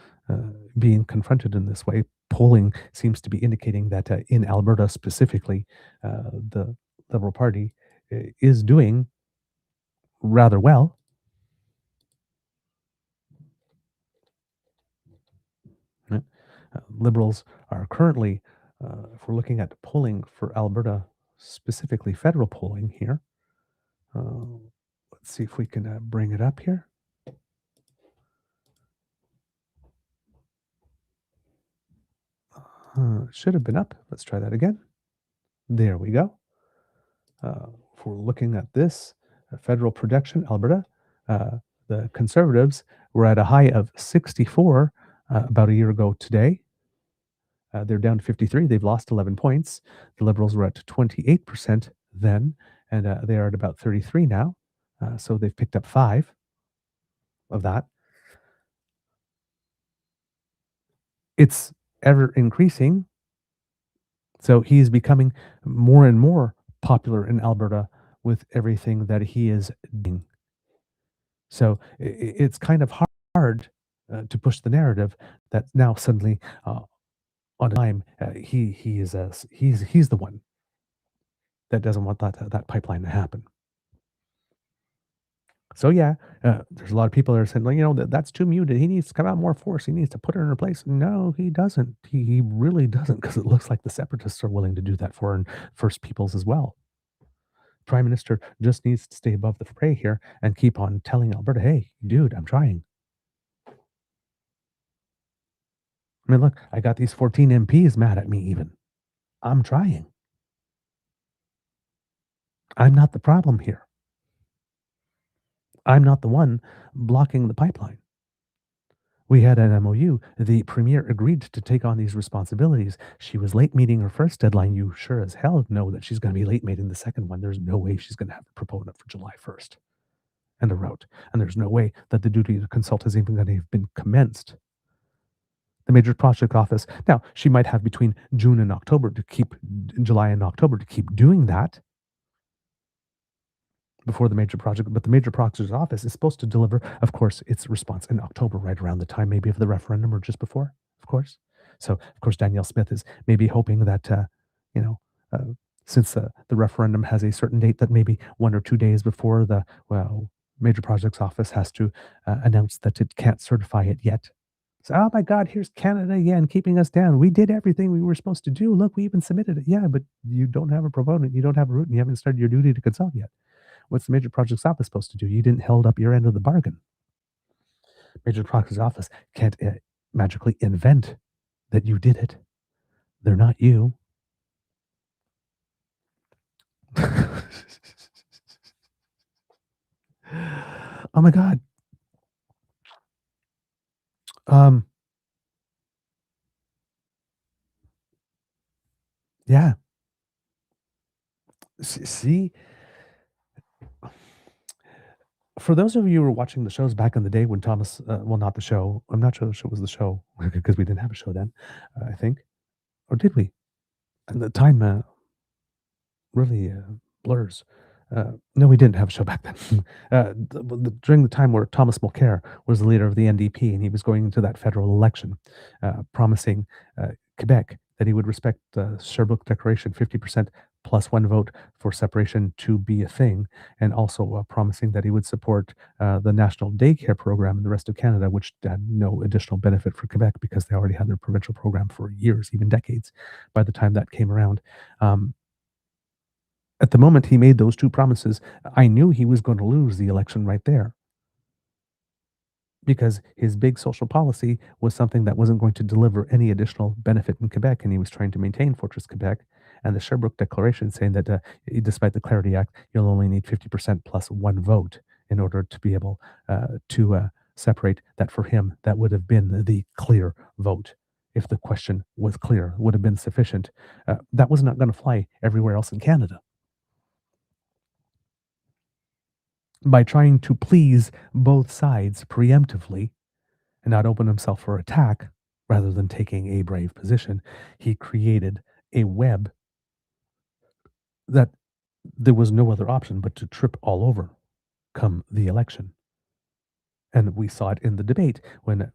being confronted in this way. Polling seems to be indicating that in Alberta specifically, the Liberal Party is doing rather well. Liberals are currently, if we're looking at polling for Alberta, specifically federal polling here, let's see if we can bring it up here. Should have been up. Let's try that again. There we go. If we're looking at this federal projection, Alberta, the Conservatives were at a high of 64 about a year ago today. They're down to 53. They've lost 11 points. The Liberals were at 28% then, and they are at about 33 now. So they've picked up 5 of that. It's ever increasing. So he is becoming more and more popular in Alberta with everything that he is doing. So it's kind of hard to push the narrative that now suddenly on a time he's the one that doesn't want that pipeline to happen. So yeah, there's a lot of people that are saying, well, that's too muted. He needs to come out more force. He needs to put her in her place. No, he doesn't. He really doesn't, because it looks like the separatists are willing to do that for First Peoples as well. Prime Minister just needs to stay above the fray here and keep on telling Alberta, hey, dude, I'm trying. I mean, look, I got these 14 MPs mad at me even. I'm trying. I'm not the problem here. I'm not the one blocking the pipeline. We had an MOU. The Premier agreed to take on these responsibilities. She was late meeting her first deadline. You sure as hell know that she's going to be late meeting the second one. There's no way she's going to have the proponent for July 1st and a route. And there's no way that the duty to consult is even going to have been commenced. The Major Project Office. Now, she might have between June and October to keep, July and October to keep doing that. before the major project, but the major prosecutor's office is supposed to deliver, of course, its response in October, right around the time maybe of the referendum or just before, of course. So, of course, Danielle Smith is maybe hoping that, you know, since the referendum has a certain date, that maybe 1 or 2 days before the major projects office has to announce that it can't certify it yet. So, oh my God, here's Canada again keeping us down. We did everything we were supposed to do. Look, we even submitted it. Yeah, but you don't have a proponent, you don't have a route, and you haven't started your duty to consult yet. What's the major projects office supposed to do? You didn't hold up your end of the bargain. Major projects office can't magically invent that you did it. They're not you. Oh my God. Yeah. See, for those of you who were watching the shows back in the day when Thomas, well, not the show. I'm not sure it was the show because we didn't have a show then, I think. Or did we? And the time really blurs. No, we didn't have a show back then. During the time where Thomas Mulcair was the leader of the NDP and he was going into that federal election, promising Quebec that he would respect the Sherbrooke Declaration, 50% plus 1 vote for separation to be a thing, and also promising that he would support the national daycare program in the rest of Canada, which had no additional benefit for Quebec because they already had their provincial program for years, even decades, by the time that came around. At the moment he made those 2 promises, I knew he was going to lose the election right there. Because his big social policy was something that wasn't going to deliver any additional benefit in Quebec, and he was trying to maintain Fortress Quebec. And the Sherbrooke Declaration saying that despite the Clarity Act, you'll only need 50% plus 1 vote in order to be able to separate. That for him, that would have been the clear vote. If the question was clear, would have been sufficient. That was not going to fly everywhere else in Canada. By trying to please both sides preemptively and not open himself for attack, rather than taking a brave position, he created a web that there was no other option but to trip all over come the election. And we saw it in the debate when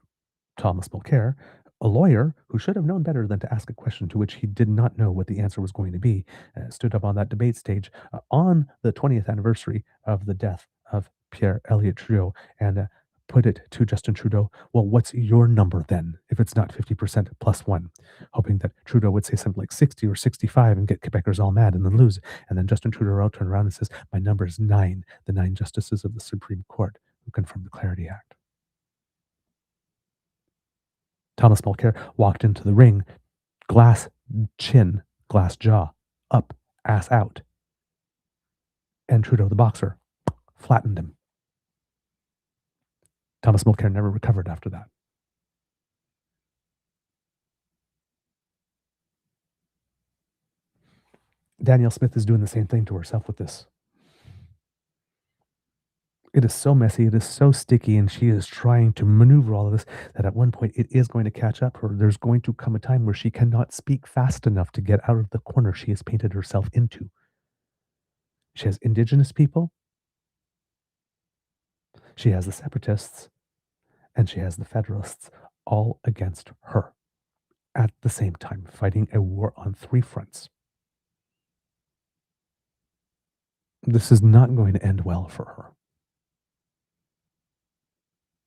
Thomas Mulcair, a lawyer who should have known better than to ask a question to which he did not know what the answer was going to be, stood up on that debate stage on the 20th anniversary of the death of Pierre Elliott Trudeau and put it to Justin Trudeau, well, what's your number then, if it's not 50% plus 1? Hoping that Trudeau would say something like 60 or 65 and get Quebecers all mad and then lose. And then Justin Trudeau turned around and says, my number is 9, the 9 justices of the Supreme Court who confirmed the Clarity Act. Thomas Mulcair walked into the ring, glass chin, glass jaw, up, ass out. And Trudeau, the boxer, flattened him. Thomas Mulcair never recovered after that. Danielle Smith is doing the same thing to herself with this. It is so messy, it is so sticky, and she is trying to maneuver all of this that at one point it is going to catch up her. There's going to come a time where she cannot speak fast enough to get out of the corner she has painted herself into. She has Indigenous people, she has the separatists, and she has the federalists all against her at the same time, fighting a war on 3 fronts. This is not going to end well for her.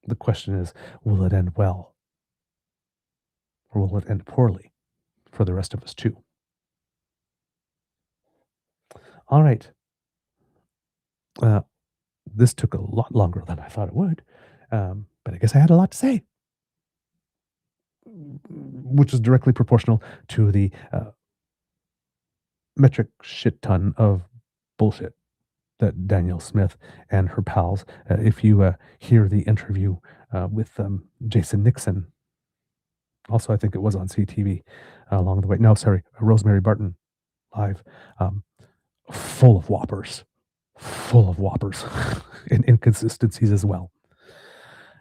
The question is, will it end well? Or will it end poorly for the rest of us too? All right. This took a lot longer than I thought it would, but I guess I had a lot to say, which is directly proportional to the metric shit ton of bullshit that Danielle Smith and her pals, if you hear the interview with Jason Nixon, also I think it was on CTV along the way. No, sorry, Rosemary Barton live, full of whoppers and inconsistencies as well.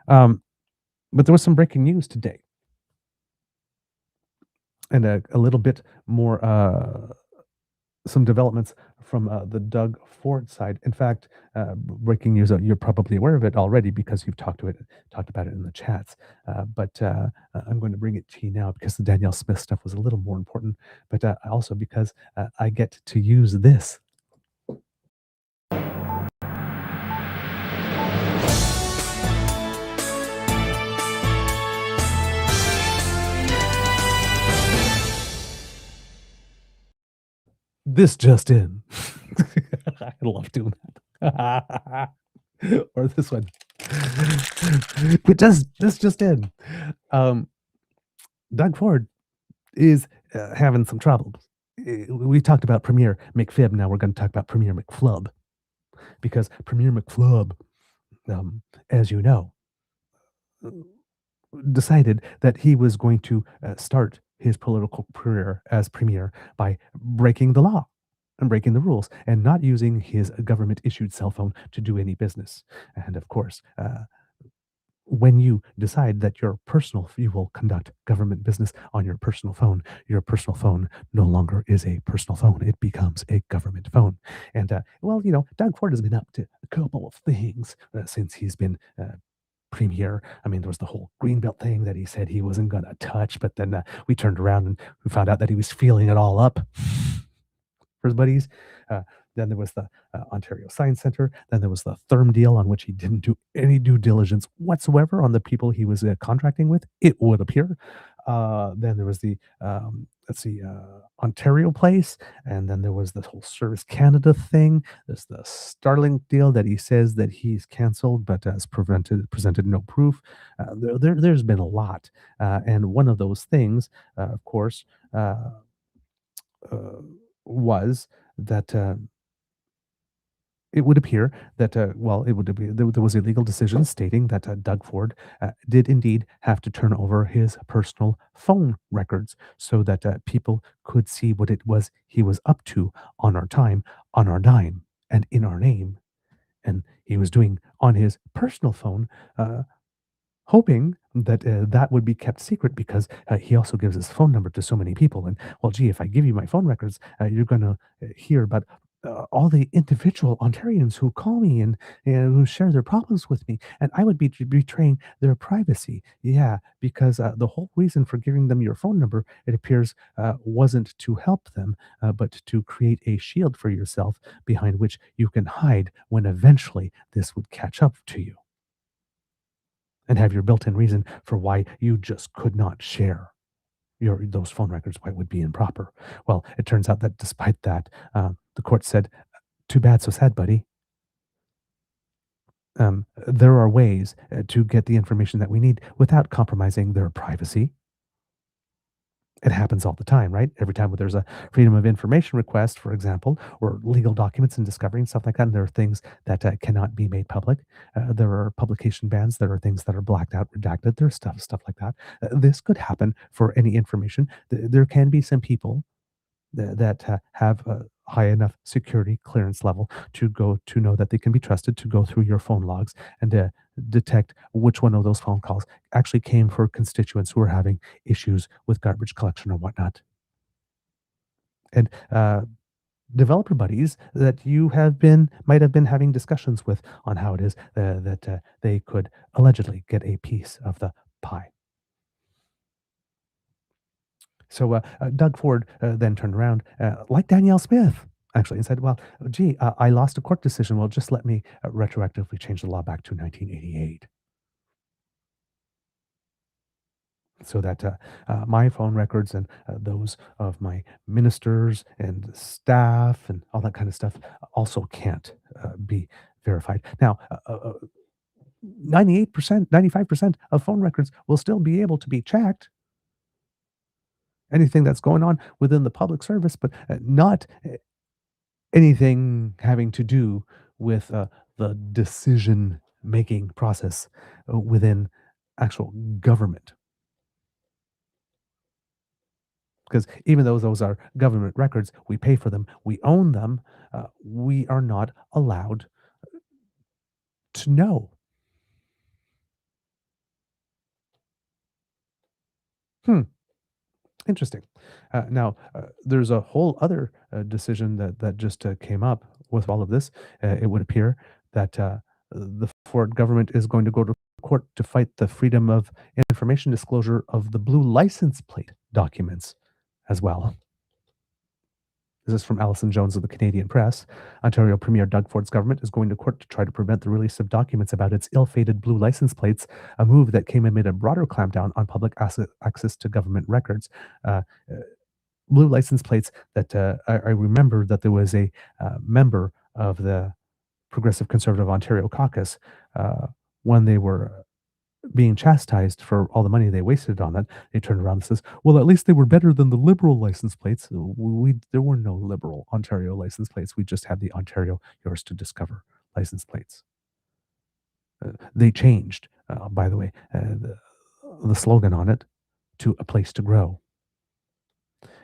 But there was some breaking news today, and a little bit more some developments from the Doug Ford side. In fact, breaking news, you're probably aware of it already because you've talked about it in the chats. But I'm going to bring it to you now because the Danielle Smith stuff was a little more important, but also because I get to use this. This just in. I love doing that. Or this one. But this just in. Doug Ford is having some troubles. We talked about Premier McFib. Now we're going to talk about Premier McFlub. Because Premier McFlub, as you know, decided that he was going to start his political career as premier by breaking the law and breaking the rules and not using his government issued cell phone to do any business. And of course, when you decide that you will conduct government business on your personal phone no longer is a personal phone. It becomes a government phone. And, well, Doug Ford has been up to a couple of things since he's been premier. I mean, there was the whole Greenbelt thing that he said he wasn't going to touch, but then we turned around and we found out that he was feeling it all up for his buddies. Then there was the Ontario Science Centre. Then there was the Therm deal on which he didn't do any due diligence whatsoever on the people he was contracting with, it would appear. Then there was the, Ontario place. And then there was the whole Service Canada thing. There's the Starlink deal that he says that he's canceled, but has presented no proof. There's been a lot. And one of those things, of course, was that it would appear that, there was a legal decision stating that Doug Ford did indeed have to turn over his personal phone records so that people could see what it was he was up to on our time, on our dime, and in our name. And he was doing on his personal phone, hoping that that would be kept secret because he also gives his phone number to so many people. And, well, gee, if I give you my phone records, you're going to hear about all the individual Ontarians who call me and who share their problems with me, and I would be betraying their privacy. Yeah, because the whole reason for giving them your phone number, it appears, wasn't to help them, but to create a shield for yourself behind which you can hide when eventually this would catch up to you. And have your built-in reason for why you just could not share those phone records, why it would be improper. Well, it turns out that despite that, the court said, too bad, so sad, buddy. There are ways to get the information that we need without compromising their privacy. It happens all the time, right? Every time there's a freedom of information request, for example, or legal documents and discovery and stuff like that, and there are things that cannot be made public. There are publication bans. There are things that are blacked out, redacted. There's stuff like that. This could happen for any information. There can be some people that have a high enough security clearance level to know that they can be trusted to go through your phone logs and detect which one of those phone calls actually came for constituents who are having issues with garbage collection or whatnot. And developer buddies that you might have been having discussions with on how it is that they could allegedly get a piece of the pie. So Doug Ford then turned around, like Danielle Smith, actually, and said, well, gee, I lost a court decision. Well, just let me retroactively change the law back to 1988. So that my phone records and those of my ministers and staff and all that kind of stuff also can't be verified. Now, 98%, 95% of phone records will still be able to be checked. Anything that's going on within the public service, but not anything having to do with the decision-making process within actual government. Because even though those are government records, we pay for them, we own them, we are not allowed to know. Interesting. There's a whole other decision that just came up with all of this. It would appear that the Ford government is going to go to court to fight the freedom of information disclosure of the blue license plate documents as well. This is from Alison Jones of the Canadian Press. Ontario Premier Doug Ford's government is going to court to try to prevent the release of documents about its ill-fated blue license plates, a move that came amid a broader clampdown on public access to government records. Blue license plates that I remember that there was a member of the Progressive Conservative Ontario caucus when they were being chastised for all the money they wasted on that. They turned around and says, well, at least they were better than the Liberal license plates. There were no Liberal Ontario license plates. We just had the Ontario Yours to Discover license plates. They changed, by the way, the slogan on it to A Place to Grow.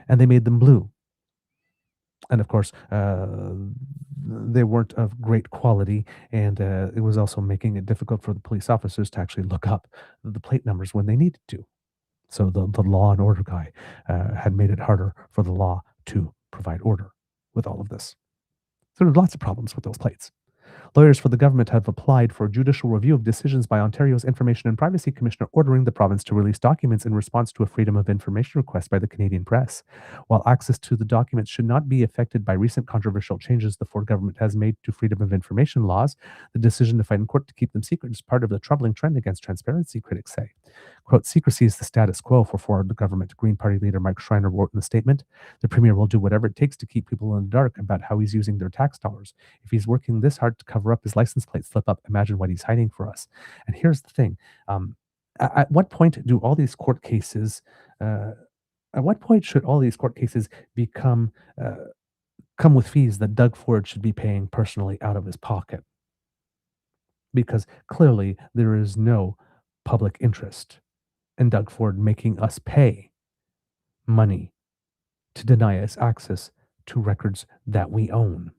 And they made them blue. And of course, they weren't of great quality, and it was also making it difficult for the police officers to actually look up the plate numbers when they needed to. So the law and order guy had made it harder for the law to provide order with all of this. So there's lots of problems with those plates. Lawyers for the government have applied for judicial review of decisions by Ontario's Information and Privacy Commissioner ordering the province to release documents in response to a Freedom of Information request by the Canadian Press. While access to the documents should not be affected by recent controversial changes the Ford government has made to Freedom of Information laws, the decision to fight in court to keep them secret is part of the troubling trend against transparency, critics say. Quote, secrecy is the status quo for Ford government, Green Party leader Mike Schreiner wrote in the statement. The Premier will do whatever it takes to keep people in the dark about how he's using their tax dollars. If he's working this hard to cover up his license plate slip up, imagine what he's hiding for us. And here's the thing. At what point do all these court cases, at what point should all these court cases come with fees that Doug Ford should be paying personally out of his pocket? Because clearly there is no public interest in Doug Ford making us pay money to deny us access to records that we own.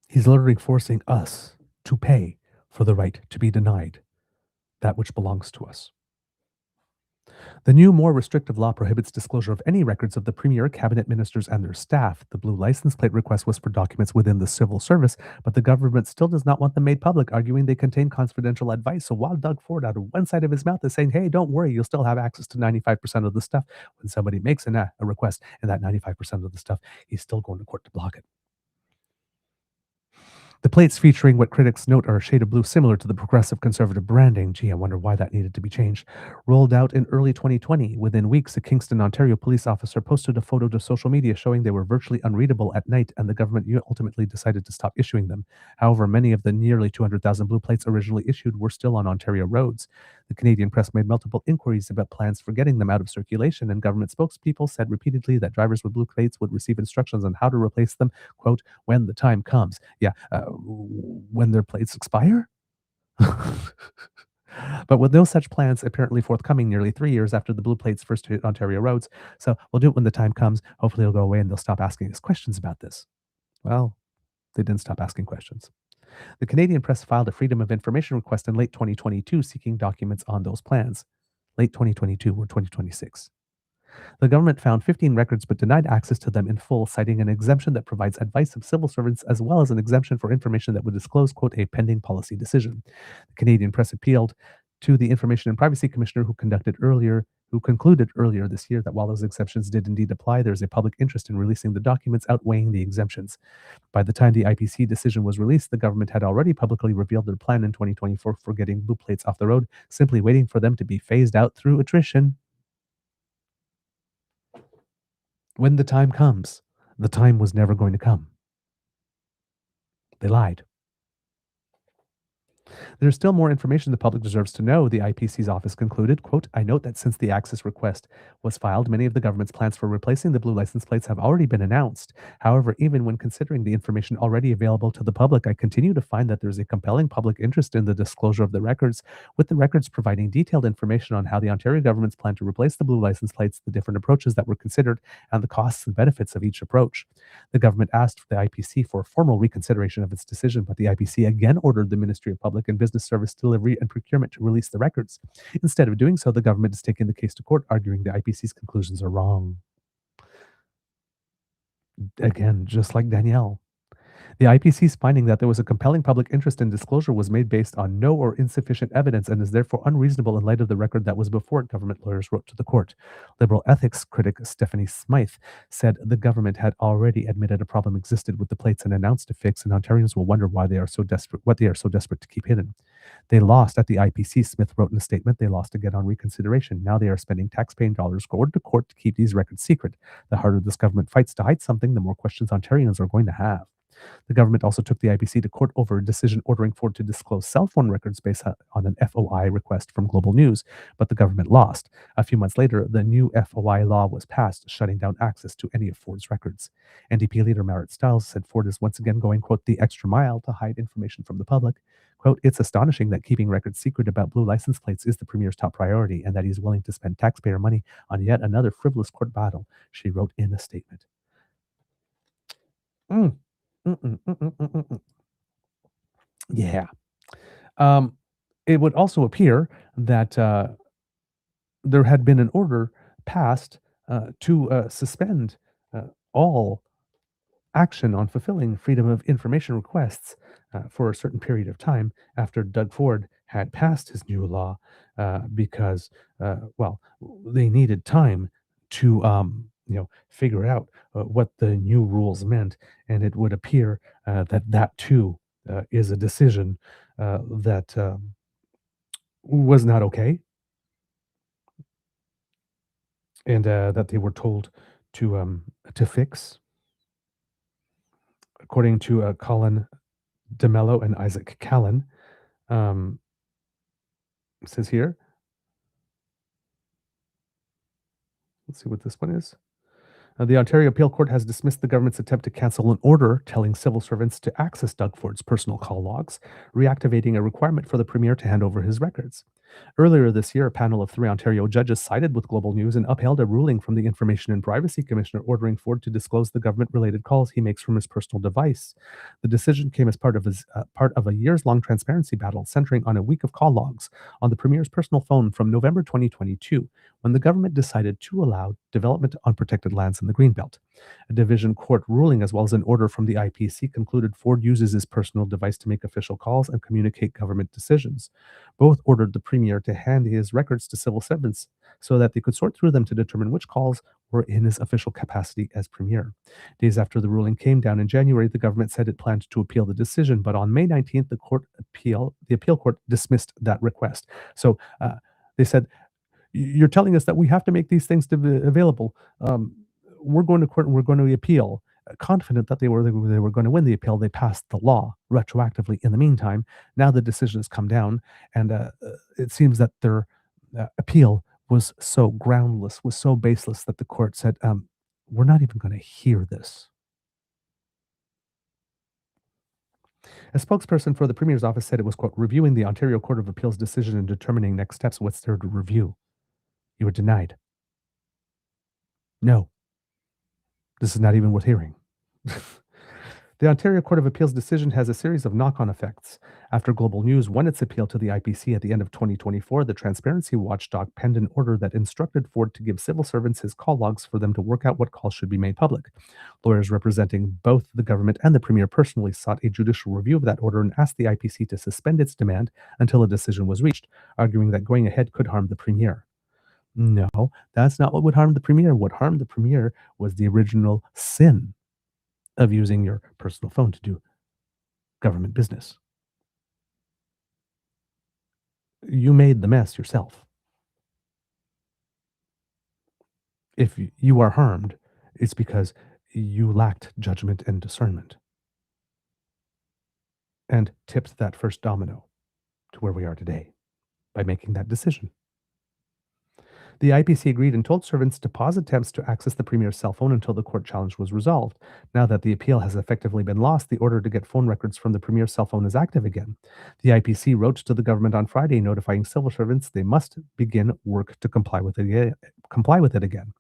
He's literally forcing us to pay for the right to be denied that which belongs to us. The new, more restrictive law prohibits disclosure of any records of the Premier, cabinet ministers, and their staff. The blue license plate request was for documents within the civil service, but the government still does not want them made public, arguing they contain confidential advice. So while Doug Ford, out of one side of his mouth, is saying, hey, don't worry, you'll still have access to 95% of the stuff, when somebody makes a request and that 95% of the stuff, he's still going to court to block it. The plates featuring what critics note are a shade of blue similar to the progressive conservative branding. Gee, I wonder why that needed to be changed. Rolled out in early 2020. Within weeks, a Kingston, Ontario police officer posted a photo to social media showing they were virtually unreadable at night, and the government ultimately decided to stop issuing them. However, many of the nearly 200,000 blue plates originally issued were still on Ontario roads. The Canadian Press made multiple inquiries about plans for getting them out of circulation, and government spokespeople said repeatedly that drivers with blue plates would receive instructions on how to replace them, quote, when the time comes. Yeah, when their plates expire? But with no such plans apparently forthcoming nearly 3 years after the blue plates first hit Ontario roads, so we'll do it when the time comes. Hopefully it'll go away and they'll stop asking us questions about this. Well, they didn't stop asking questions. The Canadian Press filed a Freedom of Information request in late 2022 seeking documents on those plans. Late 2022 or 2026. The government found 15 records but denied access to them in full, citing an exemption that provides advice of civil servants as well as an exemption for information that would disclose, quote, a pending policy decision. The Canadian Press appealed to the Information and Privacy Commissioner who concluded earlier this year that while those exceptions did indeed apply, there is a public interest in releasing the documents outweighing the exemptions. By the time the IPC decision was released, the government had already publicly revealed their plan in 2024 for getting blue plates off the road, simply waiting for them to be phased out through attrition. When the time comes, the time was never going to come. They lied. There's still more information the public deserves to know, the IPC's office concluded. Quote, I note that since the access request was filed, many of the government's plans for replacing the blue license plates have already been announced. However, even when considering the information already available to the public, I continue to find that there's a compelling public interest in the disclosure of the records, with the records providing detailed information on how the Ontario government's plan to replace the blue license plates, the different approaches that were considered, and the costs and benefits of each approach. The government asked the IPC for a formal reconsideration of its decision, but the IPC again ordered the Ministry of Public Public and Business Service Delivery and Procurement to release the records. Instead of doing so, the government is taking the case to court, arguing the IPC's conclusions are wrong. Again, just like Danielle. The IPC's finding that there was a compelling public interest in disclosure was made based on no or insufficient evidence and is therefore unreasonable in light of the record that was before it, government lawyers wrote to the court. Liberal ethics critic Stephanie Smythe said the government had already admitted a problem existed with the plates and announced a fix, and Ontarians will wonder why they are so desperate, what they are so desperate to keep hidden. They lost at the IPC, Smith wrote in a statement. They lost again on reconsideration. Now they are spending taxpaying dollars going to court to keep these records secret. The harder this government fights to hide something, the more questions Ontarians are going to have. The government also took the IPC to court over a decision ordering Ford to disclose cell phone records based on an FOI request from Global News, but the government lost. A few months later, the new FOI law was passed, shutting down access to any of Ford's records. NDP leader Marit Stiles said Ford is once again going, quote, the extra mile to hide information from the public. Quote, it's astonishing that keeping records secret about blue license plates is the Premier's top priority and that he's willing to spend taxpayer money on yet another frivolous court battle, she wrote in a statement. Yeah. It would also appear that there had been an order passed to suspend all action on fulfilling Freedom of Information requests for a certain period of time after Doug Ford had passed his new law because, well, they needed time to figure out what the new rules meant, and it would appear that too is a decision that was not okay, and that they were told to fix. According to Colin DeMello and Isaac Callan, it says here. Let's see what this one is. The Ontario Appeal Court has dismissed the government's attempt to cancel an order telling civil servants to access Doug Ford's personal call logs, reactivating a requirement for the Premier to hand over his records. Earlier this year, a panel of 3 Ontario judges sided with Global News and upheld a ruling from the Information and Privacy Commissioner ordering Ford to disclose the government-related calls he makes from his personal device. The decision came as part of a years-long transparency battle centering on a week of call logs on the Premier's personal phone from November 2022, when the government decided to allow development on protected lands in the Greenbelt. A division court ruling, as well as an order from the IPC, concluded Ford uses his personal device to make official calls and communicate government decisions. Both ordered the Premier to hand his records to civil servants so that they could sort through them to determine which calls were in his official capacity as Premier. Days after the ruling came down in January, the government said it planned to appeal the decision, but on May 19th, the appeal court dismissed that request. So they said, you're telling us that we have to make these things available. We're going to court and we're going to appeal. Confident that they were going to win the appeal, they passed the law retroactively. In the meantime, now the decision has come down, and it seems that their appeal was so groundless, was so baseless, that the court said, we're not even going to hear this. A spokesperson for the Premier's office said it was, quote, reviewing the Ontario Court of Appeal's decision and determining next steps. What's there to review? You were denied. No. This is not even worth hearing. The Ontario Court of Appeal's decision has a series of knock-on effects. After Global News won its appeal to the IPC at the end of 2024, the Transparency Watchdog penned an order that instructed Ford to give civil servants his call logs for them to work out what calls should be made public. Lawyers representing both the government and the Premier personally sought a judicial review of that order and asked the IPC to suspend its demand until a decision was reached, arguing that going ahead could harm the Premier. No, that's not what would harm the Premier. What harmed the Premier was the original sin of using your personal phone to do government business. You made the mess yourself. If you are harmed, it's because you lacked judgment and discernment and tipped that first domino to where we are today by making that decision. The IPC agreed and told servants to pause attempts to access the Premier's cell phone until the court challenge was resolved. Now that the appeal has effectively been lost, the order to get phone records from the Premier's cell phone is active again. The IPC wrote to the government on Friday notifying civil servants they must begin work to comply with it again.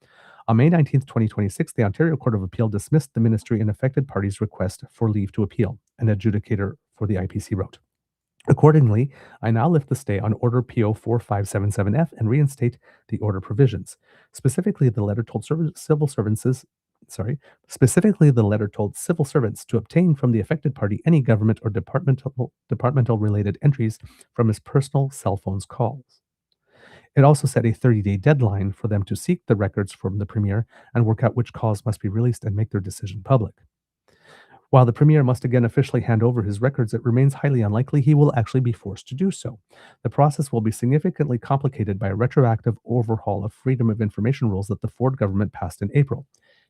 On May 19, 2026, the Ontario Court of Appeal dismissed the ministry and affected parties' request for leave to appeal, an adjudicator for the IPC wrote. Accordingly, I now lift the stay on Order PO 4577F and reinstate the order provisions. Specifically, the letter told civil servants to obtain from the affected party any government or departmental related entries from his personal cell phone's calls. It also set a 30-day deadline for them to seek the records from the Premier and work out which calls must be released and make their decision public. While the Premier must again officially hand over his records, it remains highly unlikely he will actually be forced to do so. The process will be significantly complicated by a retroactive overhaul of freedom of information rules that the Ford government passed in April.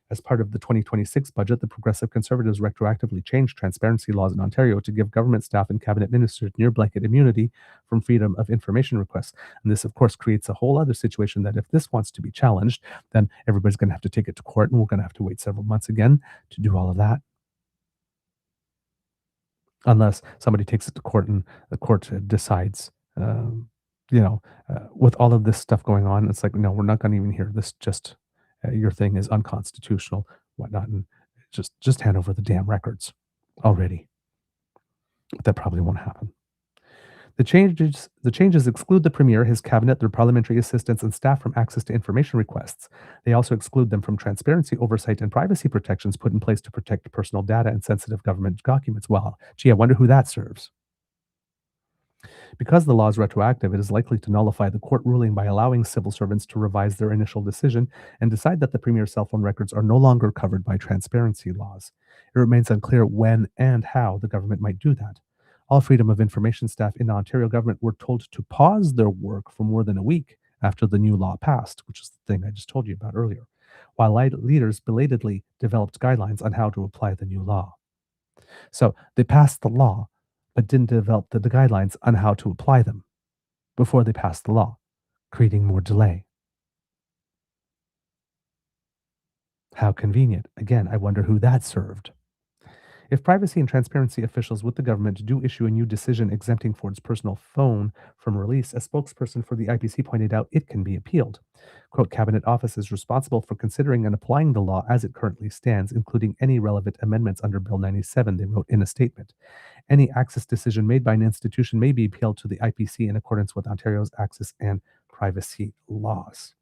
As part of the 2026 budget, the Progressive Conservatives retroactively changed transparency laws in Ontario to give government staff and cabinet ministers near blanket immunity from freedom of information requests. And this, of course, creates a whole other situation that if this wants to be challenged, then everybody's going to have to take it to court, and we're going to have to wait several months again to do all of that. Unless somebody takes it to court and the court decides, with all of this stuff going on, it's like, no, we're not going to even hear this. Just your thing is unconstitutional, whatnot, and just hand over the damn records already. But that probably won't happen. The changes exclude the Premier, his cabinet, their parliamentary assistants, and staff from access to information requests. They also exclude them from transparency, oversight, and privacy protections put in place to protect personal data and sensitive government documents. Well, gee, I wonder who that serves. Because the law is retroactive, it is likely to nullify the court ruling by allowing civil servants to revise their initial decision and decide that the Premier's cell phone records are no longer covered by transparency laws. It remains unclear when and how the government might do that. All freedom of information staff in the Ontario government were told to pause their work for more than a week after the new law passed, which is the thing I just told you about earlier, while leaders belatedly developed guidelines on how to apply the new law. So they passed the law, but didn't develop the guidelines on how to apply them before they passed the law, creating more delay. How convenient. Again, I wonder who that served. If privacy and transparency officials with the government do issue a new decision exempting Ford's personal phone from release, a spokesperson for the IPC pointed out it can be appealed. Quote, Cabinet Office is responsible for considering and applying the law as it currently stands, including any relevant amendments under Bill 97, they wrote in a statement. Any access decision made by an institution may be appealed to the IPC in accordance with Ontario's access and privacy laws.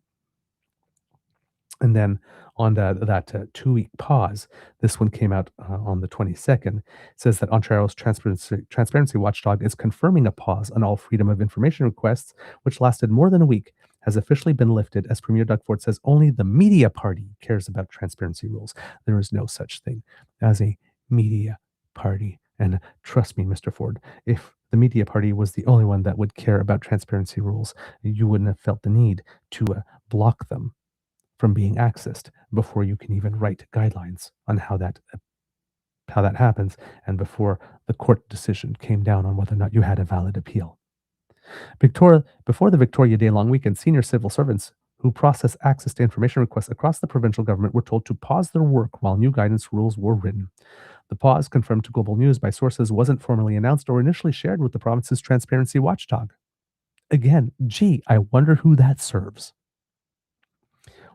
And then on that 2-week pause, this one came out on the 22nd, says that Ontario's transparency watchdog is confirming a pause on all freedom of information requests, which lasted more than a week, has officially been lifted, as Premier Doug Ford says only the media party cares about transparency rules. There is no such thing as a media party. And trust me, Mr. Ford, if the media party was the only one that would care about transparency rules, you wouldn't have felt the need to block them from being accessed before you can even write guidelines on how that happens, and before the court decision came down on whether or not you had a valid appeal. Before the Victoria Day long weekend, senior civil servants who process access to information requests across the provincial government were told to pause their work while new guidance rules were written. The pause, confirmed to Global News by sources, wasn't formally announced or initially shared with the province's transparency watchdog. Again, gee, I wonder who that serves.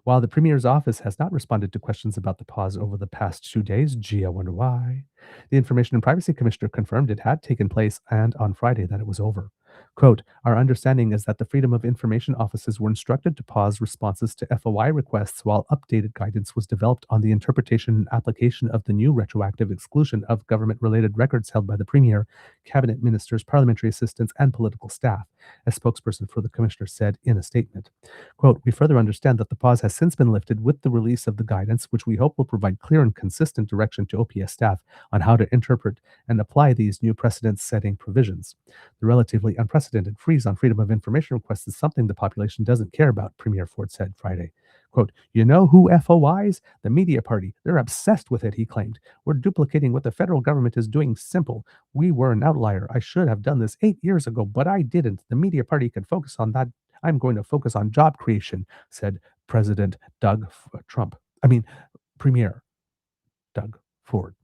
While the Premier's office has not responded to questions about the pause over the past 2 days, gee, I wonder why, the Information and Privacy Commissioner confirmed it had taken place and on Friday that it was over. Quote, our understanding is that the Freedom of Information offices were instructed to pause responses to FOI requests while updated guidance was developed on the interpretation and application of the new retroactive exclusion of government-related records held by the Premier, cabinet ministers, parliamentary assistants, and political staff, a spokesperson for the Commissioner said in a statement. Quote, we further understand that the pause has since been lifted with the release of the guidance, which we hope will provide clear and consistent direction to OPS staff on how to interpret and apply these new precedent-setting provisions. The relatively unprecedented freeze on freedom of information requests is something the population doesn't care about, Premier Ford said Friday. Quote, you know who FOIs? The media party. They're obsessed with it, he claimed. We're duplicating what the federal government is doing. Simple. We were an outlier. I should have done this 8 years ago, but I didn't. The media party can focus on that. I'm going to focus on job creation, said Premier Doug Ford.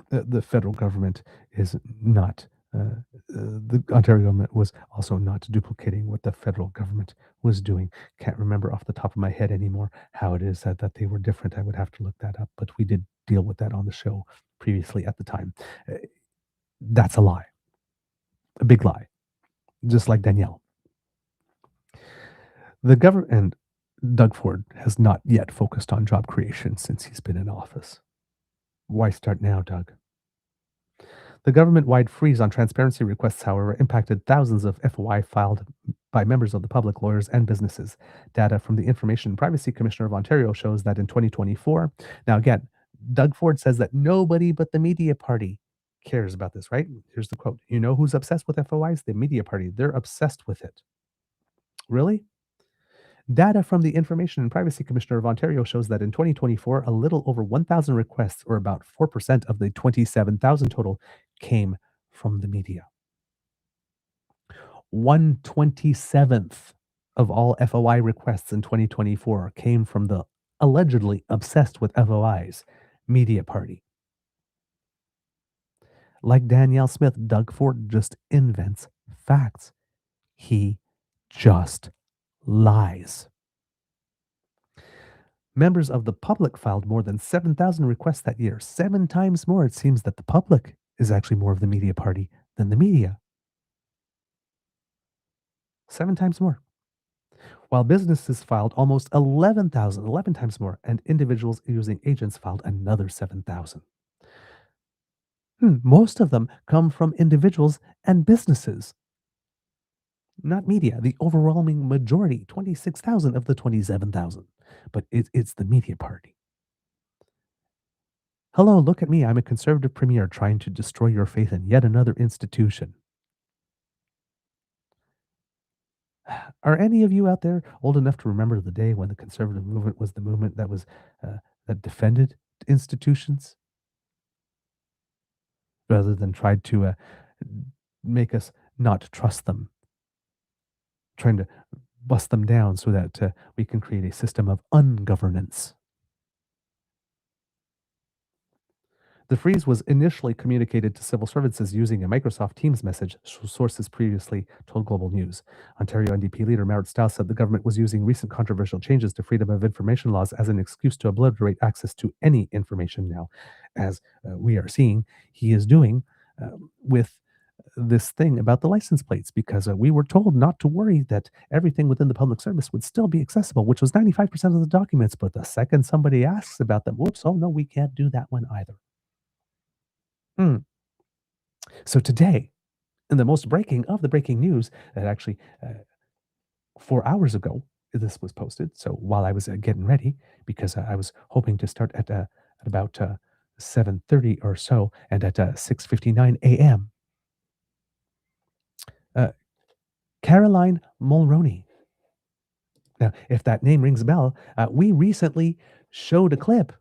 The federal government is not, the Ontario government was also not duplicating what the federal government was doing. Can't remember off the top of my head anymore how it is that they were different. I would have to look that up, but we did deal with that on the show previously at the time. That's a lie. A big lie. Just like Danielle. The government and Doug Ford has not yet focused on job creation since he's been in office. Why start now, Doug? The government-wide freeze on transparency requests, however, impacted thousands of FOI filed by members of the public, lawyers, and businesses. Data from the Information and Privacy Commissioner of Ontario shows that in 2024, now again, Doug Ford says that nobody but the media party cares about this, right? Here's the quote. You know who's obsessed with FOIs? The media party. They're obsessed with it. Really? Data from the Information and Privacy Commissioner of Ontario shows that in 2024, a little over 1,000 requests, or about 4% of the 27,000 total, came from the media. 1/27th of all FOI requests in 2024 came from the allegedly obsessed with FOIs media party. Like Danielle Smith, Doug Ford just invents facts. He just lies. Members of the public filed more than 7,000 requests that year. 7 times more. It seems that the public is actually more of the media party than the media. 7 times more. While businesses filed almost 11,000, 11 times more, and individuals using agents filed another 7,000. Most of them come from individuals and businesses, not media. The overwhelming majority, 26,000 of the 27,000. But it's the media party. Hello, look at me. I'm a conservative premier trying to destroy your faith in yet another institution. Are any of you out there old enough to remember the day when the conservative movement was the movement that was that defended institutions rather than tried to make us not trust them, trying to bust them down so that we can create a system of ungovernance? The freeze was initially communicated to civil servants using a Microsoft Teams message, sources previously told Global News. Ontario NDP leader Marit Stiles said the government was using recent controversial changes to freedom of information laws as an excuse to obliterate access to any information now, as we are seeing he is doing with this thing about the license plates, because we were told not to worry, that everything within the public service would still be accessible, which was 95% of the documents. But the second somebody asks about them, whoops, oh no, we can't do that one either. So today, in the most breaking of the breaking news, that actually 4 hours ago, this was posted. So while I was getting ready, because I was hoping to start at about 7:30 or so, and at 6:59 a.m., Caroline Mulroney. Now, if that name rings a bell, we recently showed a clip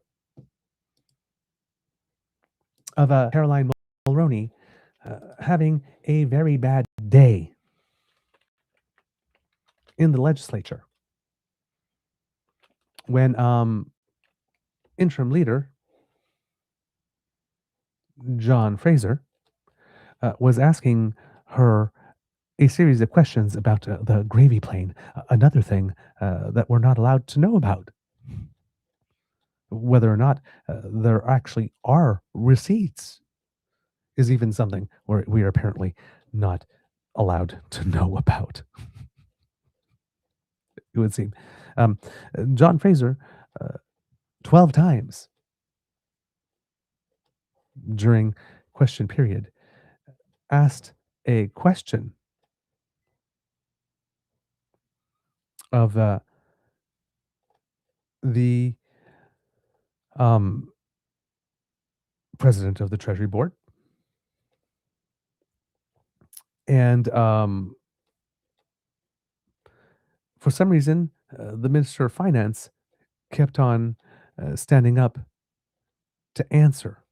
of Caroline Mulroney having a very bad day in the legislature when interim leader John Fraser was asking her a series of questions about the gravy plane, another thing that we're not allowed to know about. Whether or not there actually are receipts is even something where we are apparently not allowed to know about. It would seem. John Fraser, 12 times during question period, asked a question of the president of the Treasury Board. And for some reason, the Minister of Finance kept on standing up to answer.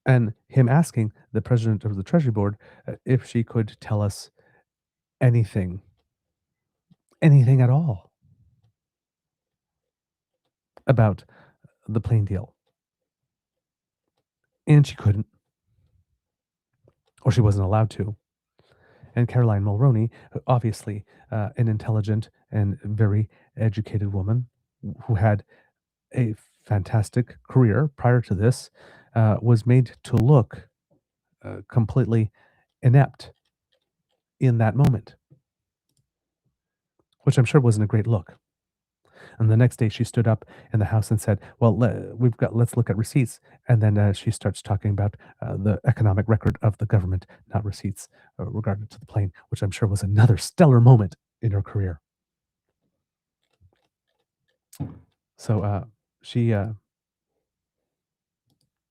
And him asking the president of the Treasury Board if she could tell us anything at all about the plane deal. And she couldn't, or she wasn't allowed to. And Caroline Mulroney, obviously an intelligent and very educated woman who had a fantastic career prior to this was made to look completely inept in that moment, which I'm sure wasn't a great look. And the next day she stood up in the House and said, well, let's look at receipts. And then she starts talking about the economic record of the government, not receipts regarding to the plane, which I'm sure was another stellar moment in her career. So she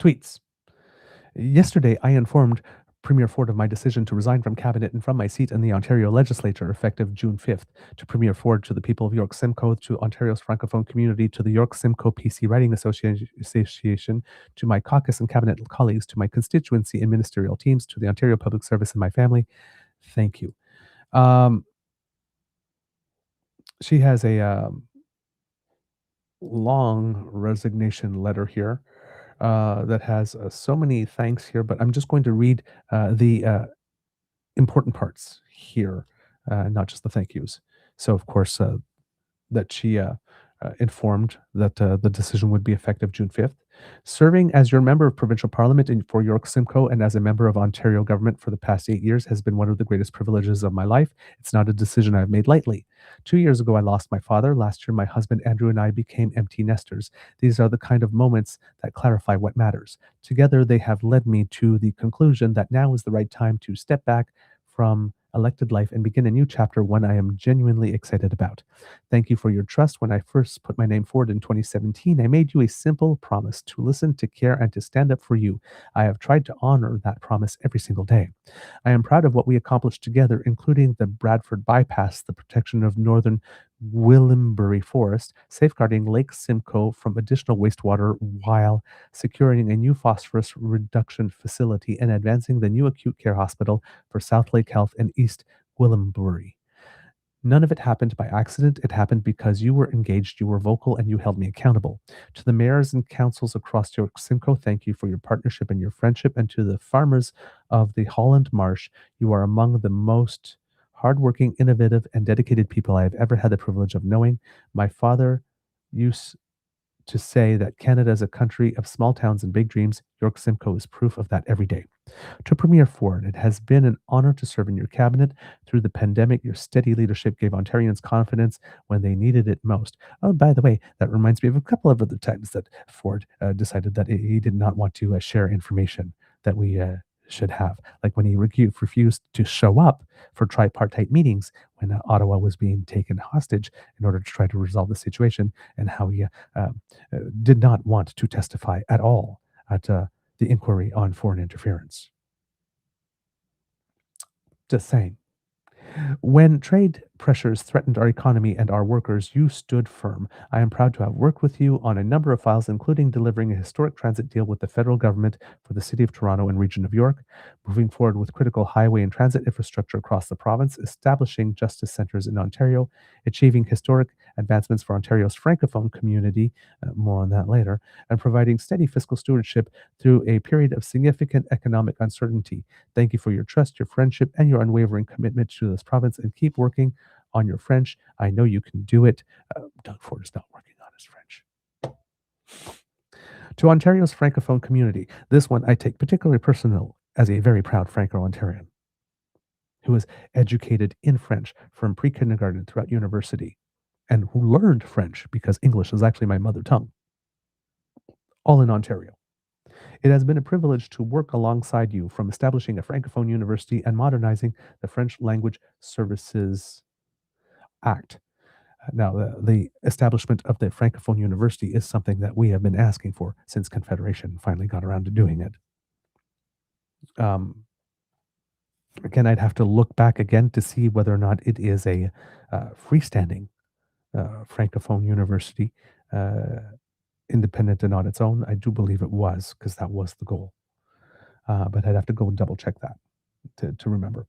tweets, yesterday I informed Premier Ford of my decision to resign from cabinet and from my seat in the Ontario legislature effective June 5th. To Premier Ford, to the people of York Simcoe, to Ontario's francophone community, to the York Simcoe PC Writing Association, to my caucus and cabinet colleagues, to my constituency and ministerial teams, to the Ontario Public Service and my family, thank you. She has a long resignation letter here that has so many thanks here, but I'm just going to read the important parts here, not just the thank yous. So, of course, that she informed that the decision would be effective June 5th. Serving as your member of provincial parliament for York Simcoe and as a member of Ontario government for the past 8 years has been one of the greatest privileges of my life. It's not a decision I've made lightly. 2 years ago, I lost my father. Last year, my husband Andrew and I became empty nesters. These are the kind of moments that clarify what matters. Together, they have led me to the conclusion that now is the right time to step back from elected life and begin a new chapter, one I am genuinely excited about. Thank you for your trust. When I first put my name forward in 2017, I made you a simple promise to listen, to care, and to stand up for you. I have tried to honor that promise every single day. I am proud of what we accomplished together, including the Bradford bypass, the protection of northern Willimbury Forest, safeguarding Lake Simcoe from additional wastewater while securing a new phosphorus reduction facility and advancing the new acute care hospital for South Lake Health and East Willimbury. None of it happened by accident. It happened because you were engaged, you were vocal, and you held me accountable. To the mayors and councils across York Simcoe, thank you for your partnership and your friendship. And to the farmers of the Holland Marsh, you are among the most hardworking, innovative, and dedicated people I have ever had the privilege of knowing. My father used to say that Canada is a country of small towns and big dreams. York Simcoe is proof of that every day. To Premier Ford, it has been an honor to serve in your cabinet. Through the pandemic, your steady leadership gave Ontarians confidence when they needed it most. Oh, by the way, that reminds me of a couple of other times that Ford decided that he did not want to share information that we should have, like when he refused to show up for tripartite meetings when Ottawa was being taken hostage in order to try to resolve the situation, and how he did not want to testify at all at the inquiry on foreign interference. Just saying. When trade pressures threatened our economy and our workers, you stood firm. I am proud to have worked with you on a number of files, including delivering a historic transit deal with the federal government for the City of Toronto and region of York, moving forward with critical highway and transit infrastructure across the province, establishing justice centres in Ontario, achieving historic advancements for Ontario's francophone community, more on that later, and providing steady fiscal stewardship through a period of significant economic uncertainty. Thank you for your trust, your friendship, and your unwavering commitment to this province, and keep working on your French. I know you can do it. Doug Ford is not working on his French. To Ontario's francophone community, this one I take particularly personal as a very proud Franco-Ontarian who was educated in French from pre-kindergarten throughout university, and who learned French because English is actually my mother tongue, all in Ontario. It has been a privilege to work alongside you, from establishing a Francophone university and modernizing the French Language Services Act. Now, the establishment of the Francophone University is something that we have been asking for since Confederation finally got around to doing it. Again, I'd have to look back again to see whether or not it is a freestanding Francophone university, independent and on its own. I do believe it was, because that was the goal. But I'd have to go and double check that to remember.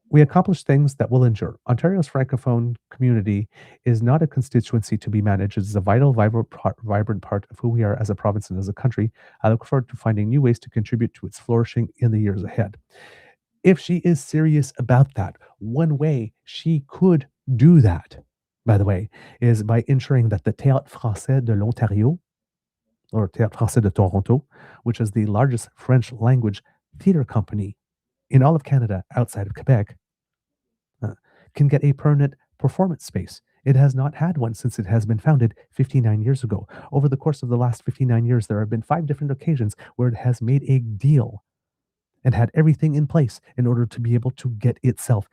We accomplish things that will endure. Ontario's Francophone community is not a constituency to be managed. It is a vital, vibrant part of who we are as a province and as a country. I look forward to finding new ways to contribute to its flourishing in the years ahead. If she is serious about that, one way she could do that by the way, is by ensuring that the Théâtre Français de l'Ontario, or Théâtre Français de Toronto, which is the largest French language theater company in all of Canada outside of Quebec, can get a permanent performance space. It has not had one since it has been founded 59 years ago. Over the course of the last 59 years, there have been 5 different occasions where it has made a deal and had everything in place in order to be able to get itself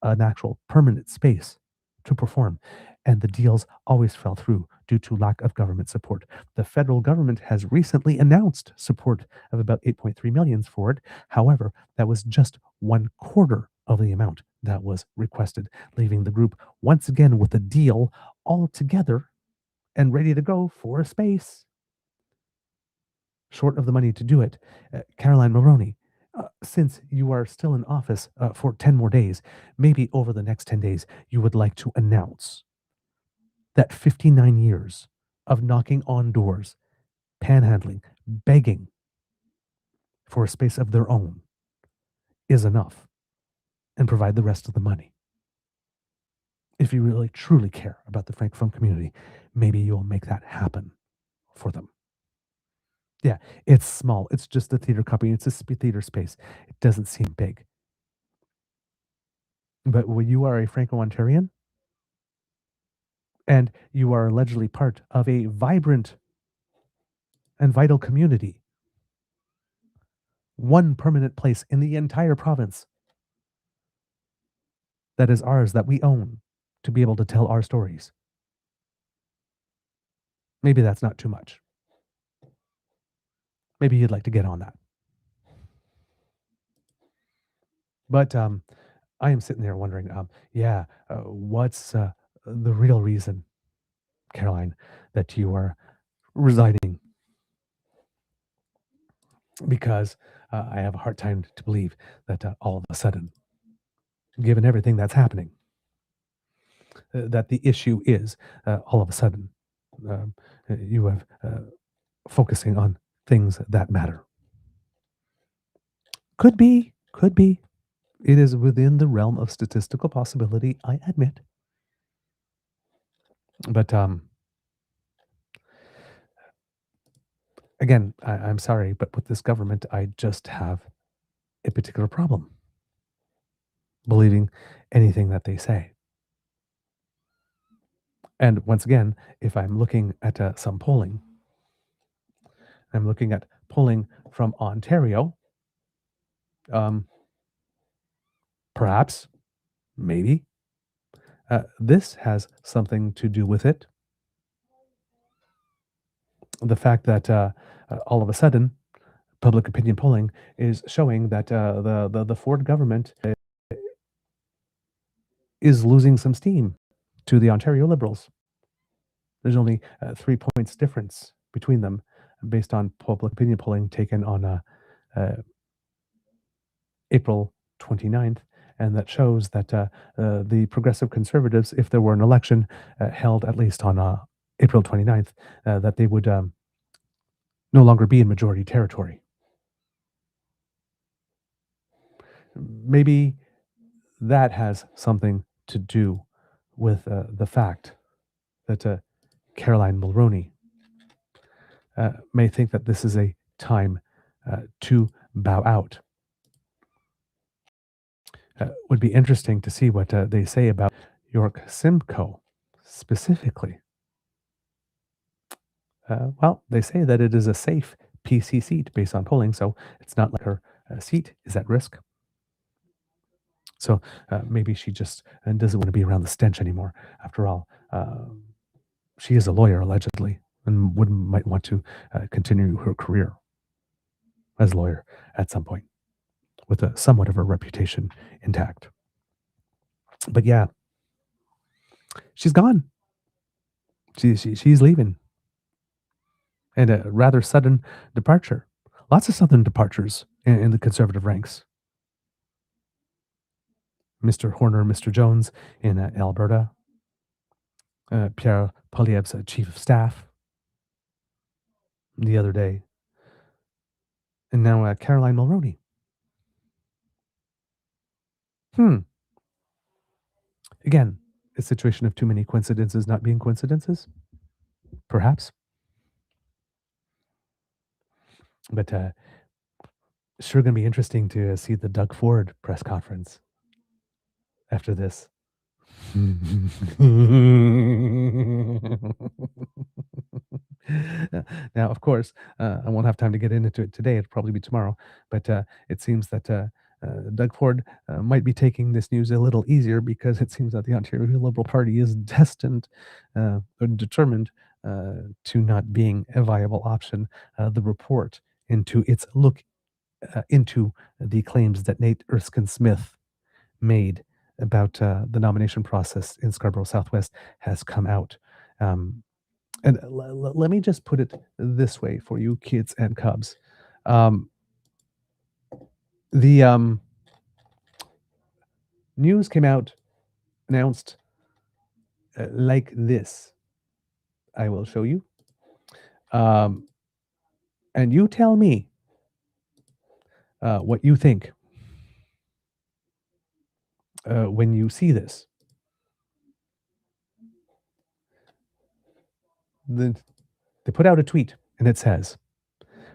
an actual permanent space to perform. And the deals always fell through due to lack of government support. The federal government has recently announced support of about 8.3 million for it. However, that was just 1/4 of the amount that was requested, leaving the group once again with a deal all together and ready to go for a space. Short of the money to do it, Caroline Mulroney, since you are still in office for 10 more days, maybe over the next 10 days, you would like to announce that 59 years of knocking on doors, panhandling, begging for a space of their own is enough, and provide the rest of the money. If you really truly care about the Francophone community, maybe you'll make that happen for them. Yeah, it's small. It's just a theater company. It's a theater space. It doesn't seem big. But when you are a Franco-Ontarian and you are allegedly part of a vibrant and vital community, one permanent place in the entire province that is ours, that we own, to be able to tell our stories. Maybe that's not too much. Maybe you'd like to get on that. But I am sitting there wondering, what's the real reason, Caroline, that you are resigning? Because I have a hard time to believe that all of a sudden, given everything that's happening, that the issue is all of a sudden you have focusing on things that matter. Could be. It is within the realm of statistical possibility, I admit. But again, I'm sorry, but with this government, I just have a particular problem believing anything that they say. And once again, if I'm looking at some polling, I'm looking at polling from Ontario, perhaps, maybe, this has something to do with it. The fact that all of a sudden, public opinion polling is showing that the Ford government is losing some steam to the Ontario Liberals. There's only 3 points difference between them based on public opinion polling taken on April 29th. And that shows that the Progressive Conservatives, if there were an election held at least on April 29th, that they would no longer be in majority territory. Maybe that has something to do with the fact that Caroline Mulroney may think that this is a time to bow out. Would be interesting to see what they say about York Simcoe specifically. Well, they say that it is a safe PC seat based on polling, so it's not like her seat is at risk. So maybe she just doesn't want to be around the stench anymore. After all, she is a lawyer, allegedly, and might want to continue her career as a lawyer at some point with somewhat of her reputation intact. But yeah, she's gone. She's leaving. And a rather sudden departure. Lots of sudden departures in the Conservative ranks. Mr. Horner, Mr. Jones in Alberta. Pierre Poilievre's chief of staff the other day. And now Caroline Mulroney. Again, a situation of too many coincidences not being coincidences, perhaps. But sure going to be interesting to see the Doug Ford press conference after this. Now, of course, I won't have time to get into it today. It'll probably be tomorrow. But it seems that Doug Ford might be taking this news a little easier because it seems that the Ontario Liberal Party is destined or determined to not being a viable option. The report into its look into the claims that Nate Erskine-Smith made about the nomination process in Scarborough Southwest has come out. And let me just put it this way for you kids and cubs. The news came out, announced like this. I will show you. And you tell me what you think when you see this. They put out a tweet, and it says,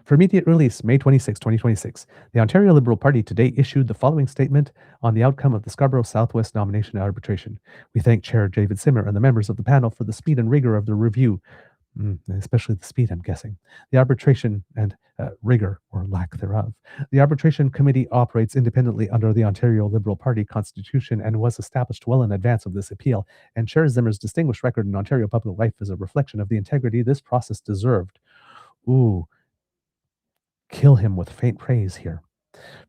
for immediate release, May 26, 2026, the Ontario Liberal Party today issued the following statement on the outcome of the Scarborough Southwest nomination arbitration. We thank Chair David Simmer and the members of the panel for the speed and rigor of the review, especially the speed, I'm guessing. The arbitration and rigor, or lack thereof. The arbitration committee operates independently under the Ontario Liberal Party constitution and was established well in advance of this appeal, and Chair Zimmer's distinguished record in Ontario public life is a reflection of the integrity this process deserved. Ooh, kill him with faint praise here.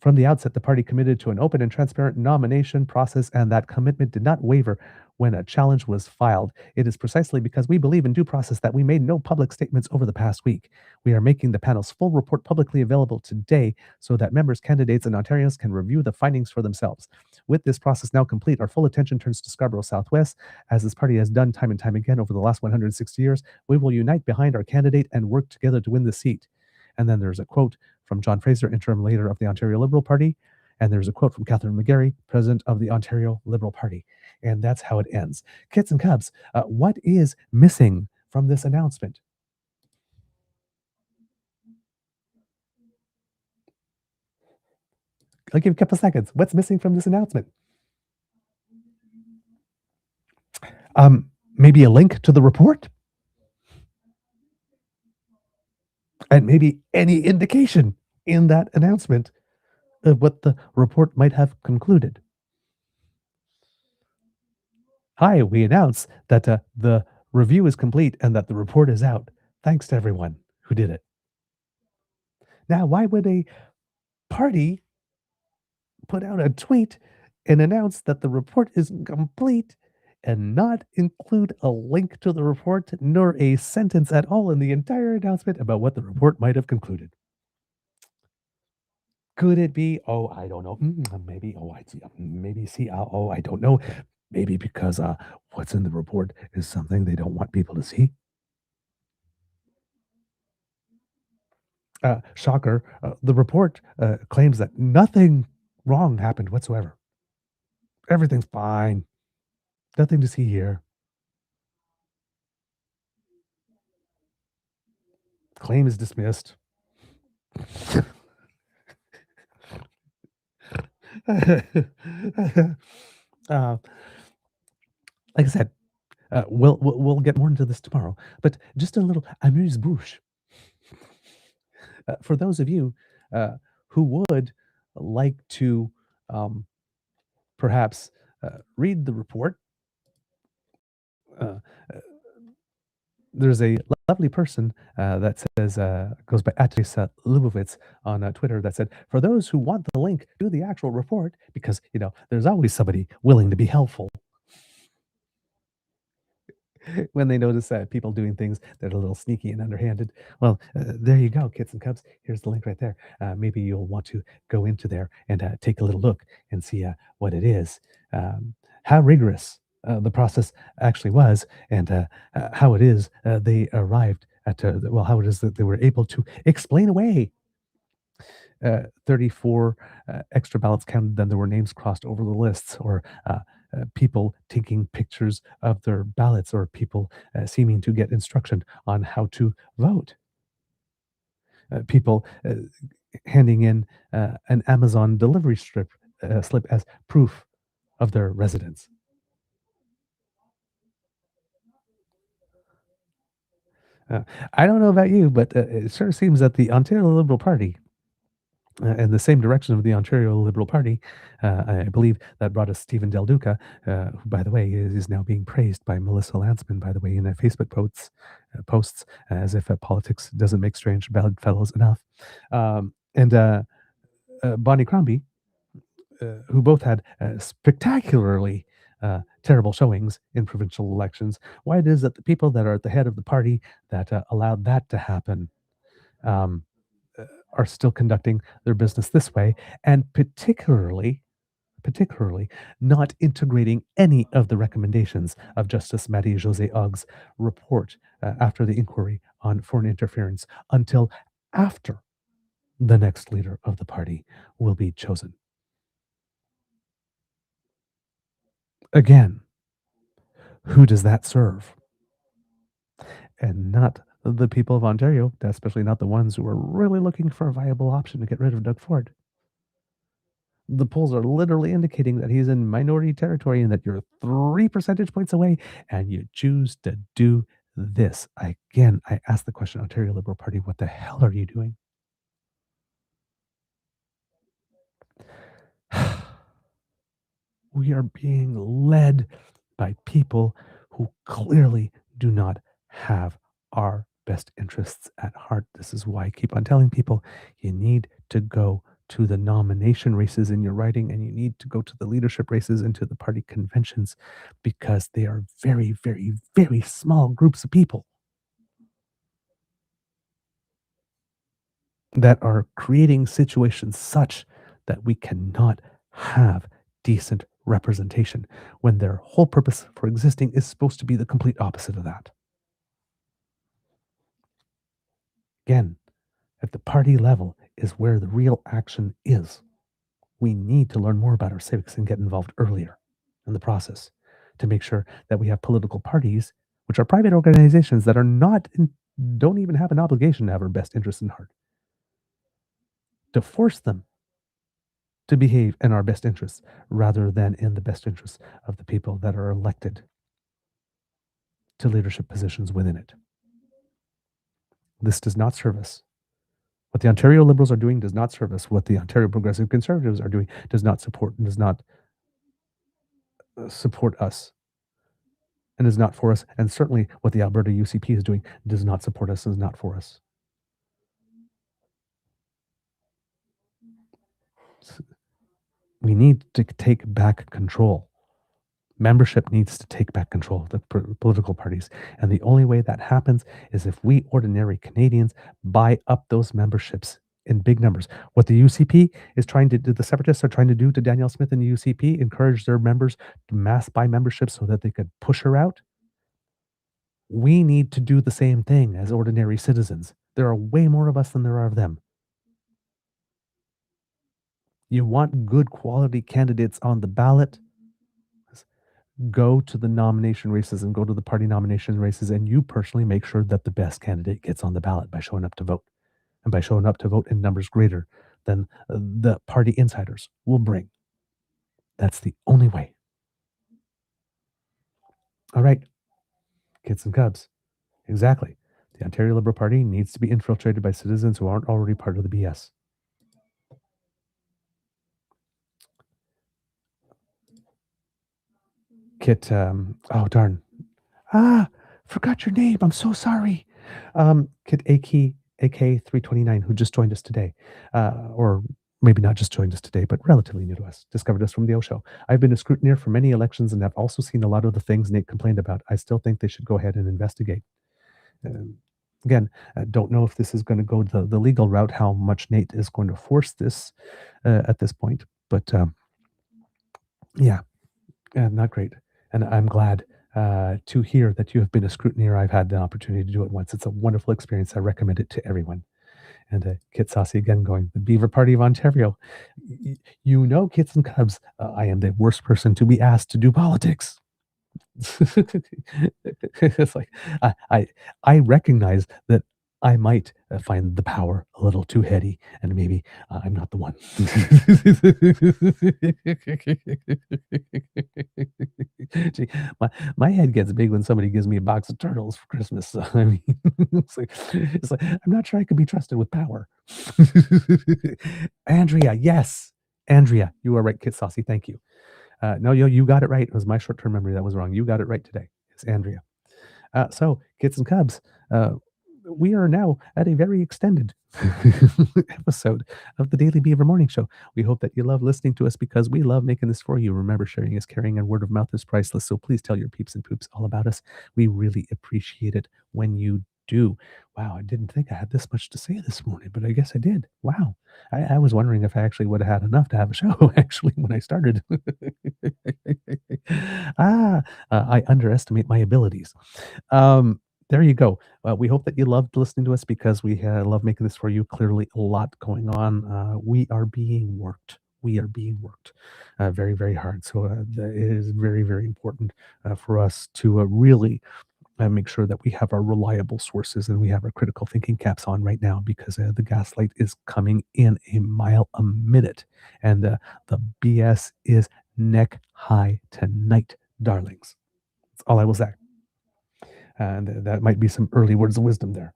From the outset, the party committed to an open and transparent nomination process, and that commitment did not waver when a challenge was filed. It is precisely because we believe in due process that we made no public statements over the past week. We are making the panel's full report publicly available today so that members, candidates, and Ontarians can review the findings for themselves. With this process now complete, our full attention turns to Scarborough Southwest. As this party has done time and time again over the last 160 years, we will unite behind our candidate and work together to win the seat. And then there's a quote from John Fraser, interim leader of the Ontario Liberal Party. And there's a quote from Catherine McGarry, president of the Ontario Liberal Party. And that's how it ends. Kids and cubs, what is missing from this announcement? I'll give you a couple seconds. What's missing from this announcement? Maybe a link to the report? And maybe any indication in that announcement of what the report might have concluded. Hi, we announce that the review is complete and that the report is out. Thanks to everyone who did it. Now, why would a party put out a tweet and announce that the report is complete and not include a link to the report nor a sentence at all in the entire announcement about what the report might have concluded? Could it be, oh, I don't know, maybe, oh, I see, maybe see, oh, I don't know, maybe because what's in the report is something they don't want people to see? Shocker, the report claims that nothing wrong happened whatsoever. Everything's fine. Nothing to see here. Claim is dismissed. Like I said, we'll get more into this tomorrow, but just a little amuse-bouche. For those of you who would like to perhaps read the report, there's a lovely person that says, goes by Atis Lubovitz on Twitter that said, for those who want the link to the actual report, because, you know, there's always somebody willing to be helpful when they notice people doing things that are a little sneaky and underhanded. Well, there you go, kids and cubs. Here's the link right there. Maybe you'll want to go into there and take a little look and see what it is, how rigorous the process actually was, and how it is they arrived at, well, how it is that they were able to explain away 34 extra ballots counted, then there were names crossed over the lists, or people taking pictures of their ballots, or people seeming to get instruction on how to vote. People handing in an Amazon delivery slip as proof of their residence. I don't know about you, but it sure seems that the Ontario Liberal Party, in the same direction of the Ontario Liberal Party, I believe that brought us Stephen Del Duca, who, by the way, is now being praised by Melissa Landsman, by the way, in their Facebook posts, as if politics doesn't make strange bedfellows enough. And Bonnie Crombie, who both had spectacularly terrible showings in provincial elections. Why it is that the people that are at the head of the party that allowed that to happen are still conducting their business this way, and particularly not integrating any of the recommendations of Justice Marie-Josée Ogg's report after the inquiry on foreign interference until after the next leader of the party will be chosen. Again, who does that serve? And not the people of Ontario, especially not the ones who are really looking for a viable option to get rid of Doug Ford. The polls are literally indicating that he's in minority territory and that you're 3 percentage points away, and you choose to do this. Again, I ask the question, Ontario Liberal Party, what the hell are you doing? We are being led by people who clearly do not have our best interests at heart. This is why I keep on telling people you need to go to the nomination races in your riding, and you need to go to the leadership races and to the party conventions, because they are very, very, very small groups of people that are creating situations such that we cannot have decent representation, when their whole purpose for existing is supposed to be the complete opposite of that. Again, at the party level is where the real action is. We need to learn more about our civics and get involved earlier in the process to make sure that we have political parties, which are private organizations that are don't even have an obligation to have our best interests in heart, to force them to behave in our best interests rather than in the best interests of the people that are elected to leadership positions within it. This does not serve us. What the Ontario Liberals are doing does not serve us. What the Ontario Progressive Conservatives are doing does not support us, and is not for us. And certainly what the Alberta UCP is doing does not support us and is not for us. We need to take back control. Membership needs to take back control of the political parties. And the only way that happens is if we ordinary Canadians buy up those memberships in big numbers. What the UCP is trying to do, the separatists are trying to do to Danielle Smith and the UCP, encourage their members to mass buy memberships so that they could push her out. We need to do the same thing as ordinary citizens. There are way more of us than there are of them. You want good quality candidates on the ballot? Go to the nomination races and go to the party nomination races, and you personally make sure that the best candidate gets on the ballot by showing up to vote, and by showing up to vote in numbers greater than the party insiders will bring. That's the only way. All right, kids and cubs. Exactly. The Ontario Liberal Party needs to be infiltrated by citizens who aren't already part of the BS. Kit, oh darn. Forgot your name. I'm so sorry. Kit AK329, who just joined us today, or maybe not just joined us today, but relatively new to us, discovered us from the O Show. I've been a scrutineer for many elections and have also seen a lot of the things Nate complained about. I still think they should go ahead and investigate. Again, don't know if this is going to go the legal route, how much Nate is going to force this at this point, but yeah, not great. And I'm glad to hear that you have been a scrutineer. I've had the opportunity to do it once. It's a wonderful experience. I recommend it to everyone. And Kit Saucy again going, the Beaver Party of Ontario. You know, Kits and Cubs, I am the worst person to be asked to do politics. It's like I recognize that I might find the power a little too heady, and maybe I'm not the one. Gee, my head gets big when somebody gives me a box of turtles for Christmas. So, I mean, it's like I'm not sure I could be trusted with power. Andrea, yes, Andrea, you are right, Kit Saucy. Thank you. No, you got it right. It was my short-term memory that was wrong. You got it right today. It's Andrea. So, Kits and Cubs, we are now at a very extended episode of the Daily Beaver Morning Show. We hope that you love listening to us because we love making this for you. Remember, sharing is caring and word of mouth is priceless. So please tell your peeps and poops all about us. We really appreciate it when you do. Wow, I didn't think I had this much to say this morning, but I guess I did. Wow. I was wondering if I actually would have had enough to have a show, actually, when I started. I underestimate my abilities. There you go. We hope that you loved listening to us because we love making this for you. Clearly, a lot going on. We are being worked. We are being worked very, very hard. So it is very, very important for us to really make sure that we have our reliable sources and we have our critical thinking caps on right now because the gaslight is coming in a mile a minute. And the BS is neck high tonight, darlings. That's all I will say. And that might be some early words of wisdom there.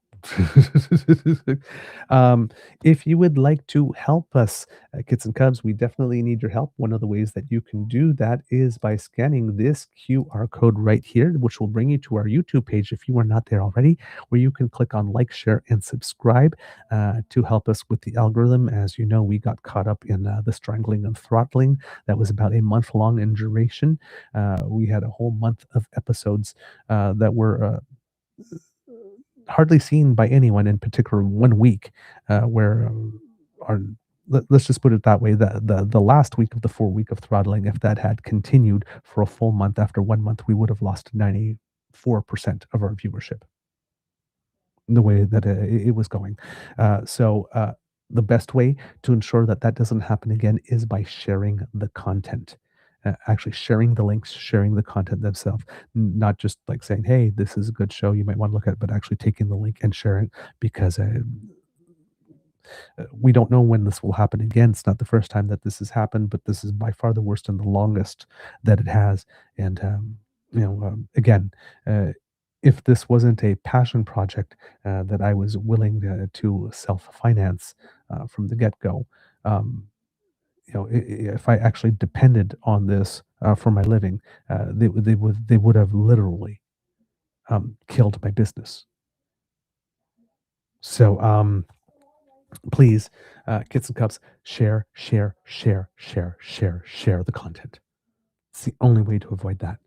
If you would like to help us, Kits and Cubs, we definitely need your help. One of the ways that you can do that is by scanning this QR code right here, which will bring you to our YouTube page if you are not there already, where you can click on like, share, and subscribe to help us with the algorithm. As you know, we got caught up in the strangling and throttling. That was about a month long in duration. We had a whole month of episodes that were hardly seen by anyone, in particular 1 week where let's just put it that way, the last week of the 4 week of throttling, if that had continued for a full month, after 1 month we would have lost 94% of our viewership the way that it was going. So the best way to ensure that that doesn't happen again is by sharing the content. Actually sharing the links, sharing the content themselves, not just like saying, hey, this is a good show, you might want to look at it, but actually taking the link and sharing, because we don't know when this will happen again. It's not the first time that this has happened, but this is by far the worst and the longest that it has. And, again, if this wasn't a passion project that I was willing to self-finance from the get-go, if I actually depended on this for my living, they would have literally killed my business. So please, Kits and Cups, share the content. It's the only way to avoid that.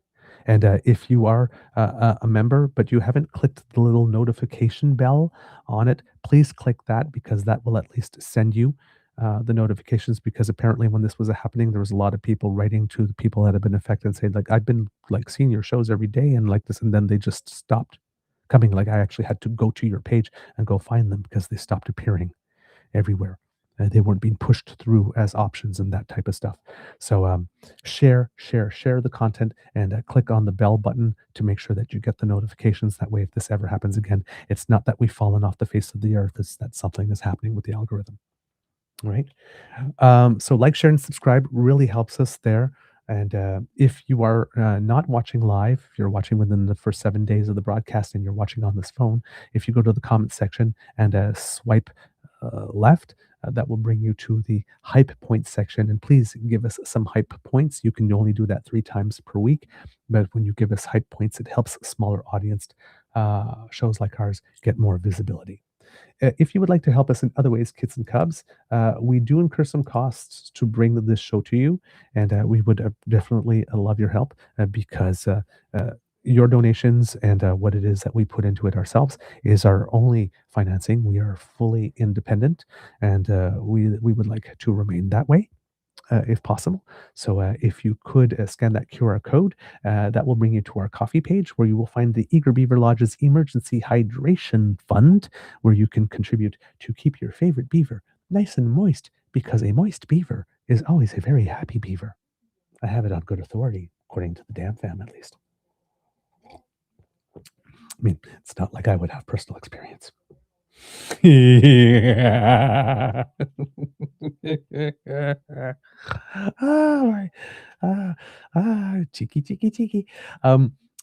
And if you are a member, but you haven't clicked the little notification bell on it, please click that, because that will at least send you the notifications, because apparently when this was happening, there was a lot of people writing to the people that have been affected and saying, like, I've been like seeing your shows every day and like this, and then they just stopped coming. Like, I actually had to go to your page and go find them because they stopped appearing everywhere. They weren't being pushed through as options and that type of stuff. So share the content, and click on the bell button to make sure that you get the notifications. That way, if this ever happens again, it's not that we've fallen off the face of the earth, it's that something is happening with the algorithm. All right. So like, share, and subscribe really helps us there. And if you are not watching live, if you're watching within the first 7 days of the broadcast and you're watching on this phone, if you go to the comment section and swipe left, that will bring you to the hype points section. And please give us some hype points. You can only do that 3 times per week, but when you give us hype points, it helps smaller audience shows like ours get more visibility. If you would like to help us in other ways, Kits and Cubs, we do incur some costs to bring this show to you, and we would definitely love your help, because your donations and what it is that we put into it ourselves is our only financing. We are fully independent, and we would like to remain that way. if possible. So if you could scan that QR code, that will bring you to our coffee page where you will find the Eager Beaver Lodge's Emergency Hydration Fund, where you can contribute to keep your favorite beaver nice and moist, because a moist beaver is always a very happy beaver. I have it on good authority, according to the Damn Fam at least. I mean, it's not like I would have personal experience. Oh, cheeky, cheeky, cheeky.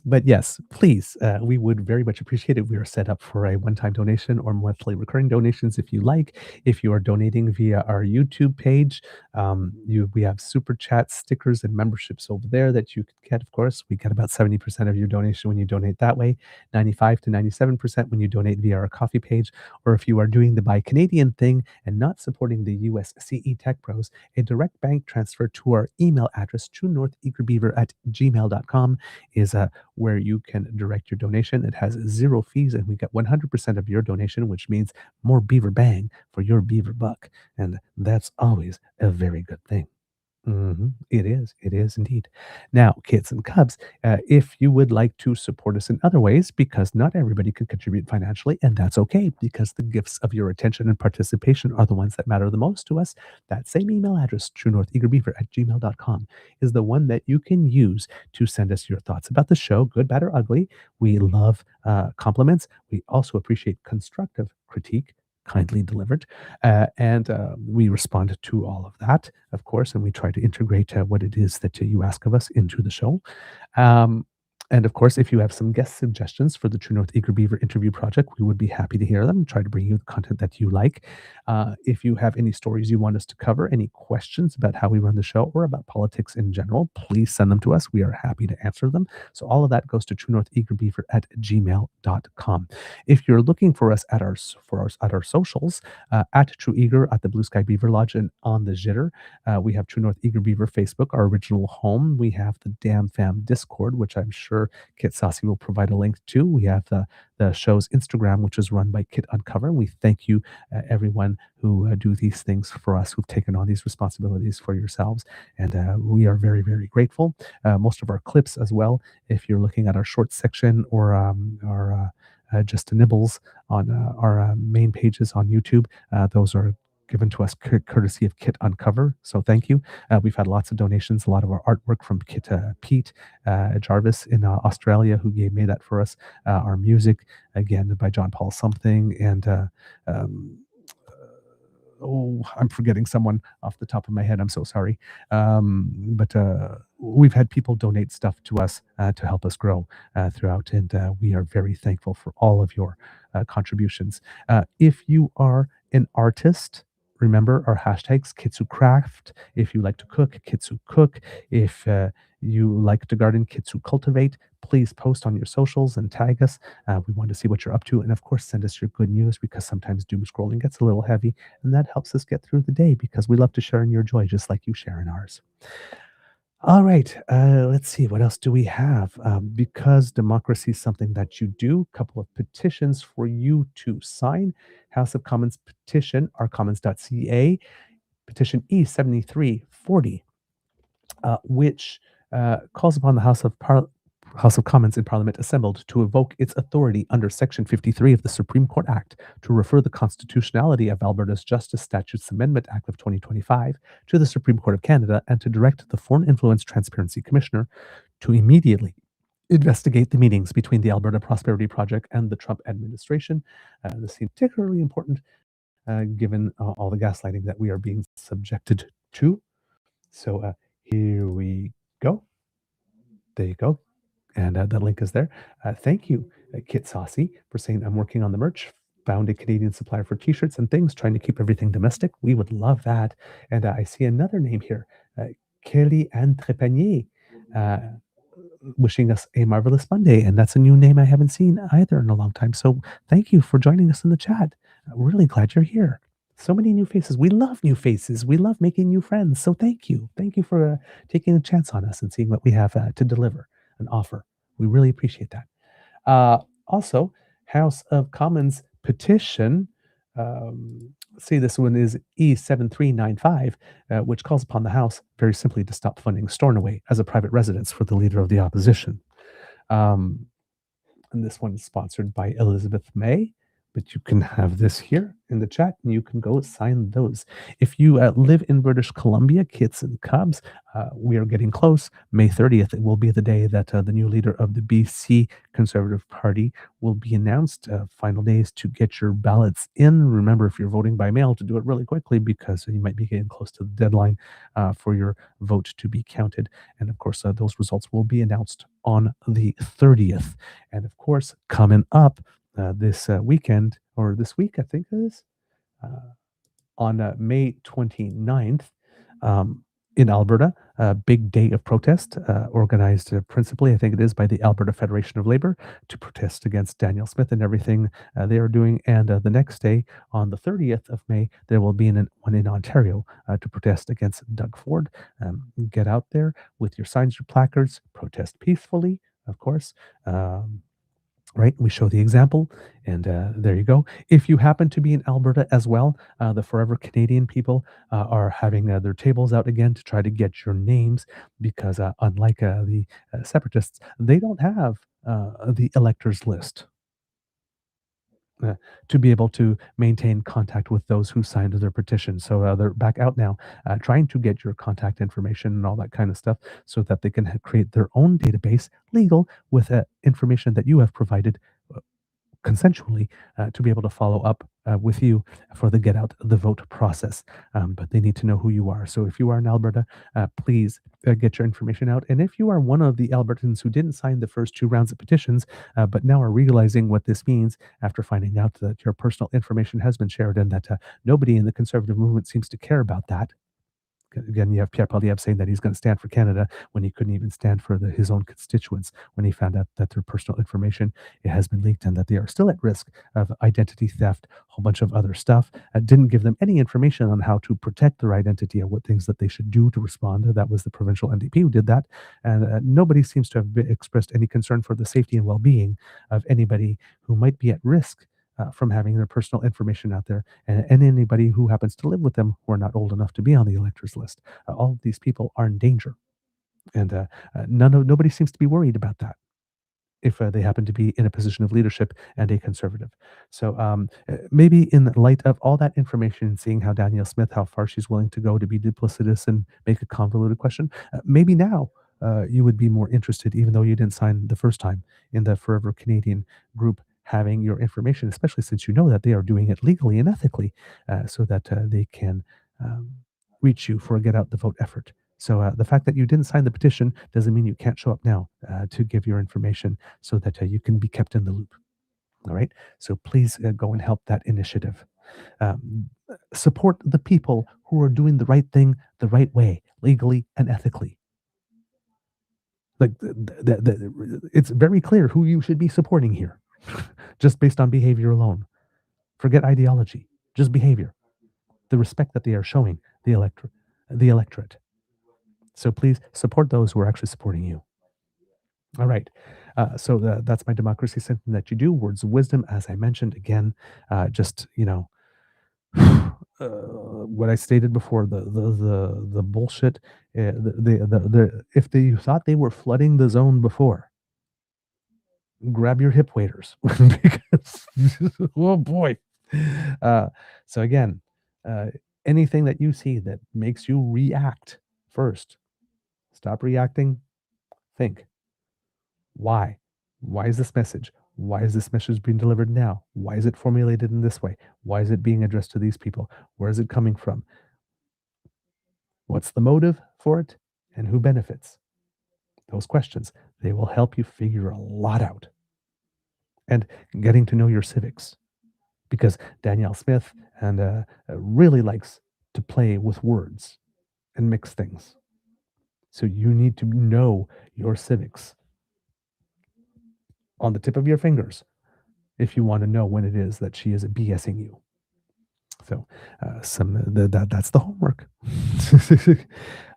But yes, please, we would very much appreciate it. We are set up for a one-time donation or monthly recurring donations if you like. If you are donating via our YouTube page, we have super chats, stickers, and memberships over there that you can get. Of course, we get about 70% of your donation when you donate that way, 95 to 97% when you donate via our coffee page, or if you are doing the Buy Canadian thing and not supporting the US CE Tech Pros, a direct bank transfer to our email address, truenortheagerbeaver@gmail.com, is where you can direct your donation. It has 0 fees, and we get 100% of your donation, which means more beaver bang for your beaver buck. And that's always a very good thing. It is indeed. Now, kids and cubs, if you would like to support us in other ways, because not everybody can contribute financially, and that's okay, because the gifts of your attention and participation are the ones that matter the most to us. That same email address, truenortheagerbeaver@gmail.com, is the one that you can use to send us your thoughts about the show, good, bad, or ugly. We love compliments. We also appreciate constructive critique, kindly delivered. And we respond to all of that, of course, and we try to integrate what it is that you ask of us into the show. And of course, if you have some guest suggestions for the True North Eager Beaver interview project, we would be happy to hear them and try to bring you the content that you like. If you have any stories you want us to cover, any questions about how we run the show or about politics in general, please send them to us. We are happy to answer them. So all of that goes to truenortheagerbeaver@gmail.com. If you're looking for us at our socials, at True Eager, at the Blue Sky Beaver Lodge, and on the Jitter, we have True North Eager Beaver Facebook, our original home. We have the Damn Fam Discord, which I'm sure Kit Saucy will provide a link to. We have the show's Instagram, which is run by Kit Uncover. We thank you, everyone who do these things for us, who've taken on these responsibilities for yourselves. And we are very, very grateful. Most of our clips as well, if you're looking at our short section or our just nibbles on our main pages on YouTube, those are given to us courtesy of Kit Uncover. So thank you. We've had lots of donations, a lot of our artwork from Pete Jarvis in Australia, who made that for us. Our music, again, by John Paul something. And I'm forgetting someone off the top of my head. I'm so sorry. But we've had people donate stuff to us to help us grow throughout. And we are very thankful for all of your contributions. If you are an artist, remember our hashtags, KitsuCraft. If you like to cook, KitsuCook. If you like to garden, KitsuCultivate. Please post on your socials and tag us. We want to see what you're up to. And of course, send us your good news, because sometimes doom scrolling gets a little heavy. And that helps us get through the day, because we love to share in your joy, just like you share in ours. All right, let's see, what else do we have? Because democracy is something that you do, a couple of petitions for you to sign. House of Commons petition, ourcommons.ca, petition E7340, which calls upon the House of Commons in Parliament assembled to evoke its authority under Section 53 of the Supreme Court Act to refer the constitutionality of Alberta's Justice Statutes Amendment Act of 2025 to the Supreme Court of Canada, and to direct the Foreign Influence Transparency Commissioner to immediately investigate the meetings between the Alberta Prosperity Project and the Trump administration. This seems particularly important given all the gaslighting that we are being subjected to. So here we go. There you go. And that link is there. Thank you, Kit Saucy, for saying I'm working on the merch. Found a Canadian supplier for t-shirts and things, trying to keep everything domestic. We would love that. And I see another name here, Kelly Entrepanier, wishing us a marvelous Monday. And that's a new name I haven't seen either in a long time. So thank you for joining us in the chat. Really glad you're here. So many new faces. We love new faces. We love making new friends. So thank you. Thank you for taking a chance on us and seeing what we have to deliver and offer. We really appreciate that. Also, House of Commons petition See, this one is E7395, which calls upon the House very simply to stop funding Stornoway as a private residence for the leader of the opposition. And this one is sponsored by Elizabeth May, but you can have this here in the chat and you can go sign those. If you live in British Columbia, kits and cubs, we are getting close. May 30th, it will be the day that the new leader of the BC Conservative Party will be announced. Final days to get your ballots in. Remember, if you're voting by mail, to do it really quickly because you might be getting close to the deadline for your vote to be counted. And of course, those results will be announced on the 30th. And of course, coming up this weekend, or this week, I think it is, on May 29th, in Alberta, a big day of protest organized principally, I think it is, by the Alberta Federation of Labor to protest against Danielle Smith and everything they are doing. And the next day, on the 30th of May, there will be one in Ontario to protest against Doug Ford. Get out there with your signs, your placards, protest peacefully, of course. Right, we show the example, and there you go. If you happen to be in Alberta as well, the Forever Canadian people are having their tables out again to try to get your names, because unlike the separatists, they don't have the electors list to be able to maintain contact with those who signed their petition. So they're back out now trying to get your contact information and all that kind of stuff so that they can create their own database legal with information that you have provided consensually to be able to follow up with you for the get out the vote process. But they need to know who you are. So if you are in Alberta, please get your information out. And if you are one of the Albertans who didn't sign the first 2 rounds of petitions, but now are realizing what this means after finding out that your personal information has been shared and that nobody in the conservative movement seems to care about that. Again, you have Pierre Poilievre saying that he's going to stand for Canada when he couldn't even stand for his own constituents when he found out that their personal information has been leaked and that they are still at risk of identity theft, a whole bunch of other stuff. Didn't give them any information on how to protect their identity or what things that they should do to respond. That was the provincial NDP who did that. And nobody seems to have expressed any concern for the safety and well-being of anybody who might be at risk from having their personal information out there, and anybody who happens to live with them who are not old enough to be on the electors list. All of these people are in danger, and nobody seems to be worried about that if they happen to be in a position of leadership and a conservative. So maybe in light of all that information, seeing how Danielle Smith, how far she's willing to go to be duplicitous and make a convoluted question, maybe now you would be more interested, even though you didn't sign the first time, in the Forever Canadian group having your information, especially since you know that they are doing it legally and ethically, so that they can reach you for a get out the vote effort. So the fact that you didn't sign the petition doesn't mean you can't show up now to give your information so that you can be kept in the loop. All right. So please go and help that initiative. Support the people who are doing the right thing the right way, legally and ethically. Like it's very clear who you should be supporting here. Just based on behavior alone. Forget ideology, just behavior. The respect that they are showing the electorate. So please support those who are actually supporting you. All right. So that's my democracy, something that you do. Words of wisdom, as I mentioned again, just what I stated before, the bullshit. If they thought they were flooding the zone before, grab your hip waders because oh boy. So again, anything that you see that makes you react first, stop reacting, think. Why is this message being delivered now? Why is it formulated in this way? Why is it being addressed to these people? Where is it coming from? What's the motive for it, and who benefits? Those questions, they will help you figure a lot out. And getting to know your civics, because Danielle Smith and really likes to play with words and mix things. So you need to know your civics on the tip of your fingers if you want to know when it is that she is BSing you. So that's the homework.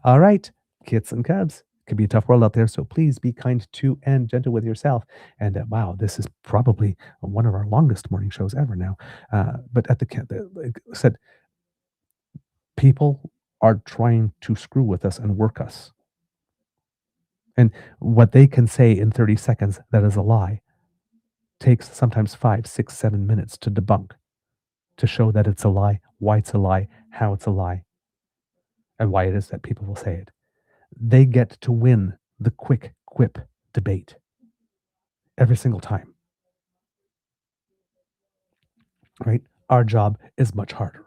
All right, kits and cubs, Could be a tough world out there, so please be kind to and gentle with yourself. And wow, this is probably one of our longest morning shows ever now. But at like I said, people are trying to screw with us and work us. And what they can say in 30 seconds that is a lie takes sometimes 5, 6, 7 minutes to debunk, to show that it's a lie, why it's a lie, how it's a lie, and why it is that people will say it. They get to win the quick quip debate every single time. Right? Our job is much harder.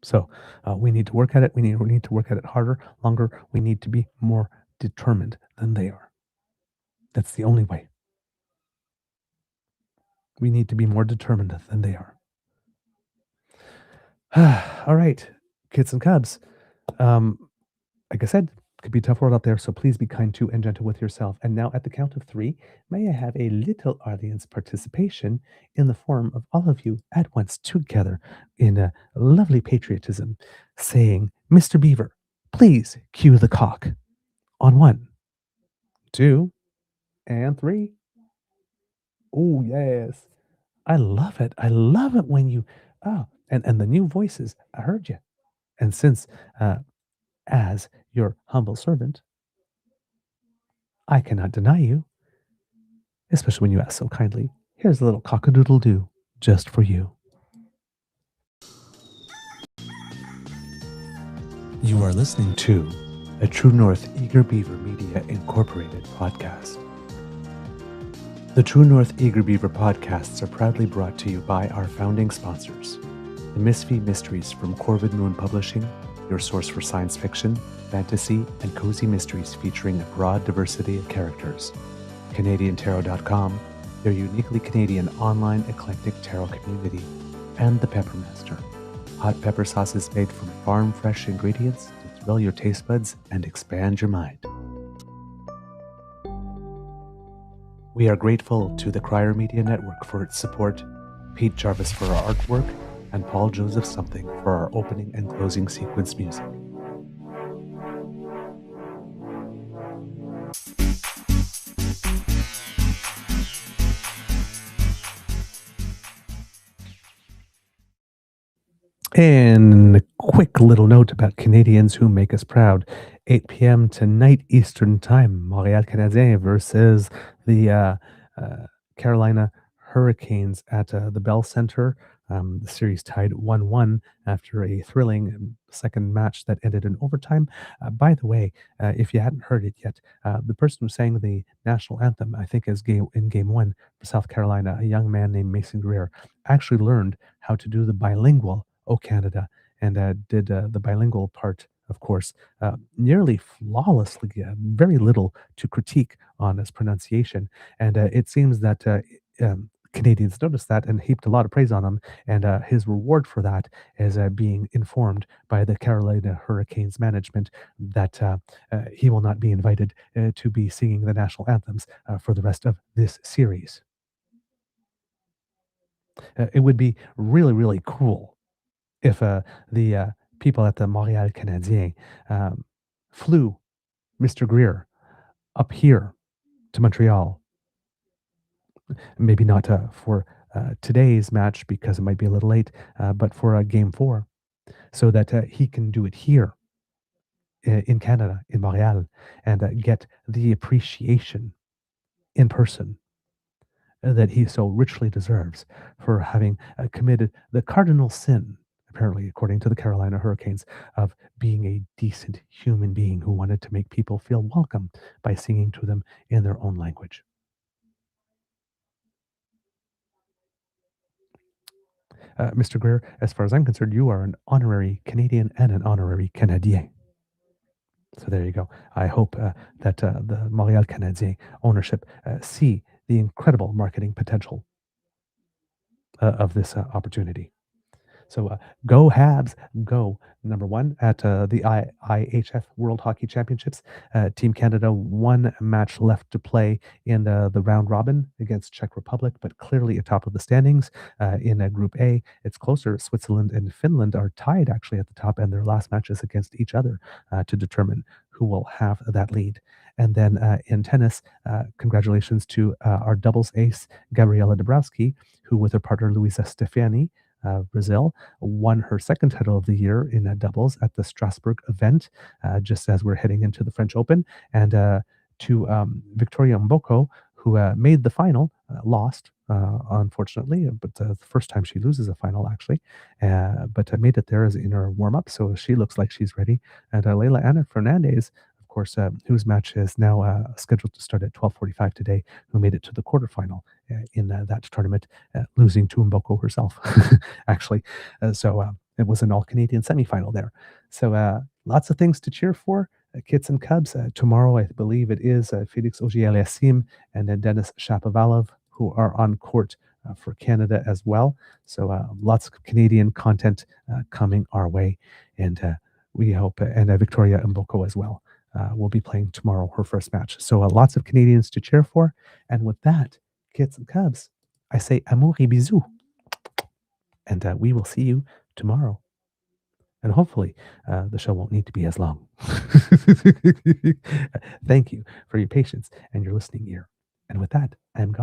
So we need to work at it. We need to work at it harder, longer. We need to be more determined than they are. That's the only way. We need to be more determined than they are. All right, kids and cubs. Like I said, it could be a tough world out there, so please be kind to and gentle with yourself. And now at the count of 3, may I have a little audience participation in the form of all of you at once together in a lovely patriotism, saying, Mr. Beaver, please cue the cock on 1, 2, and 3. Oh, yes. I love it. I love it when you, and the new voices, I heard you. And since, as your humble servant, I cannot deny you, especially when you ask so kindly, here's a little cock-a-doodle-doo just for you. You are listening to a True North Eager Beaver Media Incorporated podcast. The True North Eager Beaver podcasts are proudly brought to you by our founding sponsors, the McFib Mysteries from Corvid Moon Publishing, your source for science fiction, fantasy, and cozy mysteries featuring a broad diversity of characters, CanadianTarot.com, your uniquely Canadian online eclectic tarot community, and the Peppermaster, hot pepper sauces made from farm-fresh ingredients to thrill your taste buds and expand your mind. We are grateful to the Crier Media Network for its support, Pete Jarvis for our artwork, and Paul Joseph Something for our opening and closing sequence music. And a quick little note about Canadians who make us proud. 8 p.m. tonight Eastern Time, Montréal Canadien versus the Carolina Hurricanes at the Bell Center. The series tied 1-1 after a thrilling second match that ended in overtime. By the way, if you hadn't heard it yet, the person who sang the national anthem, I think is in Game 1 for South Carolina, a young man named Mason Greer, actually learned how to do the bilingual "O Canada" and did the bilingual part, of course, nearly flawlessly, very little to critique on his pronunciation. And it seems that Canadians noticed that and heaped a lot of praise on him. And his reward for that is being informed by the Carolina Hurricanes management that he will not be invited to be singing the national anthems for the rest of this series. It would be really, really cool if the people at the Montréal Canadien flew Mr. Greer up here to Montreal. Maybe not for today's match because it might be a little late, but for Game 4, so that he can do it here in Canada, in Montreal, and get the appreciation in person that he so richly deserves for having committed the cardinal sin, apparently, according to the Carolina Hurricanes, of being a decent human being who wanted to make people feel welcome by singing to them in their own language. Mr. Greer, as far as I'm concerned, you are an honorary Canadian and an honorary Canadien. So there you go. I hope that the Montréal Canadien ownership see the incredible marketing potential of this opportunity. So go Habs, go. Number one at the IHF World Hockey Championships. Team Canada, one match left to play in the round robin against Czech Republic, but clearly atop of the standings. In Group A, it's closer. Switzerland and Finland are tied actually at the top, and their last matches against each other to determine who will have that lead. And then in tennis, congratulations to our doubles ace, Gabriela Dabrowski, who with her partner Luisa Stefani, Brazil, won her second title of the year in doubles at the Strasbourg event, just as we're heading into the French Open. And to Victoria Mboko, who made the final, lost, unfortunately, but the first time she loses a final, actually, but made it there as in her warm-up, so she looks like she's ready. And Leila Ana Fernandez, of course, whose match is now scheduled to start at 12:45 today, who made it to the quarterfinal in that tournament, losing to Mboko herself, actually. So it was an all-Canadian semifinal there. So lots of things to cheer for. Kits and Cubs. Tomorrow, I believe it is Felix Auger-Aliassime and then Denis Shapovalov, who are on court for Canada as well. So lots of Canadian content coming our way. And we hope, and Victoria Mboko as well, will be playing tomorrow, her first match. So lots of Canadians to cheer for. And with that, Kits and Cubs, I say amour et bisous. And we will see you tomorrow. And hopefully, the show won't need to be as long. Thank you for your patience and your listening ear. And with that, I am gone.